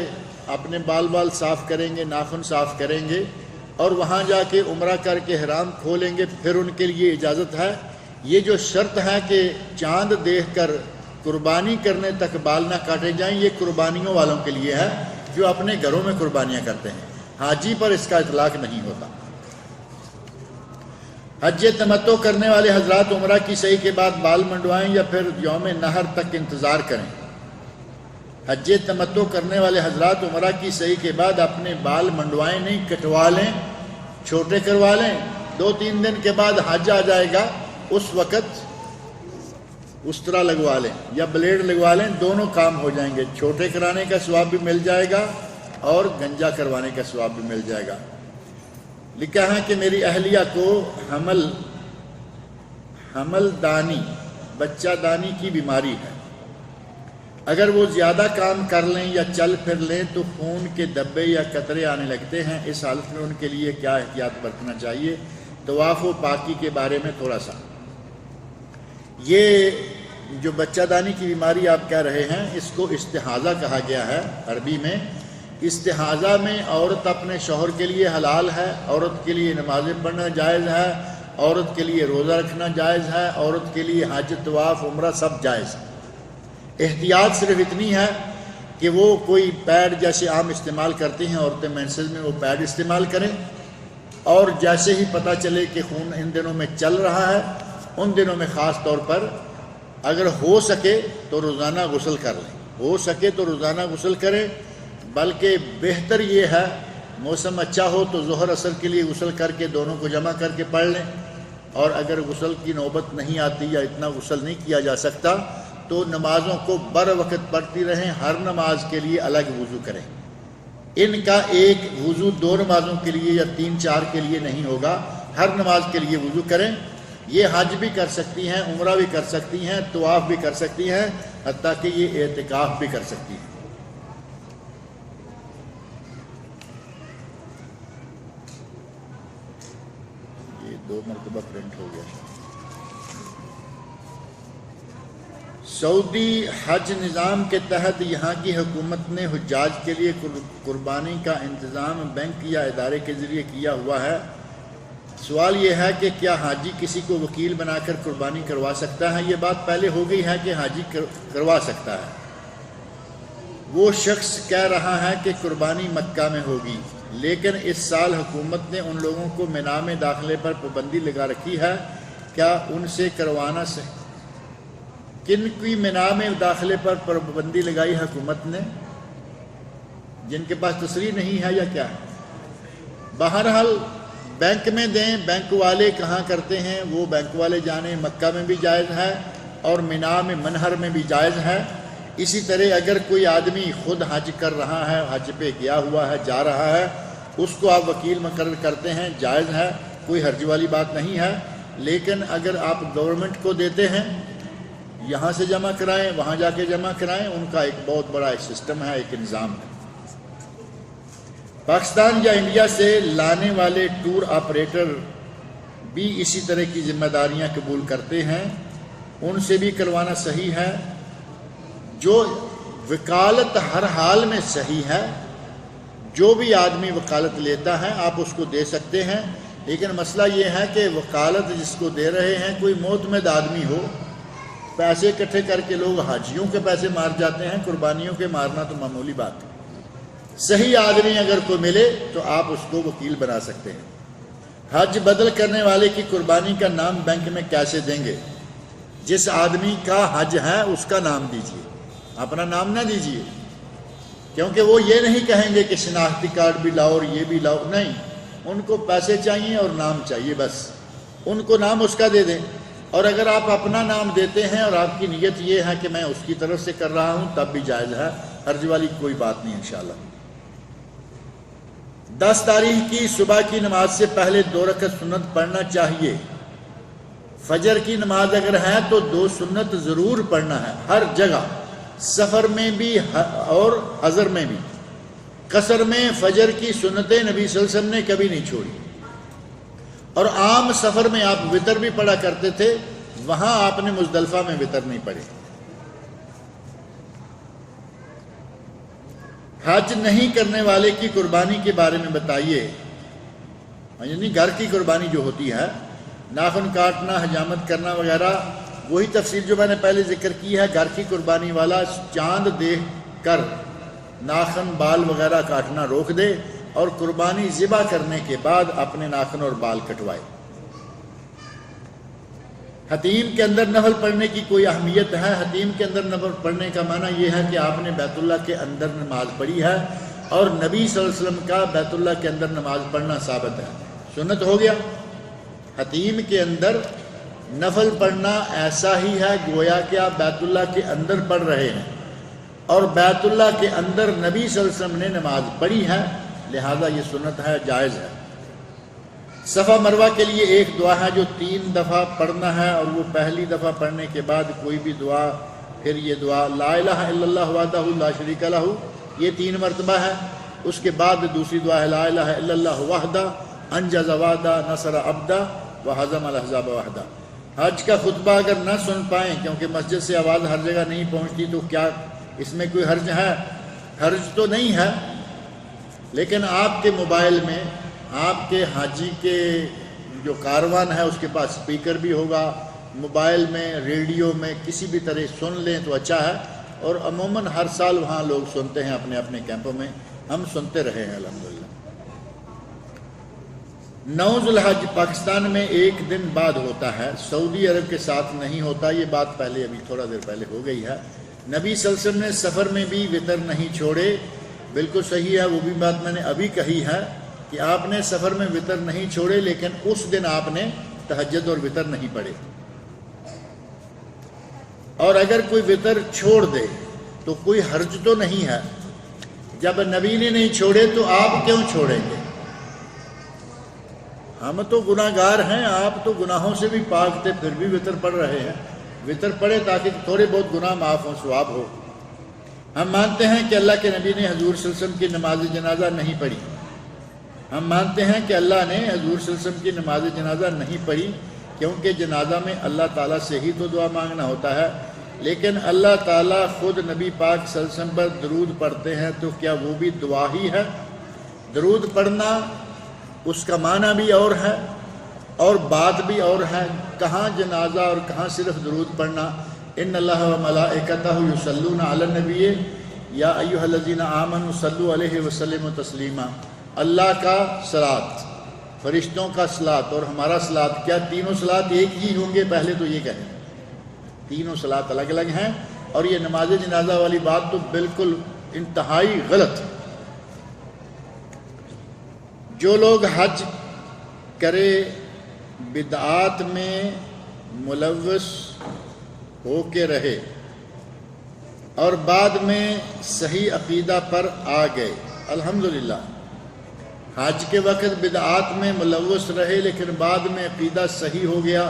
Speaker 2: اپنے بال صاف کریں گے، ناخن صاف کریں گے، اور وہاں جا کے عمرہ کر کے احرام کھولیں گے. پھر ان کے لیے اجازت ہے. یہ جو شرط ہے کہ چاند دیکھ کر قربانی کرنے تک بال نہ کاٹے جائیں، یہ قربانیوں والوں کے لیے ہے جو اپنے گھروں میں قربانیاں کرتے ہیں. حاجی پر اس کا اطلاق نہیں ہوتا. حج تمتع کرنے والے حضرات عمرہ کی صحیح کے بعد بال منڈوائیں یا پھر یوم نحر تک انتظار کریں؟ حج تمتع کرنے والے حضرات عمرہ کی صحیح کے بعد اپنے بال منڈوائیں نہیں، کٹوا لیں، چھوٹے کروا لیں. 2-3 دن کے بعد حج آ جائے گا، اس وقت استرا لگوا لیں یا بلیڈ لگوا لیں، دونوں کام ہو جائیں گے. چھوٹے کرانے کا ثواب بھی مل جائے گا اور گنجا کروانے کا ثواب بھی مل جائے گا. لکھا ہے کہ میری اہلیہ کو حمل دانی، بچہ دانی کی بیماری ہے. اگر وہ زیادہ کام کر لیں یا چل پھر لیں تو خون کے دھبے یا قطرے آنے لگتے ہیں. اس حالت میں ان کے لیے کیا احتیاط برتنا چاہیے؟ طواف و پاکی کے بارے میں تھوڑا سا. یہ جو بچہ دانی کی بیماری آپ کہہ رہے ہیں، اس کو استحاضہ کہا گیا ہے عربی میں. استحاضہ میں عورت اپنے شوہر کے لیے حلال ہے، عورت کے لیے نمازیں پڑھنا جائز ہے، عورت کے لیے روزہ رکھنا جائز ہے، عورت کے لیے حج، طواف، عمرہ سب جائز ہے. احتیاط صرف اتنی ہے کہ وہ کوئی پیڈ جیسے عام استعمال کرتی ہیں عورتیں مینسز میں، وہ پیڈ استعمال کریں، اور جیسے ہی پتہ چلے کہ خون ان دنوں میں چل رہا ہے، ان دنوں میں خاص طور پر اگر ہو سکے تو روزانہ غسل کر لیں. ہو سکے تو روزانہ غسل کریں، بلکہ بہتر یہ ہے موسم اچھا ہو تو ظہر عصر کے لیے غسل کر کے دونوں کو جمع کر کے پڑھ لیں. اور اگر غسل کی نوبت نہیں آتی یا اتنا غسل نہیں کیا جا سکتا تو نمازوں کو بر وقت پڑھتی رہیں. ہر نماز کے لیے الگ وضو کریں. ان کا ایک وضو 2 نمازوں کے لیے یا 3-4 کے لیے نہیں ہوگا، ہر نماز کے لیے وضو کریں. یہ حج بھی کر سکتی ہیں، عمرہ بھی کر سکتی ہیں، طواف بھی کر سکتی ہیں، حتیٰ کہ یہ اعتکاف بھی کر سکتی ہیں. یہ 2 مرتبہ پرنٹ ہو گیا. سعودی حج نظام کے تحت یہاں کی حکومت نے حجاج کے لیے قربانی کا انتظام بینک یا ادارے کے ذریعے کیا ہوا ہے۔ سوال یہ ہے کہ کیا حاجی کسی کو وکیل بنا کر قربانی کروا سکتا ہے؟ یہ بات پہلے ہو گئی ہے کہ حاجی کروا سکتا ہے۔ وہ شخص کہہ رہا ہے کہ قربانی مکہ میں ہوگی، لیکن اس سال حکومت نے ان لوگوں کو مینا میں داخلے پر پابندی لگا رکھی ہے، کیا ان سے کروانا کن کی مینا میں داخلے پر پابندی لگائی حکومت نے؟ جن کے پاس تصریح نہیں ہے یا کیا ہے؟ بہرحال بینک میں دیں، بینک والے کہاں کرتے ہیں وہ بینک والے جانے۔ مکہ میں بھی جائز ہے اور مینا میں منہر میں بھی جائز ہے۔ اسی طرح اگر کوئی آدمی خود حج کر رہا ہے، حج پہ گیا ہوا ہے، جا رہا ہے، اس کو آپ وکیل مقرر کرتے ہیں، جائز ہے، کوئی حرج والی بات نہیں ہے۔ لیکن اگر آپ گورنمنٹ کو دیتے ہیں، یہاں سے جمع کرائیں، وہاں جا کے جمع کرائیں، ان کا ایک بہت بڑا ایک سسٹم ہے، ایک نظام ہے۔ پاکستان یا انڈیا سے لانے والے ٹور آپریٹر بھی اسی طرح کی ذمہ داریاں قبول کرتے ہیں، ان سے بھی کروانا صحیح ہے؟ جو وکالت ہر حال میں صحیح ہے، جو بھی آدمی وکالت لیتا ہے آپ اس کو دے سکتے ہیں، لیکن مسئلہ یہ ہے کہ وکالت جس کو دے رہے ہیں کوئی معتمد آدمی ہو۔ پیسے اکٹھے کر کے لوگ حاجیوں کے پیسے مار جاتے ہیں، قربانیوں کے مارنا تو معمولی بات ہے۔ صحیح آدمی اگر کوئی ملے تو آپ اس کو وکیل بنا سکتے ہیں۔ حج بدل کرنے والے کی قربانی کا نام بینک میں کیسے دیں گے؟ جس آدمی کا حج ہے اس کا نام دیجیے، اپنا نام نہ دیجیے، کیونکہ وہ یہ نہیں کہیں گے کہ شناختی کارڈ بھی لاؤ اور یہ بھی لاؤ، نہیں، ان کو پیسے چاہیے اور نام چاہیے، بس ان کو نام اس کا دے دیں۔ اور اگر آپ اپنا نام دیتے ہیں اور آپ کی نیت یہ ہے کہ میں اس کی طرف سے کر رہا ہوں تب بھی جائز ہے، حرج والی کوئی بات نہیں انشاءاللہ۔ 10 تاریخ کی صبح کی نماز سے پہلے 2 رکعت سنت پڑھنا چاہیے۔ فجر کی نماز اگر ہے تو 2 سنت ضرور پڑھنا ہے، ہر جگہ، سفر میں بھی اور حضر میں بھی۔ قصر میں فجر کی سنتیں نبی صلی اللہ علیہ وسلم نے کبھی نہیں چھوڑی، اور عام سفر میں آپ وتر بھی پڑھا کرتے تھے، وہاں آپ نے مزدلفہ میں وتر نہیں پڑھی۔ حج نہیں کرنے والے کی قربانی کے بارے میں بتائیے۔ یعنی گھر کی قربانی جو ہوتی ہے، ناخن کاٹنا، حجامت کرنا وغیرہ، وہی تفصیل جو میں نے پہلے ذکر کی ہے۔ گھر کی قربانی والا چاند دیکھ کر ناخن بال وغیرہ کاٹنا روک دے اور قربانی ذبح کرنے کے بعد اپنے ناخن اور بال کٹوائے۔ حتیم کے اندر نفل پڑھنے کی کوئی اہمیت ہے؟ حتیم کے اندر نفل پڑھنے کا معنی یہ ہے کہ آپ نے بیت اللہ کے اندر نماز پڑھی ہے اور نبی صلی اللہ علیہ وسلم کا بیت اللہ کے اندر نماز پڑھنا ثابت ہے، سنت ہو گیا۔ حتیم کے اندر نفل پڑھنا ایسا ہی ہے گویا کہ آپ بیت اللہ کے اندر پڑھ رہے ہیں، اور بیت اللہ کے اندر نبی صلی اللہ علیہ وسلم نے نماز پڑھی ہے، لہذا یہ سنت ہے، جائز ہے۔ صفا مروہ کے لیے ایک دعا ہے جو 3 دفعہ پڑھنا ہے، اور وہ پہلی دفعہ پڑھنے کے بعد کوئی بھی دعا، پھر یہ دعا لا الہ الا اللہ وحدہ لا شریک لہ، یہ 3 مرتبہ ہے۔ اس کے بعد دوسری دعا ہے لا الہ الا اللہ وحدہ انجز وعدہ نصر عبدہ وہزم الاحزاب وحدہ۔ حج کا خطبہ اگر نہ سن پائیں کیونکہ مسجد سے آواز ہر جگہ نہیں پہنچتی تو کیا اس میں کوئی حرج ہے؟ حرج تو نہیں ہے، لیکن آپ کے موبائل میں آپ کے حاجی کے جو کاروان ہے اس کے پاس سپیکر بھی ہوگا، موبائل میں، ریڈیو میں، کسی بھی طرح سن لیں تو اچھا ہے، اور عموماً ہر سال وہاں لوگ سنتے ہیں اپنے اپنے کیمپوں میں، ہم سنتے رہے ہیں الحمدللہ۔ 9 ذوالحج پاکستان میں ایک دن بعد ہوتا ہے، سعودی عرب کے ساتھ نہیں ہوتا، یہ بات پہلے ابھی تھوڑا دیر پہلے ہو گئی ہے۔ نبی صلی اللہ علیہ وسلم نے سفر میں بھی وتر نہیں چھوڑے، بالکل صحیح ہے، وہ بھی بات میں نے ابھی کہی ہے کہ آپ نے سفر میں وتر نہیں چھوڑے، لیکن اس دن آپ نے تہجد اور وتر نہیں پڑھے۔ اور اگر کوئی وتر چھوڑ دے تو کوئی حرج تو نہیں ہے، جب نبی نے نہیں چھوڑے تو آپ کیوں چھوڑیں گے؟ ہم تو گناہ گار ہیں، آپ تو گناہوں سے بھی پاک تھے، پھر بھی وتر پڑھ رہے ہیں۔ وتر پڑھے تاکہ تھوڑے بہت گناہ معاف ہوں، ثواب ہو۔ ہم مانتے ہیں کہ اللہ کے نبی نے حضور صلی اللہ علیہ وسلم کی نماز جنازہ نہیں پڑھی، ہم مانتے ہیں کہ اللہ نے حضور صلی اللہ علیہ وسلم کی نماز جنازہ نہیں پڑھی، کیونکہ جنازہ میں اللہ تعالیٰ سے ہی تو دعا مانگنا ہوتا ہے، لیکن اللہ تعالیٰ خود نبی پاک صلی اللہ علیہ وسلم پر درود پڑھتے ہیں، تو کیا وہ بھی دعا ہی ہے؟ درود پڑھنا اس کا معنی بھی اور ہے اور بات بھی اور ہے۔ کہاں جنازہ اور کہاں صرف درود پڑھنا۔ ان اللہ و ملائکتہ یصلون علی النبی یا ایھا الذین آمنوا صلوا علیہ وسلم تسلیما۔ اللہ کا صلاۃ، فرشتوں کا صلاۃ اور ہمارا صلاۃ، کیا تینوں صلاۃ ایک ہی ہوں گے؟ پہلے تو یہ کہیں، تینوں صلاۃ الگ الگ ہیں، اور یہ نماز جنازہ والی بات تو بالکل انتہائی غلط۔ جو لوگ حج کرے بدعات میں ملوث ہو کے رہے اور بعد میں صحیح عقیدہ پر آ گئے، الحمدللہ حج کے وقت بدعات میں ملوث رہے لیکن بعد میں عقیدہ صحیح ہو گیا،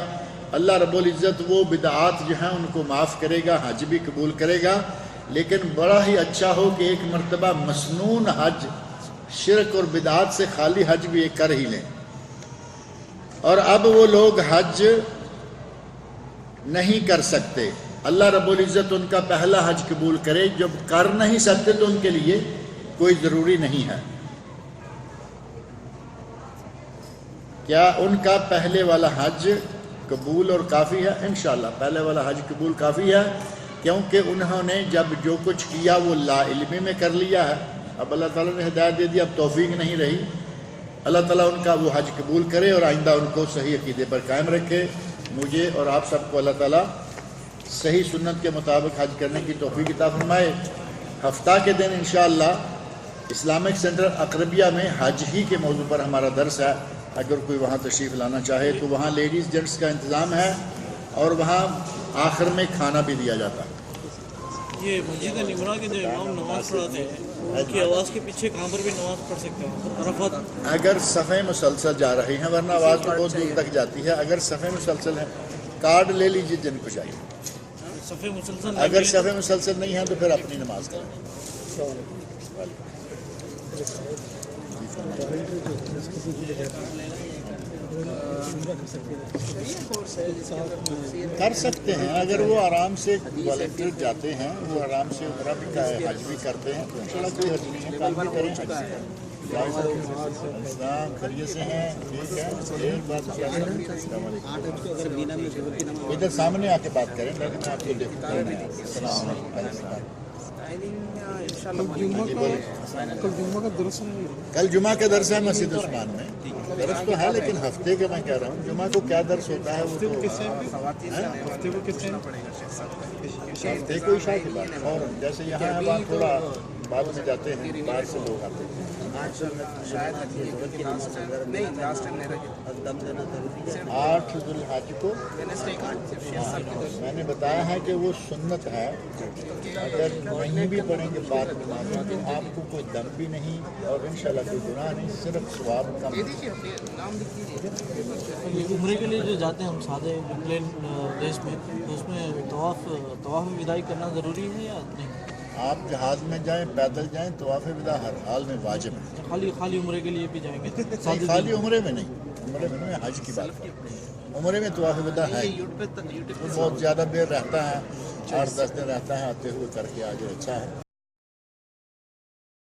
Speaker 2: اللہ رب العزت وہ بدعات جو ہیں ان کو معاف کرے گا، حج بھی قبول کرے گا۔ لیکن بڑا ہی اچھا ہو کہ ایک مرتبہ مسنون حج، شرک اور بدعات سے خالی حج بھی ایک کر ہی لیں۔ اور اب وہ لوگ حج نہیں کر سکتے، اللہ رب العزت ان کا پہلا حج قبول کرے۔ جب کر نہیں سکتے تو ان کے لیے کوئی ضروری نہیں ہے۔ کیا ان کا پہلے والا حج قبول اور کافی ہے؟ انشاءاللہ پہلے والا حج قبول کافی ہے، کیونکہ انہوں نے جب جو کچھ کیا وہ لا علمی میں کر لیا ہے۔ اب اللہ تعالیٰ نے ہدایت دے دی، اب توفیق نہیں رہی۔ اللہ تعالیٰ ان کا وہ حج قبول کرے اور آئندہ ان کو صحیح عقیدے پر قائم رکھے۔ مجھے اور آپ سب کو اللہ تعالیٰ صحیح سنت کے مطابق حج کرنے کی توفیق عطا فرمائے۔ ہفتہ کے دن انشاءاللہ اسلامک سینٹر اقربیہ میں حج ہی کے موضوع پر ہمارا درس ہے، اگر کوئی وہاں تشریف لانا چاہے تو وہاں لیڈیز جینٹس کا انتظام ہے، اور وہاں آخر میں کھانا بھی دیا جاتا ہے۔
Speaker 1: یہ مسجد نمرہ کے جو امام نماز پڑھاتے ہیں ان کی آواز کے پیچھے کہاں پر بھی نماز پڑھ سکتے ہیں؟ عرفات
Speaker 2: اگر صفیں مسلسل جا رہی ہیں، ورنہ آواز تو بہت دور تک جاتی ہے۔ اگر صفیں مسلسل ہیں، کارڈ لے لیجیے جن کو چاہیے۔
Speaker 1: صفے مسلسل
Speaker 2: اگر صفیں مسلسل نہیں ہیں تو پھر اپنی نماز کریں۔ کر سکتے ہیں اگر وہ آرام سے والنٹیئر جاتے ہیں، وہ آرام سے عمرہ بھی حج بھی کرتے ہیں تو انشاءاللہ کوئی حج نہیں ہے، کل بھی کریں حج کریں۔ السلام، خیریت سے ہیں؟ ٹھیک ہے، ایک بات السلام علیکم، ادھر سامنے آ کے بات کریں لیکن میں آپ کو دیکھتا ہوں۔ السلام علیکم۔ کل جمعہ کا درس ہے مسجد عثمان میں، درس تو ہے لیکن ہفتے کے میں کہہ رہا ہوں جمعہ کو کیا درس ہوتا ہے وہ تو ہفتے کو عشاء کے بعد فوراً، جیسے یہاں ہے وہاں تھوڑا بعد میں جاتے ہیں، باہر سے لوگ آتے ہیں۔ 8 ذوالحج کو میں نے بتایا ہے کہ وہ سنت ہے، اگر نہیں بھی پڑھیں گے بعد میں تو آپ کو کوئی دم بھی نہیں اور انشاءاللہ کوئی گناہ نہیں، صرف ثواب کا۔
Speaker 1: عمرے کے لیے جو جاتے ہیں ہم سادے پلین دیش میں، تو اس میں طواف وداعی کرنا ضروری ہے یا نہیں؟
Speaker 2: آپ جہاز میں جائیں، پیدل جائیں، طواف وداع ہر حال میں واجب ہے۔
Speaker 1: خالی عمرے کے لیے بھی جائیں گے؟
Speaker 2: خالی عمرے میں نہیں، عمرے میں نہیں، حج کی بات کرتے ہیں۔ عمرے میں طواف وداع ہے، بہت زیادہ دیر رہتا ہے، 8-10 دن رہتا ہے، آتے ہوئے کر کے آگے اچھا ہے۔